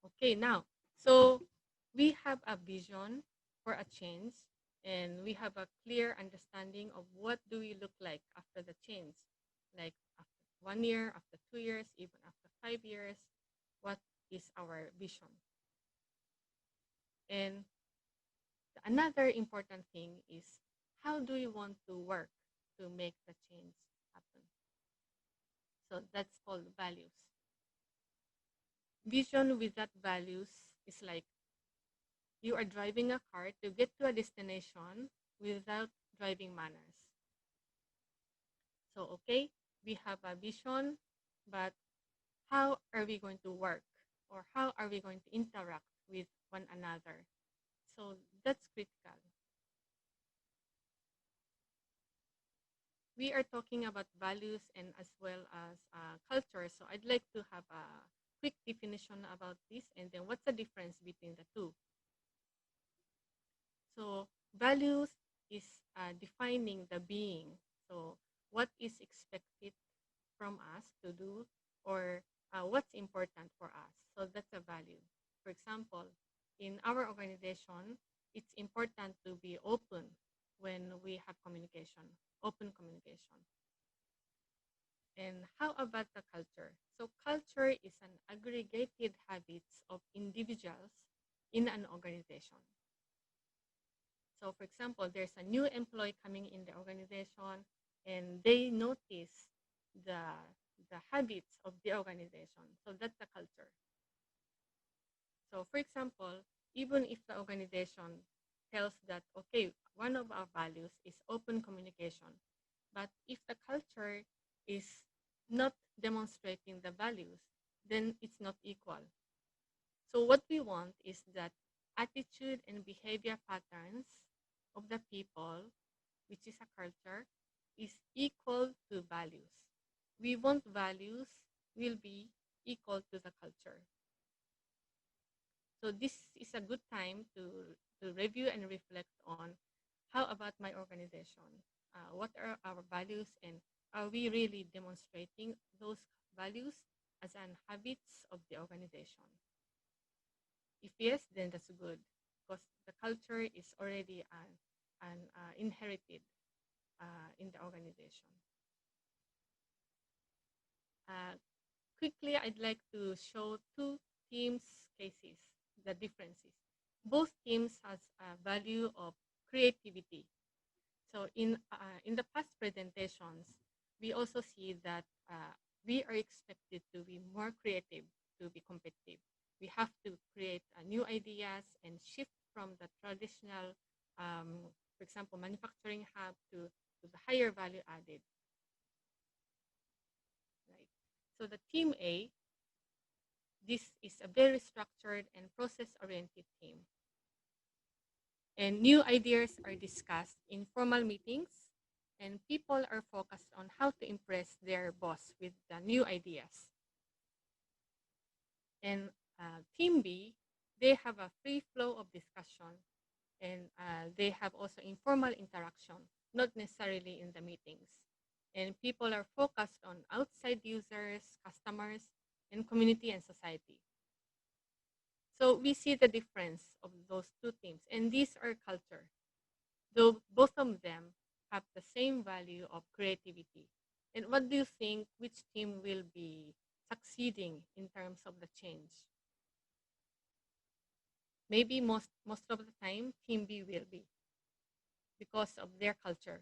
Okay, now, so we have a vision for a change, and we have a clear understanding of what do we look like after the change, like after 1 year, after 2 years, even after 5 years, what is our vision. And another important thing is, how do you want to work to make the change happen? So that's called values. Vision without values is like you are driving a car to get to a destination without driving manners. So, okay, we have a vision, but how are we going to work? Or how are we going to interact with one another? So that's critical. We are talking about values and as well as culture. So I'd like to have a quick definition about this, and then what's the difference between the two. So values is defining the being. So what is expected from us to do, or what's important for us. So that's a value. for example, in our organization, it's important to be open when we have communication, open communication. And how about the culture? So culture is an aggregated habits of individuals in an organization. So for example, there's a new employee coming in the organization and they notice the habits of the organization. So that's the culture. So for example, even if the organization tells that, okay, one of our values is open communication, but if the culture is not demonstrating the values, then it's not equal. So what we want is that attitude and behavior patterns of the people, which is a culture, is equal to values. We want values will be equal to the culture. So this is a good time to review and reflect on how about my organization? What are our values, and are we really demonstrating those values as an habits of the organization? If yes, then that's good, because the culture is already inherited in the organization. Quickly, I'd like to show two teams' cases, the differences. Both teams has a value of creativity. So in the past presentations, we also see that we are expected to be more creative to be competitive. We have to create new ideas and shift from the traditional, for example, manufacturing hub to the higher value added. Right. So the team A, this is a very structured and process-oriented team. And new ideas are discussed in formal meetings, and people are focused on how to impress their boss with the new ideas. And Team B, they have a free flow of discussion, and they have also informal interaction, not necessarily in the meetings. And people are focused on outside users, customers, and community and society. So we see the difference of those two teams, and these are culture. Though both of them have the same value of creativity. And what do you think, which team will be succeeding in terms of the change? Maybe most of the time, Team B will be, because of their culture.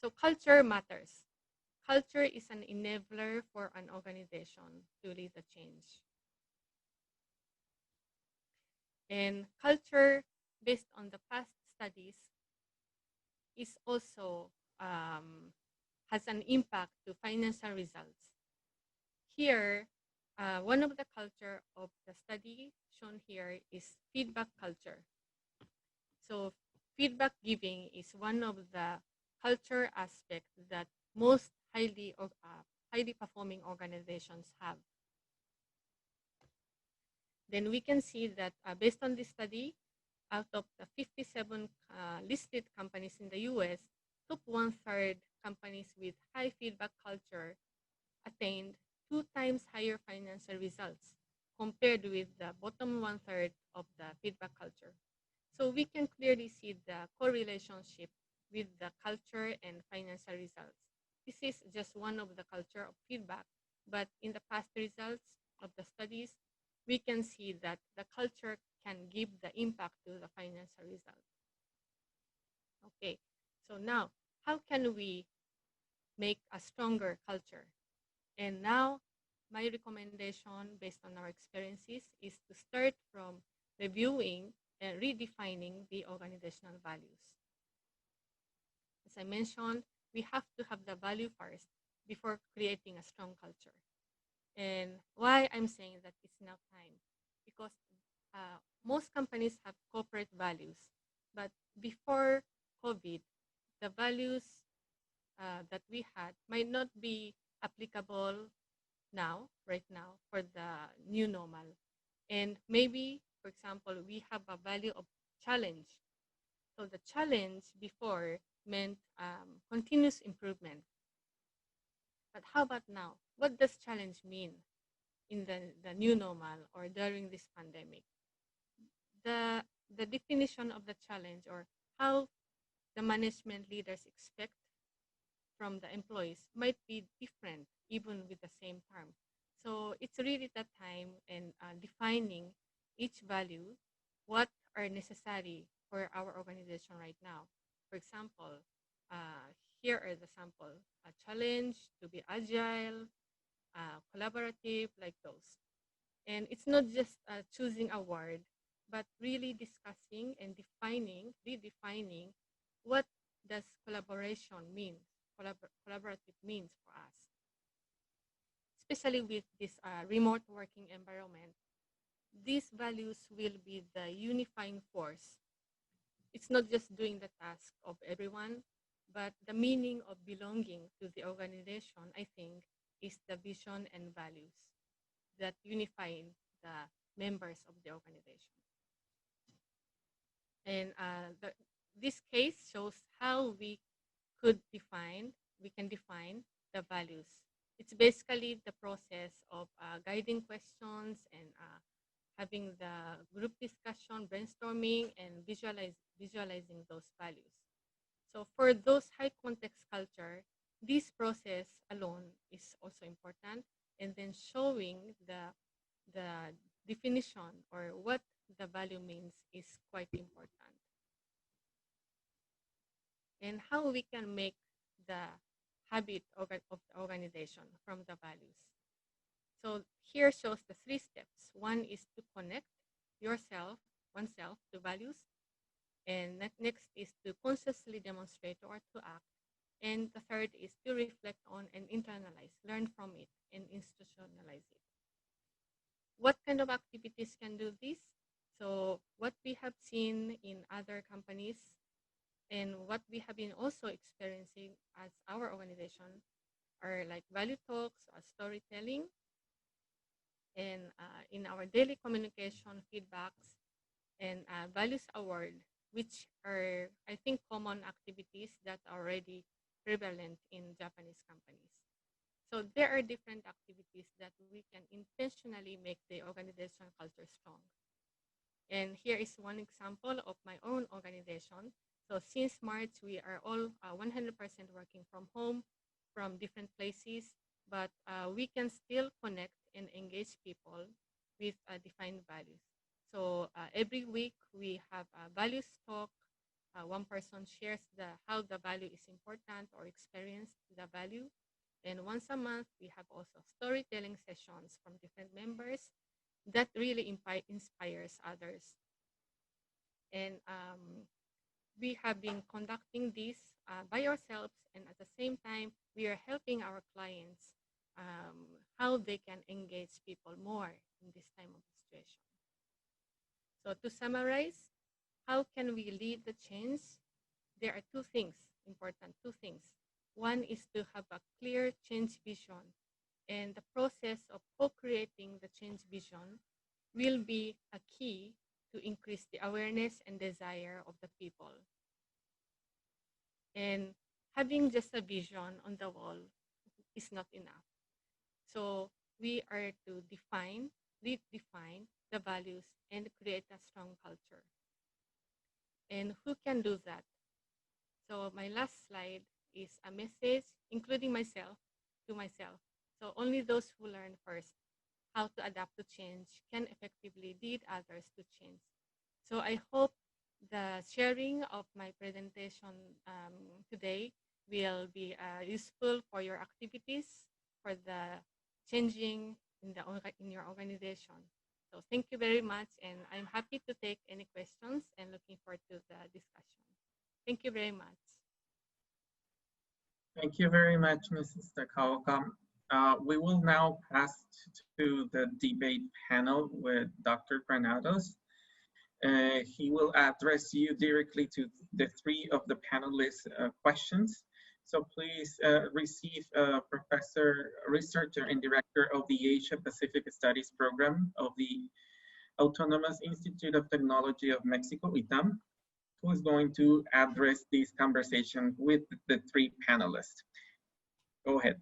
So culture matters. Culture is an enabler for an organization to lead the change. And culture, based on the past studies, is also has an impact to financial results. Here, one of the culture of the study shown here is feedback culture. So feedback giving is one of the culture aspects that most highly performing organizations have. Then we can see that based on this study, out of the 57 listed companies in the US, top 1/3 companies with high feedback culture attained 2 times higher financial results compared with the bottom 1/3 of the feedback culture. So we can clearly see the correlationship with the culture and financial results. This is just one of the culture of feedback, but in the past results of the studies, we can see that the culture can give the impact to the financial results. Okay, so now, how can we make a stronger culture? And now, my recommendation based on our experiences is to start from reviewing and redefining the organizational values. As I mentioned, we have to have the value first before creating a strong culture. And why I'm saying that it's now time, because most companies have corporate values, but before COVID, the values that we had might not be applicable now, right now, for the new normal. And maybe, for example, we have a value of challenge. So the challenge before meant continuous improvement. But how about now? What does challenge mean? in the new normal or during this pandemic. The definition of the challenge, or how the management leaders expect from the employees, might be different even with the same term. So it's really the time in defining each value, what are necessary for our organization right now. For example, here are the sample: a challenge, to be agile, collaborative, like those. And it's not just choosing a word, but really discussing and redefining what does collaboration mean, collaborative means for us. Especially with this remote working environment, these values will be the unifying force. It's not just doing the task of everyone, but the meaning of belonging to the organization, I think, is the vision and values that unify the members of the organization. And this case shows how we can define the values. It's basically the process of guiding questions and having the group discussion, brainstorming, and visualizing those values. So for those high context culture, this process alone is also important, and then showing the definition or what the value means is quite important. And how we can make the habit of the organization from the values. So here shows the 3 steps. One is to connect oneself to values. And next is to consciously demonstrate or to act. And the third is to reflect on and internalize, learn from it, and institutionalize it. What kind of activities can do this? So what we have seen in other companies and what we have been also experiencing as our organization are like value talks, storytelling, and in our daily communication, feedbacks, and values award, which are, I think, common activities that are already prevalent in Japanese companies. So there are different activities that we can intentionally make the organizational culture strong. And here is one example of my own organization. So since March, we are all 100% working from home, from different places, but we can still connect and engage people with defined values. So every week we have a values talk. One person shares how the value is important or experience the value. And once a month, we have also storytelling sessions from different members that really inspires others. And we have been conducting this by ourselves, and at the same time, we are helping our clients how they can engage people more in this time of situation. So to summarize, how can we lead the change? There are 2 things, important 2 things. One is to have a clear change vision, and the process of co-creating the change vision will be a key to increase the awareness and desire of the people. And having just a vision on the wall is not enough. So we are to redefine the values and create a strong culture. And who can do that? So my last slide is a message, including myself, to myself. So only those who learn first how to adapt to change can effectively lead others to change. So I hope the sharing of my presentation today will be useful for your activities, for the changing in your organization. So thank you very much, and I'm happy to take any questions and looking forward to the discussion. Thank you very much. Thank you very much, Mrs. Takaoka. We will now pass to the debate panel with Dr. GRANADOS. He will address you directly to the 3 of the panelists' questions. So please receive Professor, Researcher, and Director of the Asia Pacific Studies Program of the Autonomous Institute of Technology of Mexico, ITAM, who is going to address this conversation with the 3 panelists. Go ahead.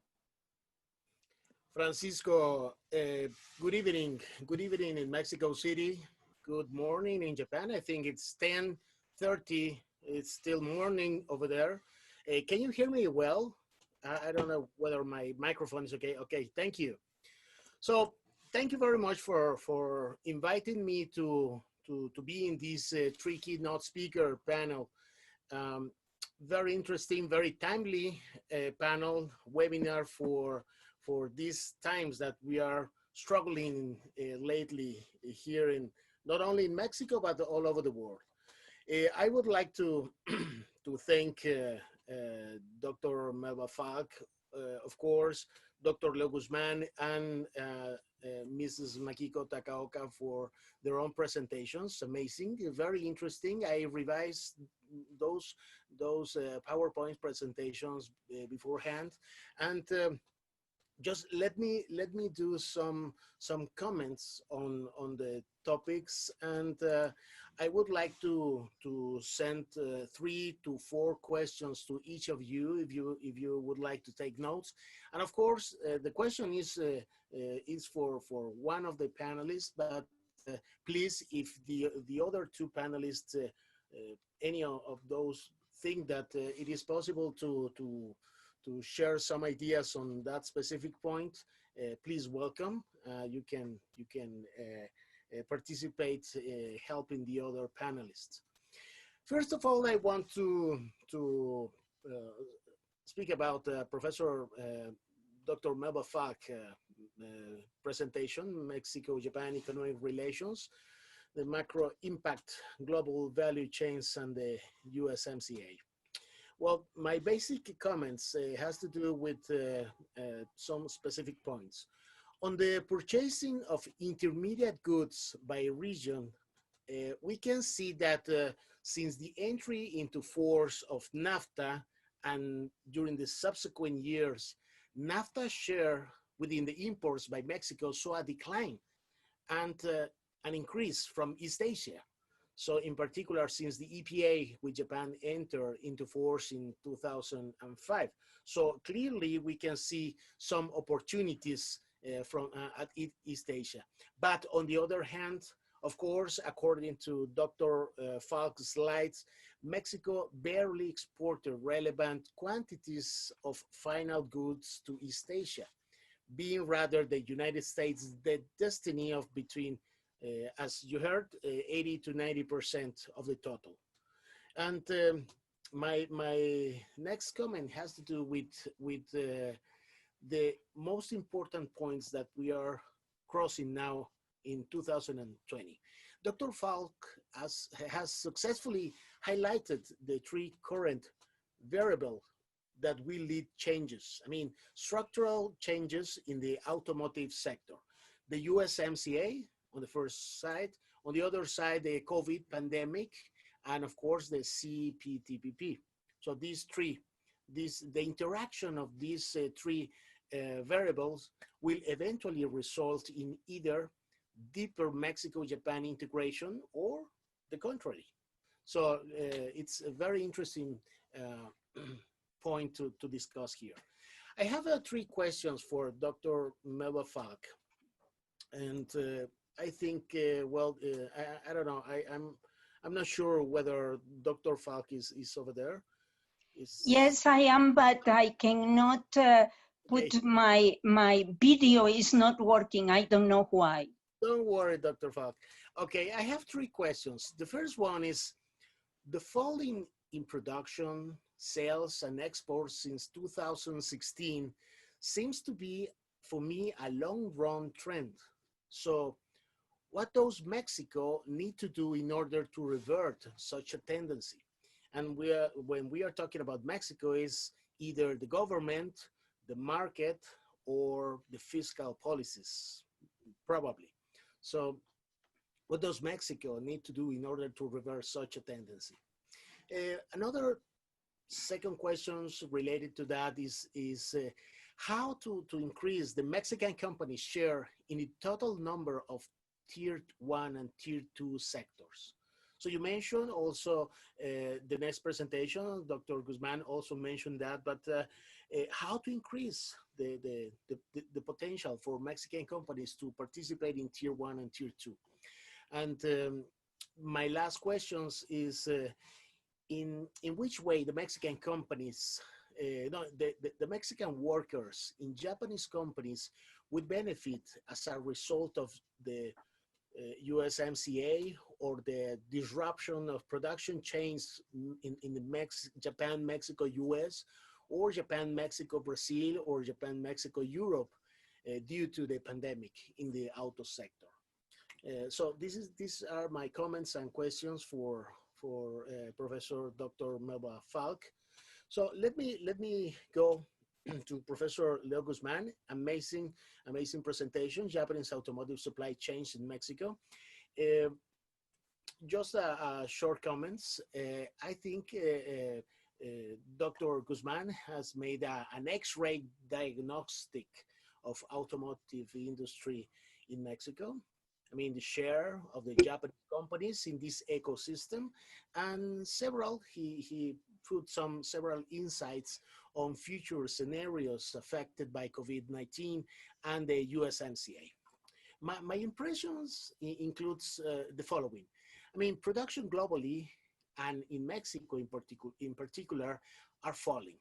Francisco, good evening. Good evening in Mexico City. Good morning in Japan. I think it's 10:30. It's still morning over there. Can you hear me well? I don't know whether my microphone is okay. Okay, thank you. So thank you very much for inviting me to be in this three keynote speaker panel. Very interesting, very timely panel webinar for these times that we are struggling lately here in not only in Mexico but all over the world. I would like to to thank Dr. Melba FALCK, of course, Dr. Leo Guzman, and Mrs. Makiko TAKAOKA for their own presentations. Amazing, very interesting. I revised those PowerPoint presentations beforehand, and just let me do some comments on the topics, and I would like to send 3 to 4 questions to each of you if you would like to take notes. And of course, the question is for one of the panelists, but please, if the other 2 panelists, any of those think that it is possible to share some ideas on that specific point, please welcome. You can participate helping the other panelists. First of all, I want to speak about Professor Dr. Melba FALCK presentation, Mexico-Japan Economic Relations, the Macro Impact Global Value Chains and the USMCA. Well, my basic comments has to do with some specific points. On the purchasing of intermediate goods by region, we can see that since the entry into force of NAFTA and during the subsequent years, NAFTA share within the imports by Mexico saw a decline and an increase from East Asia. So in particular, since the EPA with Japan entered into force in 2005. So clearly we can see some opportunities from at East Asia. But on the other hand, of course, according to Dr. FALCK's slides, Mexico barely exported relevant quantities of final goods to East Asia, being rather the United States the destiny of between as you heard, 80 to 90% of the total. And my next comment has to do with the most important points that we are crossing now in 2020. Dr. FALCK has successfully highlighted the 3 current variables that will lead changes. I mean, structural changes in the automotive sector, the USMCA, on the first side, on the other side, the COVID pandemic, and of course the CPTPP. So these 3, the interaction of these 3 variables will eventually result in either deeper Mexico-Japan integration or the contrary. So it's a very interesting point to discuss here. I have 3 questions for Dr. Melba FALCK, and I think, I don't know. I'm not sure whether Dr. FALCK is over there. Yes, I am, but I cannot put okay. my video is not working. I don't know why. Don't worry, Dr. FALCK. Okay, I have 3 questions. The first one is the fall in production, sales, and exports since 2016 seems to be, for me, a long-run trend. So what does Mexico need to do in order to revert such a tendency? And when we are talking about Mexico, is either the government, the market, or the fiscal policies, probably. So what does Mexico need to do in order to reverse such a tendency? Another second question related to that is how to increase the Mexican company's share in the total number of Tier 1 and Tier 2 sectors. So you mentioned also the next presentation, Dr. Guzman also mentioned that, but how to increase the potential for Mexican companies to participate in Tier 1 and Tier 2. And my last questions is, in which way the Mexican companies, the Mexican workers in Japanese companies would benefit as a result of the USMCA or the disruption of production chains in the Japan, Mexico, US, or Japan, Mexico, Brazil, or Japan, Mexico, Europe, due to the pandemic in the auto sector. So these are my comments and questions for Professor Dr. Melba FALCK. So let me go to Professor Leo Guzman. Amazing presentation, Japanese automotive supply chains in Mexico. Just short comments. I think Dr. Guzman has made an X-ray diagnostic of automotive industry in Mexico. I mean, the share of the Japanese companies in this ecosystem, and he put several insights on future scenarios affected by COVID-19 and the USMCA. My impressions includes the following. I mean, production globally and in Mexico in particular are falling,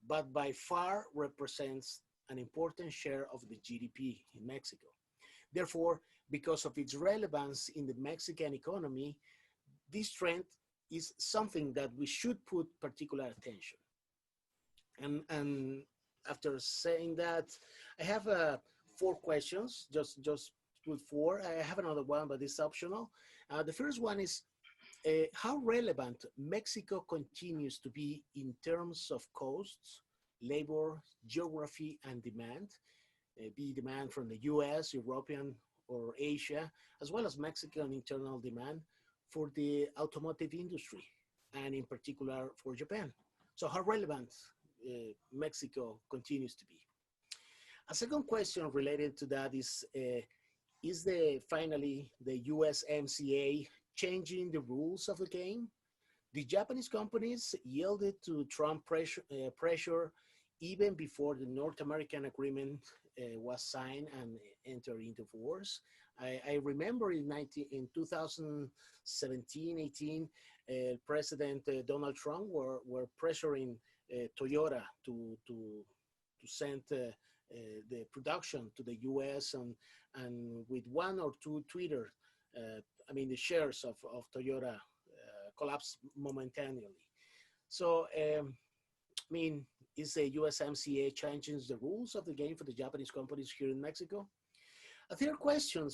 but by far represents an important share of the GDP in Mexico. Therefore, because of its relevance in the Mexican economy, this trend is something that we should put particular attention. And after saying that, I have 4 questions, just put 4. I have another one, but it's optional. The first one is, how relevant Mexico continues to be in terms of costs, labor, geography, and demand, be demand from the US, European, or Asia, as well as Mexican internal demand for the automotive industry, and in particular for Japan. So how relevant Mexico continues to be. A second question related to that is finally the USMCA changing the rules of the game? The Japanese companies yielded to Trump pressure even before the North American agreement was signed and entered into force. I remember in 2017-18, President Donald Trump were pressuring Toyota to send the production to the US, and with 1 or 2 Twitter, I mean, the shares of Toyota collapsed momentarily. So, I mean, is the USMCA changing the rules of the game for the Japanese companies here in Mexico? A third question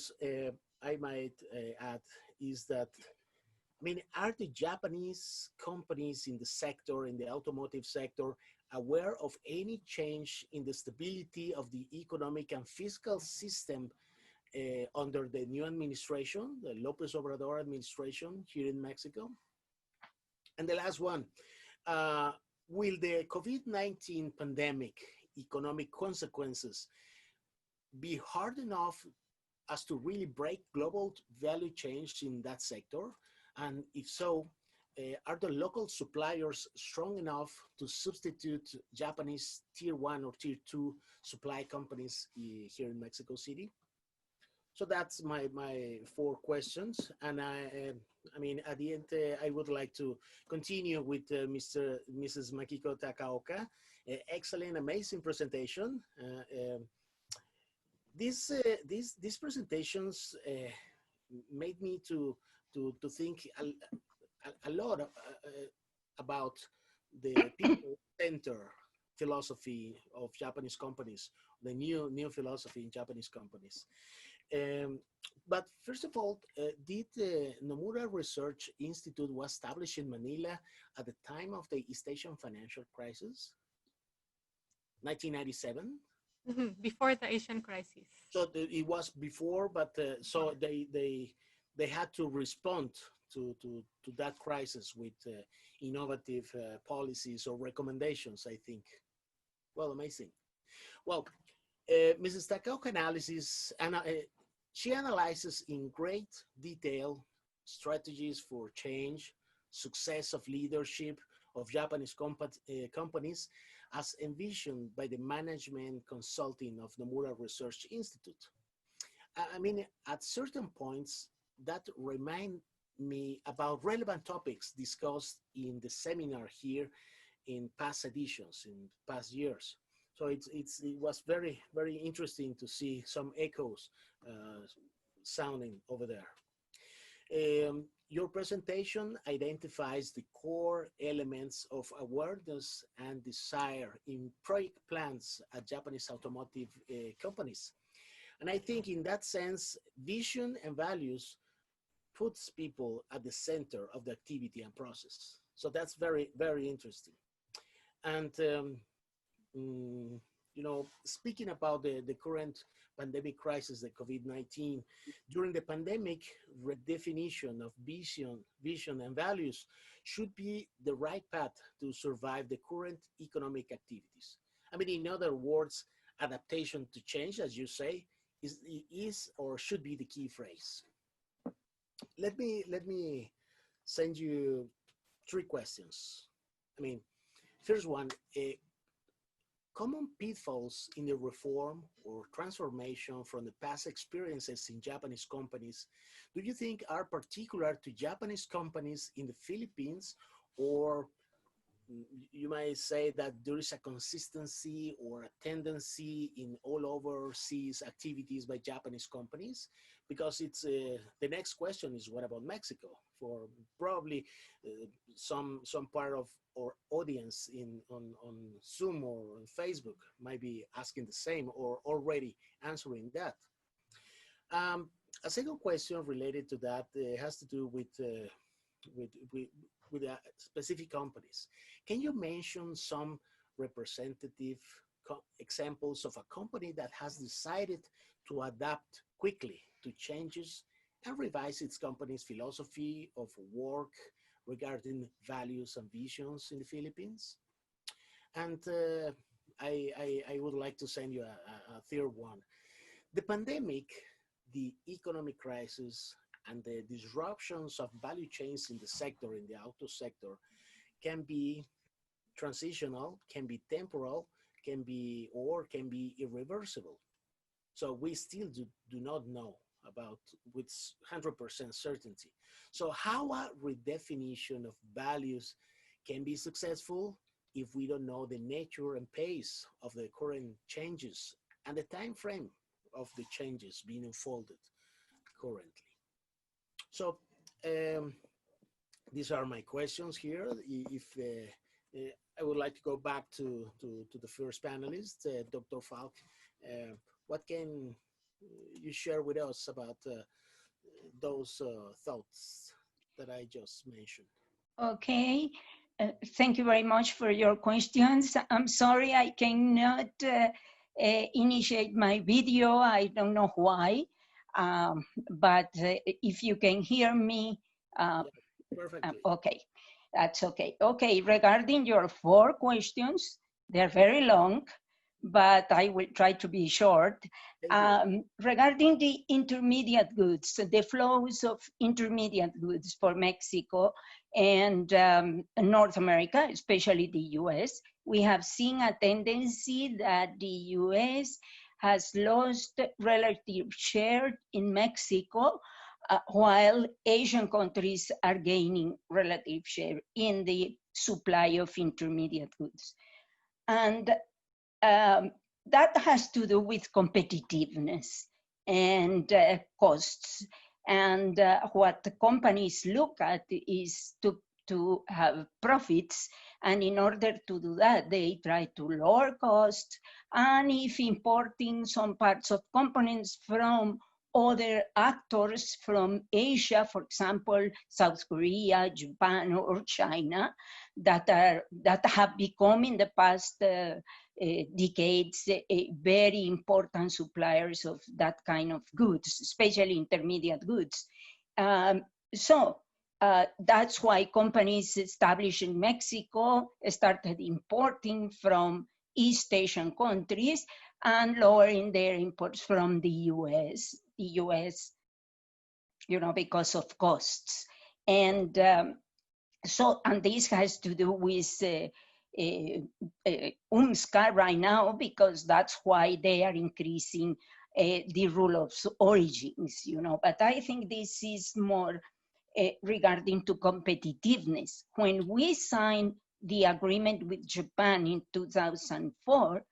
I might add is that, I mean, are the Japanese companies in the sector, in the automotive sector, aware of any change in the stability of the economic and fiscal system under the new administration, the López Obrador administration here in Mexico? And the last one, will the COVID-19 pandemic economic consequences be hard enough as to really break global value chains in that sector? And if so, are the local suppliers strong enough to substitute Japanese Tier 1 or Tier 2 supply companies here in Mexico City? So that's my 4 questions. And I mean, at the end, I would like to continue with Mrs. Makiko TAKAOKA. Excellent, amazing presentation. These presentations made me to think a lot about the people-centered philosophy of Japanese companies, the new philosophy in Japanese companies. But first of all, did the Nomura Research Institute was established in Manila at the time of the East Asian financial crisis, 1997? Before the Asian crisis. So it was before, but so they had to respond to that crisis with innovative policies or recommendations, I think. Well, amazing. Well, Mrs. Takaoka analysis, and she analyzes in great detail strategies for change, success of leadership of Japanese companies, as envisioned by the management consulting of Nomura Research Institute. I mean, at certain points, that remind me about relevant topics discussed in the seminar here in past editions, in past years. So it was very, very interesting to see some echoes sounding over there. Your presentation identifies the core elements of awareness and desire in project plans at Japanese automotive companies. And I think in that sense, vision and values puts people at the center of the activity and process. So that's very, very interesting. And, you know, speaking about the current pandemic crisis, the COVID-19, during the pandemic, redefinition of vision and values should be the right path to survive the current economic activities. I mean, in other words, adaptation to change, as you say, is or should be the key phrase. Let me send you 3 questions. I mean, first one, common pitfalls in the reform or transformation from the past experiences in Japanese companies, do you think are particular to Japanese companies in the Philippines, or you might say that there is a consistency or a tendency in all overseas activities by Japanese companies? Because it's the next question is, what about Mexico? For probably some part of our audience on Zoom or on Facebook might be asking the same or already answering that. A second question related to that has to do with specific companies. Can you mention some representative examples of a company that has decided to adapt quickly to changes and revise its company's philosophy of work regarding values and visions in the Philippines? And I would like to send you a third one. The pandemic, the economic crisis, and the disruptions of value chains in the sector, in the auto sector, can be transitional, can be temporal, can be irreversible. So we still do not know about with 100% certainty. So how a redefinition of values can be successful if we don't know the nature and pace of the current changes and the time frame of the changes being unfolded currently? So these are my questions here. If I would like to go back to the first panelist, Dr. FALCK. What can you share with us about those thoughts that I just mentioned? Okay, thank you very much for your questions. I'm sorry I cannot initiate my video. I don't know why, but if you can hear me, perfectly. Okay, that's okay. Okay, regarding your 4 questions, they're very long, but I will try to be short. Regarding the intermediate goods, the flows of intermediate goods for Mexico and North America, especially the US, we have seen a tendency that the US has lost relative share in Mexico, while Asian countries are gaining relative share in the supply of intermediate goods. And that has to do with competitiveness and costs. And what the companies look at is to have profits. And in order to do that, they try to lower costs. And if importing some parts of components from other actors from Asia, for example, South Korea, Japan, or China, that have become in the past decades very important suppliers of that kind of goods, especially intermediate goods. So that's why companies established in Mexico started importing from East Asian countries and lowering their imports from the US, you know, because of costs. And and this has to do with USMCA right now, because that's why they are increasing the rule of origins, you know. But I think this is more regarding to competitiveness. When we signed the agreement with Japan in 2004,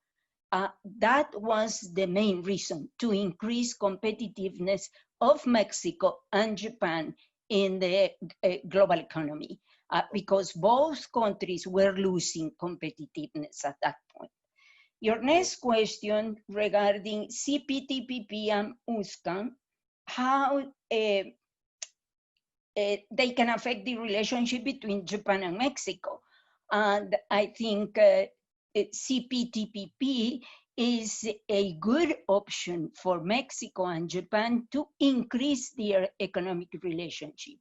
that was the main reason, to increase competitiveness of Mexico and Japan in the global economy, because both countries were losing competitiveness at that point. Your next question regarding CPTPP and USMCA, how they can affect the relationship between Japan and Mexico. And I think CPTPP is a good option for Mexico and Japan to increase their economic relationship,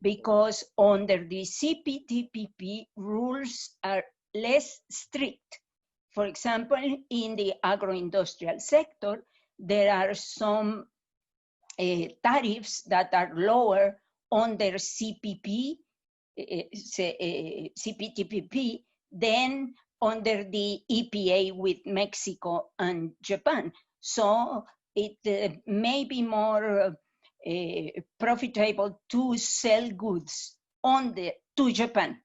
because under the CPTPP, rules are less strict. For example, in the agro-industrial sector, there are some tariffs that are lower under CPTPP than under the EPA with Mexico and Japan. So it may be more profitable to sell goods to Japan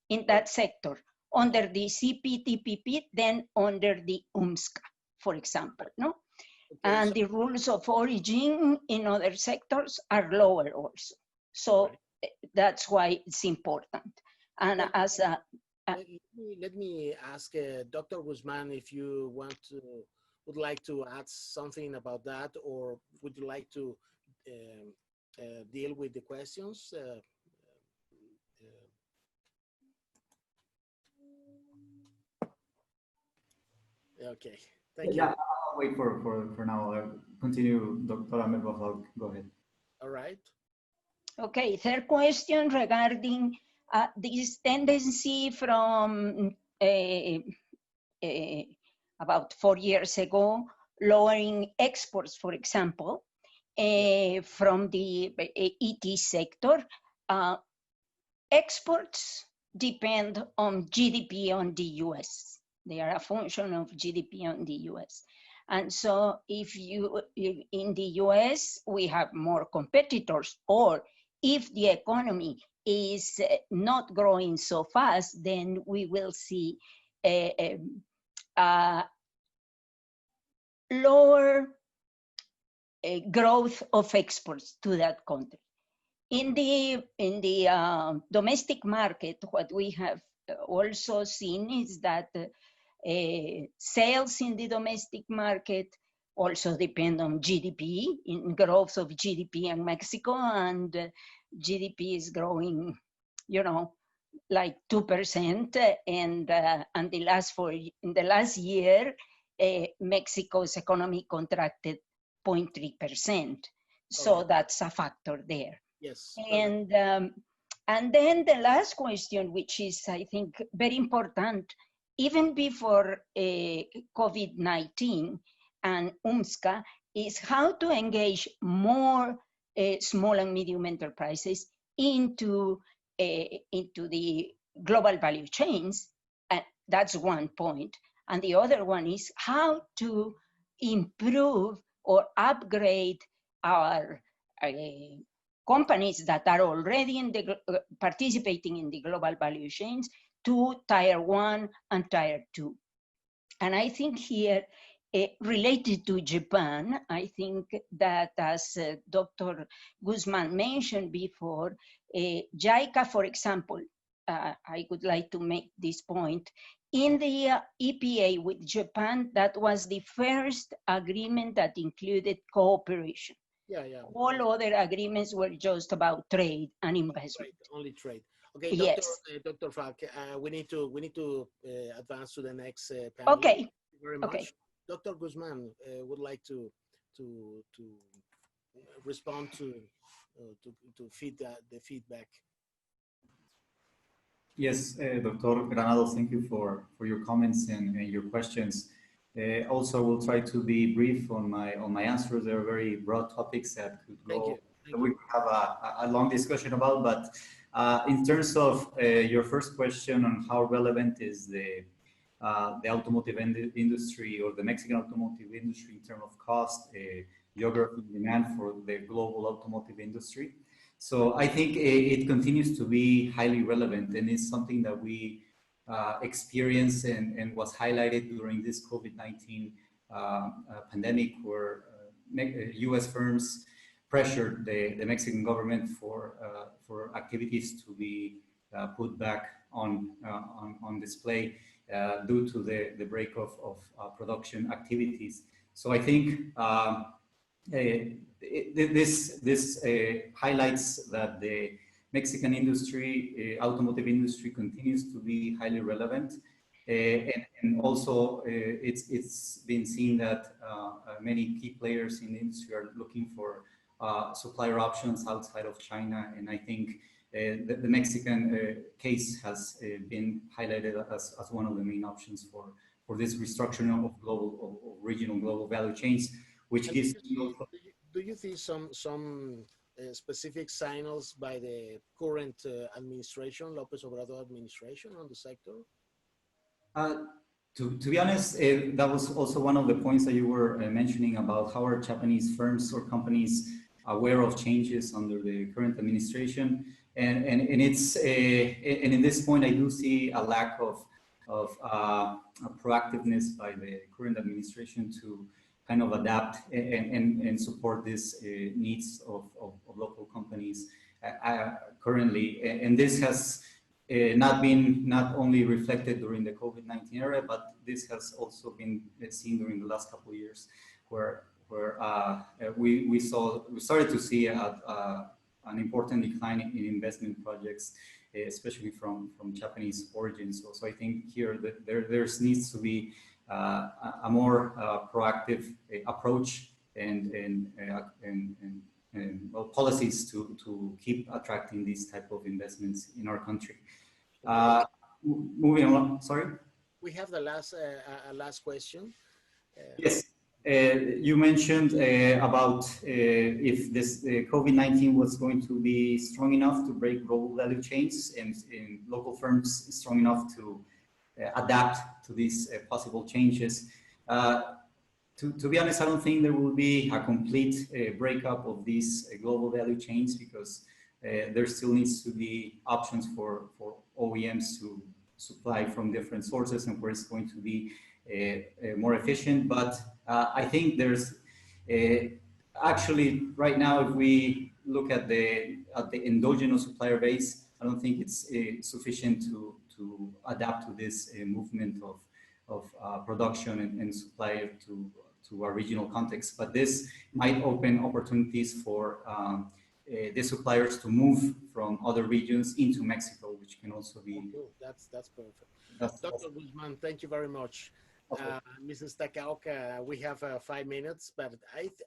in that sector under the CPTPP than under the USMCA, for example, no? Okay, and the rules of origin in other sectors are lower also. So that's why it's important. And as a let me ask Dr. Guzman if you would like to add something about that, or would you like to deal with the questions? Okay, thank you. Yeah, I'll wait for now. Continue, Dr. Melba, go ahead. All right. Okay, third question regarding this tendency from about 4 years ago, lowering exports, for example, from the ET sector. Exports depend on GDP on the US. They are a function of GDP on the US. And so if in the US, we have more competitors, or if the economy is not growing so fast, then we will see a lower growth of exports to that country. In the domestic market, what we have also seen is that sales in the domestic market also depend on GDP, in growth of GDP in Mexico, and GDP is growing, you know, like 2%, and in the last year, Mexico's economy contracted 0.3%. So that's a factor there. Yes. And then the last question, which is, I think, very important, even before COVID-19 and USMCA, is how to engage more small and medium enterprises into the global value chains. That's one point. And the other one is how to improve or upgrade our companies that are already participating in the global value chains to Tier 1 and Tier 2. And I think here, related to Japan, I think that as Dr. Guzman mentioned before, JICA, for example, I would like to make this point. In the EPA with Japan, that was the first agreement that included cooperation. Yeah, yeah. All other agreements were just about trade and investment. Only trade. Okay, yes. Dr. Falk, we need to advance to the next panel. Okay. Thank you very much. Okay. Dr. Guzman would like to respond to the feedback. Yes, Dr. Granados, thank you for your comments and your questions. Also, we'll try to be brief on my answers. They are very broad topics that could go. We could have a long discussion about, but In terms of your first question on how relevant is the automotive industry or the Mexican automotive industry in terms of cost, geography, demand for the global automotive industry. So I think it continues to be highly relevant, and it's something that we experienced and was highlighted during this COVID-19 pandemic, where U.S. firms pressured the Mexican government for activities to be put back on display due to the break of production activities. So I think this highlights that the Mexican industry, automotive industry, continues to be highly relevant. And also it's been seen that many key players in the industry are looking for supplier options outside of China. And I think the Mexican case has been highlighted as one of the main options for this restructuring of regional global value chains, which gives. Do you see some specific signals by the current administration, López Obrador administration, on the sector? To be honest, that was also one of the points that you were mentioning about how are Japanese firms or companies aware of changes under the current administration, and it's and in this point I do see a lack of proactiveness by the current administration to kind of adapt and support these needs of local companies currently, and this has not only reflected during the COVID-19 era, but this has also been seen during the last couple of years, where we started to see an important decline in investment projects, especially from Japanese origins. So I think here that there needs to be a more proactive approach and policies to keep attracting these type of investments in our country. Moving on, sorry. We have the last question. Yes, you mentioned about if this COVID-19 was going to be strong enough to break global value chains and local firms strong enough to adapt to these possible changes. To be honest, I don't think there will be a complete breakup of these global value chains, because there still needs to be options for OEMs to supply from different sources and where it's going to be more efficient. But I think there's actually right now, if we look at the endogenous supplier base, I don't think it's sufficient to adapt to this movement of production and supply to our regional context. But this might open opportunities for the suppliers to move from other regions into Mexico, which can also be. Oh, that's perfect. Dr. Guzman, thank you very much. Okay. Mrs. Takaoka, we have 5 minutes, but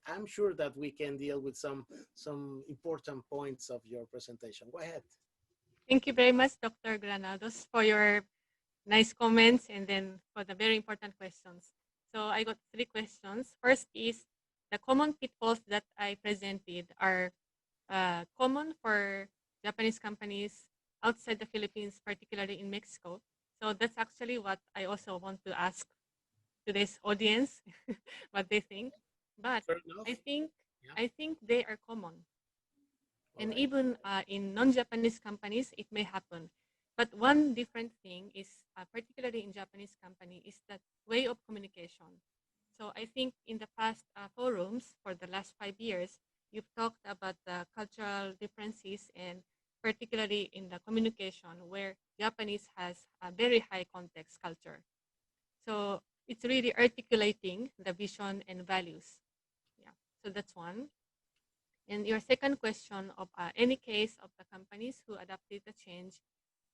I'm sure that we can deal with some important points of your presentation. Go ahead. Thank you very much, Dr. Granados, for your nice comments and then for the very important questions. So I got 3 questions. First is, the common pitfalls that I presented are common for Japanese companies outside the Philippines, particularly in Mexico. So that's actually what I also want to ask today's audience, what they think. But I think they are common. And even in non-Japanese companies, it may happen. But one different thing is, particularly in Japanese company, is that way of communication. So I think in the past forums for the last 5 years, you've talked about the cultural differences, and particularly in the communication, where Japanese has a very high context culture. So it's really articulating the vision and values. Yeah, so that's one. And your second question of any case of the companies who adapted the change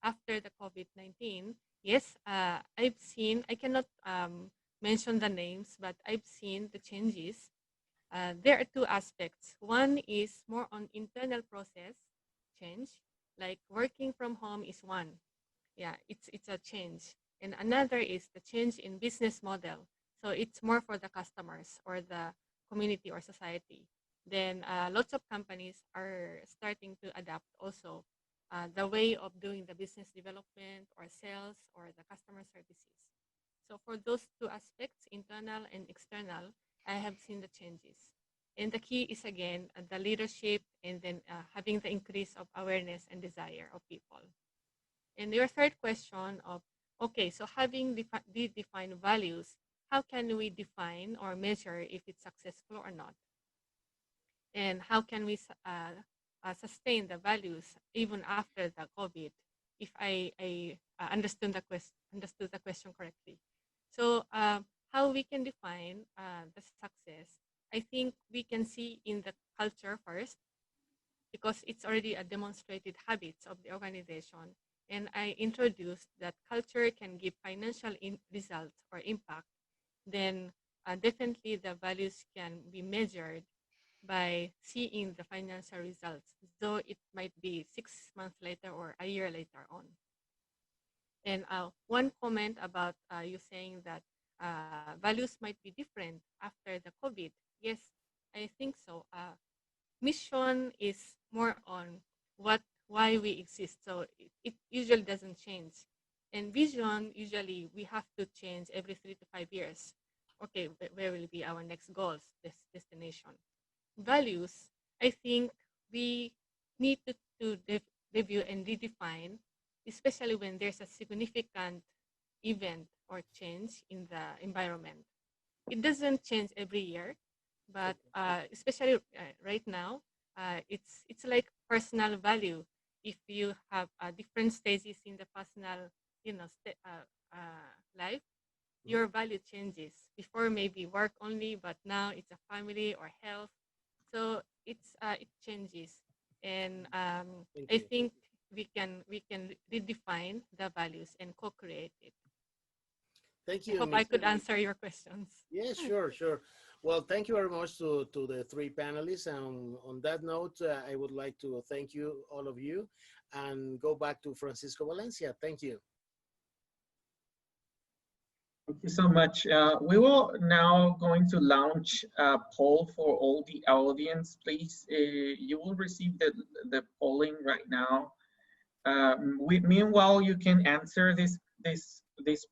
after the COVID-19, yes, I've seen, I cannot mention the names, but I've seen the changes. There are 2 aspects. One is more on internal process change, like working from home is one. Yeah, it's a change. And another is the change in business model. So it's more for the customers or the community or society. Then lots of companies are starting to adapt also the way of doing the business development or sales or the customer services. So for those two aspects, internal and external, I have seen the changes. And the key is, again, the leadership and then having the increase of awareness and desire of people. And your third question of, okay, so having defined values, how can we define or measure if it's successful or not? And how can we sustain the values even after the COVID, if I understood the question correctly? So how we can define the success, I think we can see in the culture first, because it's already a demonstrated habits of the organization. And I introduced that culture can give financial results or impact, then definitely the values can be measured by seeing the financial results, though it might be 6 months later or a year later on. And one comment about you saying that values might be different after the COVID. Yes, I think so. Mission is more on why we exist. So it usually doesn't change. And vision, usually we have to change every 3 to 5 years. Okay, where will be our next goals, destination? Values, I think we need to review and redefine, especially when there's a significant event or change in the environment. It doesn't change every year, but especially right now, it's like personal value. If you have different stages in the personal, life, your value changes. Before maybe work only, but now it's a family or health. So it changes, and I think we can redefine the values and co-create it. Thank you. I hope I could answer your questions. Yeah, sure. Well, thank you very much to the three panelists. And on that note, I would like to thank you, all of you, and go back to Francisco Valencia. Thank you. Thank you so much. We will now going to launch a poll for all the audience. Please, you will receive the polling right now. Meanwhile, you can answer this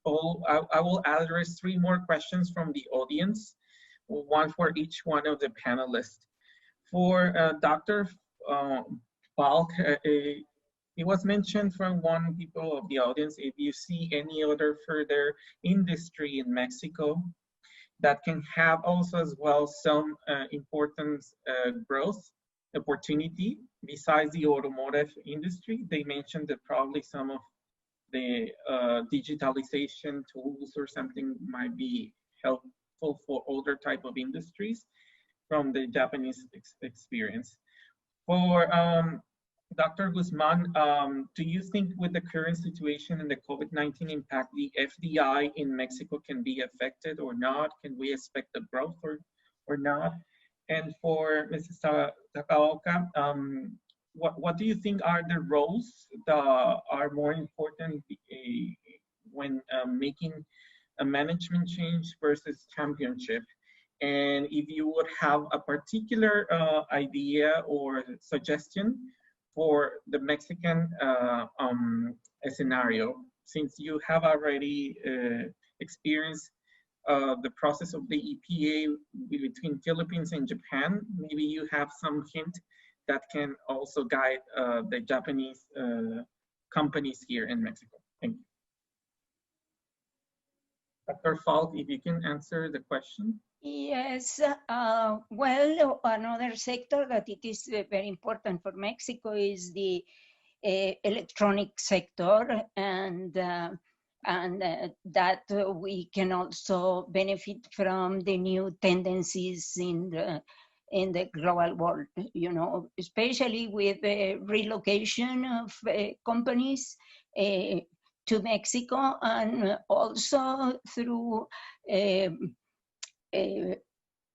poll. I will address 3 more questions from the audience, one for each one of the panelists. For Dr. FALCK, it was mentioned from one people of the audience, if you see any other further industry in Mexico that can have also as well some important growth opportunity besides the automotive industry. They mentioned that probably some of the digitalization tools or something might be helpful for other type of industries from the Japanese experience. For Dr. Guzman, do you think with the current situation and the COVID-19 impact, the FDI in Mexico can be affected or not? Can we expect the growth or not? And for Mrs. Takaoka, what do you think are the roles that are more important when making a management change versus championship? And if you would have a particular idea or suggestion for the Mexican scenario, since you have already experienced the process of the EPA between Philippines and Japan, maybe you have some hint that can also guide the Japanese companies here in Mexico. Thank you. Dr. FALCK, if you can answer the question. Yes, well, another sector that it is very important for Mexico is the electronic sector, and that we can also benefit from the new tendencies in the global world, especially with the relocation of companies to Mexico, and also through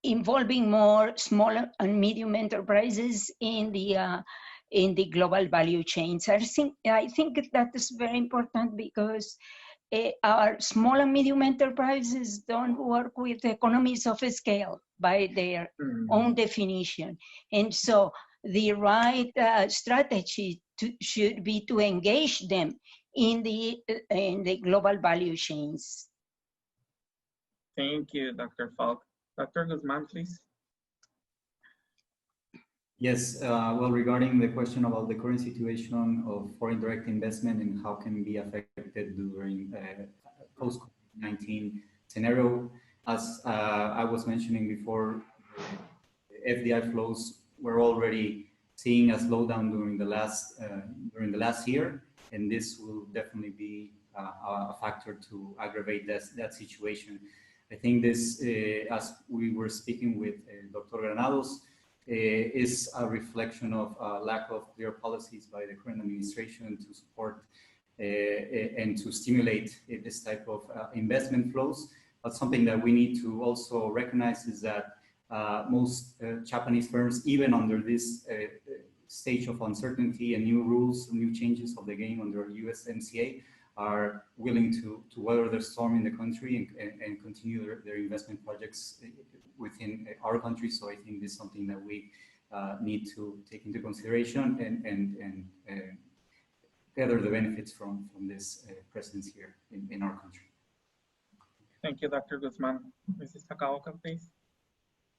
involving more small and medium enterprises in the global value chains. I think that is very important because our small and medium enterprises don't work with economies of scale by their own definition. And so the right strategy should be to engage them in the global value chains. Thank you, Dr. Falk. Dr. Guzman, please. Yes, well, regarding the question about the current situation of foreign direct investment and how can be affected during post-COVID-19 scenario, as I was mentioning before, FDI flows were already seeing a slowdown during the last year, and this will definitely be a factor to aggravate that situation. I think this, as we were speaking with Dr. Granados, is a reflection of lack of clear policies by the current administration to support and to stimulate this type of investment flows. But something that we need to also recognize is that most Japanese firms, even under this stage of uncertainty and new rules, new changes of the game under USMCA, are willing to weather the storm in the country and continue their investment projects within our country. So I think this is something that we need to take into consideration and gather the benefits from this presence here in our country. Thank you, Dr. Guzman. Mrs. Takaoka, please.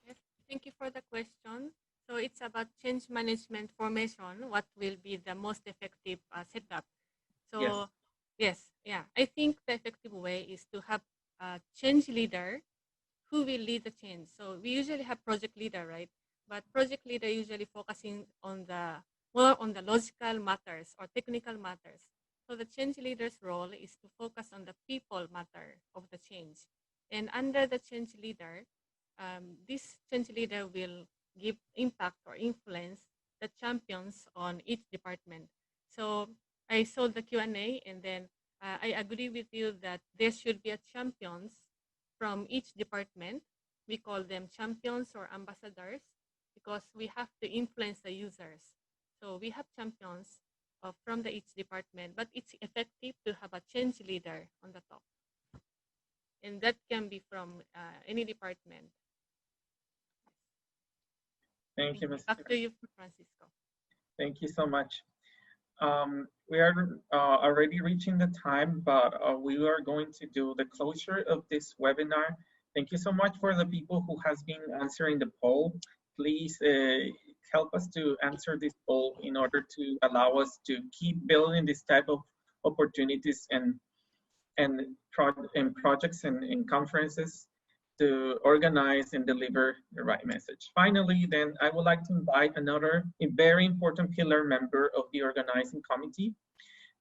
Yes, thank you for the question. So it's about change management formation, what will be the most effective setup. So yes, I think the effective way is to have a change leader who will lead the change. So we usually have project leader, right? But project leader usually focusing on more on the logical matters or technical matters. So the change leader's role is to focus on the people matter of the change. And under the change leader, this change leader will give impact or influence the champions on each department. So I saw the Q&A, and then I agree with you that there should be a champions from each department. We call them champions or ambassadors because we have to influence the users. So we have champions from each department, but it's effective to have a change leader on the top. And that can be from any department. Thank you, Ms. Back to you, Francisco. Thank you so much. We are already reaching the time, but we are going to do the closure of this webinar. Thank you so much for the people who has been answering the poll. Please help us to answer this poll in order to allow us to keep building this type of opportunities and projects and conferences to organize and deliver the right message. Finally, then I would like to invite another very important pillar member of the organizing committee,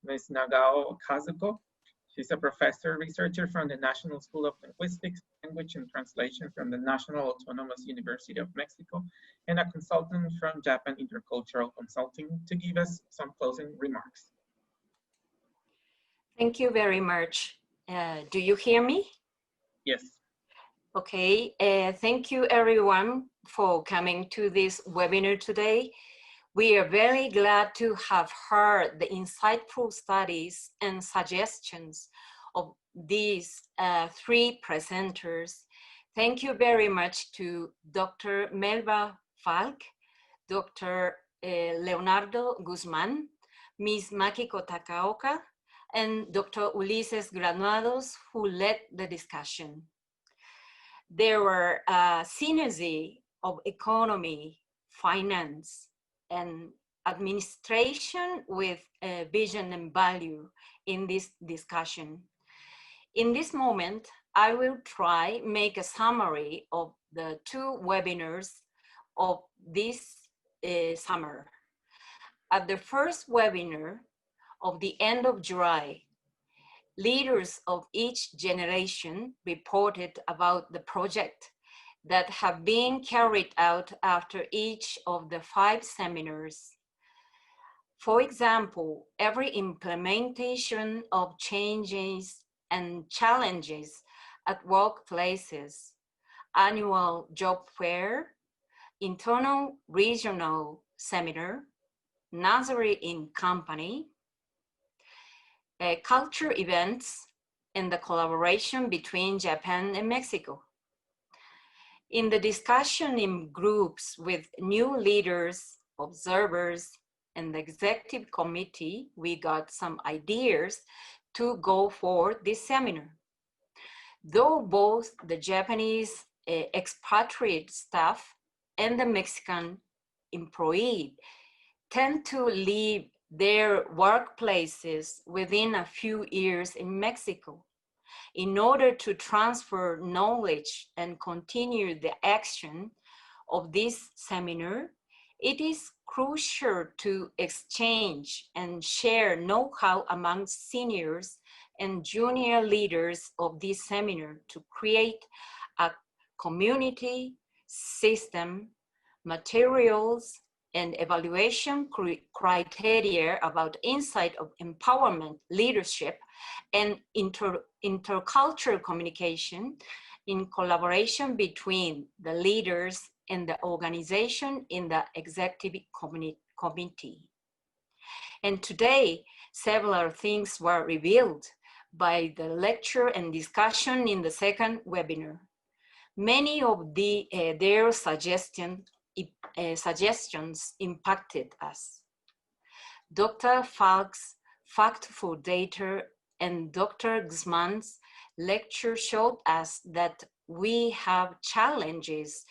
Ms. Nagao Kazuko. She's a professor researcher from the National School of Linguistics, Language and Translation from the National Autonomous University of Mexico, and a consultant from Japan Intercultural Consulting to give us some closing remarks. Thank you very much. Do you hear me? Yes. Okay, thank you everyone for coming to this webinar today. We are very glad to have heard the insightful studies and suggestions of these three presenters. Thank you very much to Dr. Melba FALCK, Dr. Leonardo Guzman, Ms. Makiko TAKAOKA, and Dr. Ulises Granados, who led the discussion. There were a synergy of economy, finance, and administration with vision and value in this discussion. In this moment, I will try make a summary of the two webinars of this summer. At the first webinar of the end of July, leaders of each generation reported about the project that have been carried out after each of the 5 seminars. For example, every implementation of changes and challenges at workplaces, annual job fair, internal regional seminar, nursery in company, culture events, and the collaboration between Japan and Mexico. In the discussion in groups with new leaders, observers, and the executive committee, we got some ideas to go for this seminar. Though both the Japanese expatriate staff and the Mexican employee tend to leave their workplaces within a few years in Mexico, in order to transfer knowledge and continue the action of this seminar, it is crucial to exchange and share know-how among seniors and junior leaders of this seminar to create a community system, materials, and evaluation criteria about insight of empowerment, leadership, and intercultural communication in collaboration between the leaders and the organization in the executive committee. And today, several things were revealed by the lecture and discussion in the second webinar. Many of their suggestions impacted us. Dr. FALCK's Fact for Data and Dr. GUZMAN's lecture showed us that we have challenges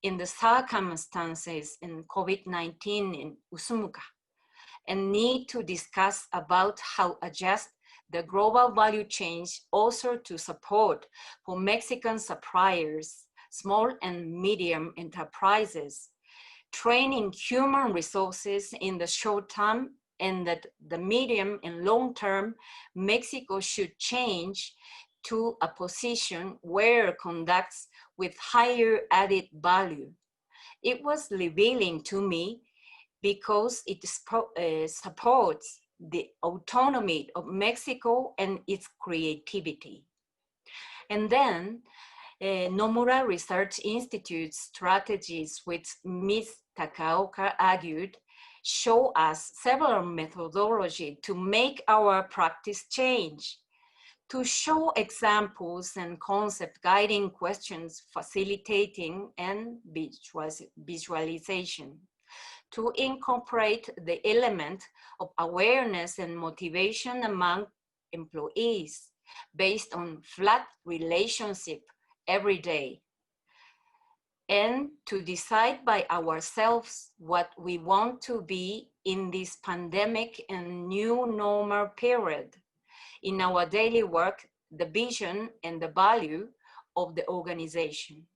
in the circumstances in COVID-19 in USMCA and need to discuss about how adjust the global value chain also to support for Mexican suppliers, small and medium enterprises, training human resources in the short term and that the medium and long term, Mexico should change to a position where conducts with higher added value. It was revealing to me because it supports the autonomy of Mexico and its creativity. And then Nomura Research Institute strategies, which Ms. Takaoka argued, show us several methodologies to make our practice change, to show examples and concept guiding questions, facilitating and visualization, to incorporate the element of awareness and motivation among employees based on flat relationship every day, and to decide by ourselves what we want to be in this pandemic and new normal period. In our daily work, the vision and the value of the organization.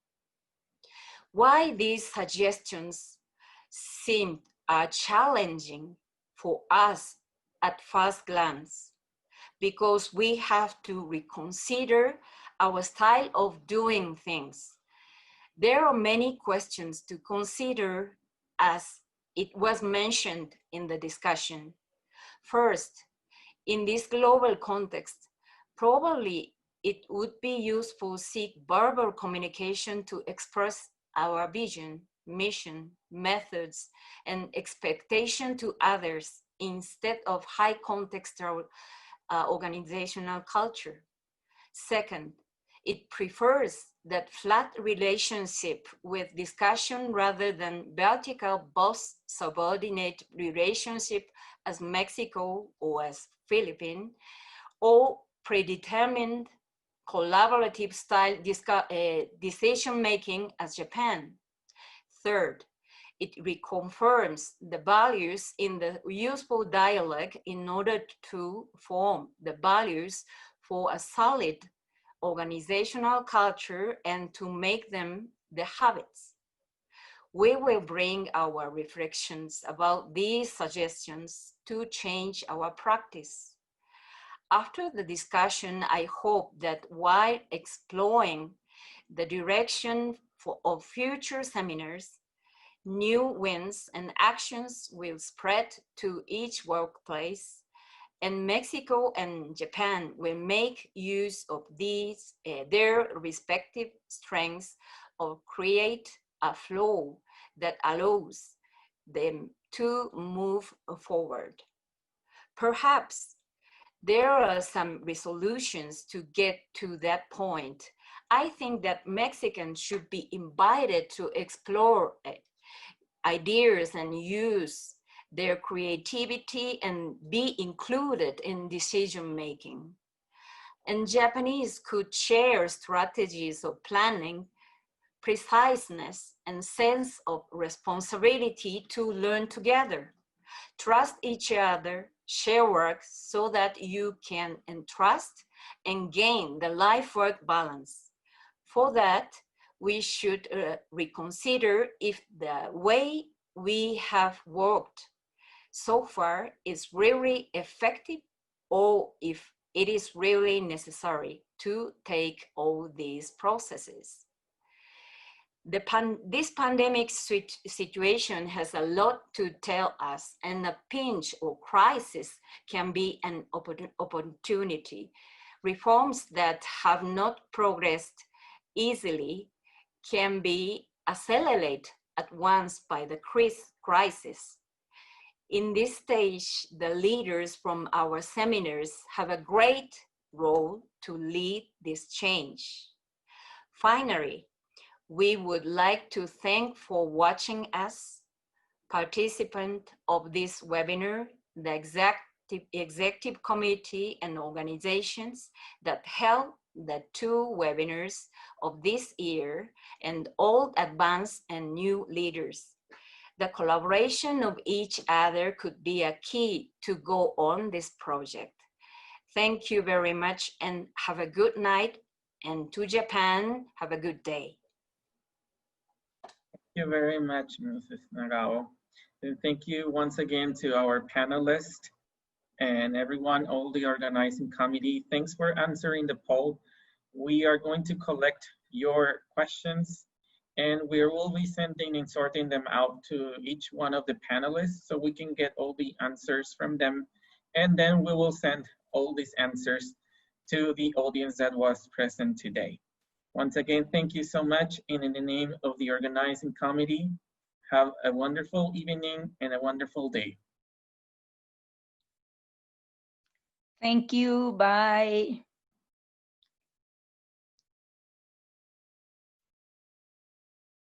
Why these suggestions seem challenging for us at first glance? Because we have to reconsider our style of doing things. There are many questions to consider as it was mentioned in the discussion. First, in this global context, probably it would be useful to seek verbal communication to express our vision, mission, methods, and expectation to others instead of high contextual organizational culture. Second, it prefers that flat relationship with discussion rather than vertical boss subordinate relationship as Mexico or as Philippines, or predetermined collaborative style decision-making as Japan. Third, it reconfirms the values in the useful dialogue in order to form the values for a solid organizational culture and to make them the habits. We will bring our reflections about these suggestions to change our practice. After the discussion, I hope that while exploring the direction of future seminars, new wins and actions will spread to each workplace, and Mexico and Japan will make use of these, their respective strengths, or create a flow that allows them to move forward. Perhaps there are some resolutions to get to that point. I think that Mexicans should be invited to explore ideas and use their creativity, and be included in decision-making. And Japanese could share strategies of planning, preciseness, and sense of responsibility to learn together. Trust each other, share work so that you can entrust and gain the life-work balance. For that, we should reconsider if the way we have worked so far is really effective, or if it is really necessary to take all these processes. This pandemic situation has a lot to tell us, and a pinch or crisis can be an opportunity. Reforms that have not progressed easily can be accelerated at once by the crisis. In this stage, the leaders from our seminars have a great role to lead this change. Finally, we would like to thank for watching us, participant of this webinar, the executive committee and organizations that held the 2 webinars of this year, and all advanced and new leaders. The collaboration of each other could be a key to go on this project. Thank you very much and have a good night, and to Japan, have a good day. Thank you very much, Mrs. Nagao. And thank you once again to our panelists and everyone, all the organizing committee. Thanks for answering the poll. We are going to collect your questions, and we will be sending and sorting them out to each one of the panelists so we can get all the answers from them. And then we will send all these answers to the audience that was present today. Once again, thank you so much. And in the name of the organizing committee, have a wonderful evening and a wonderful day. Thank you. Bye.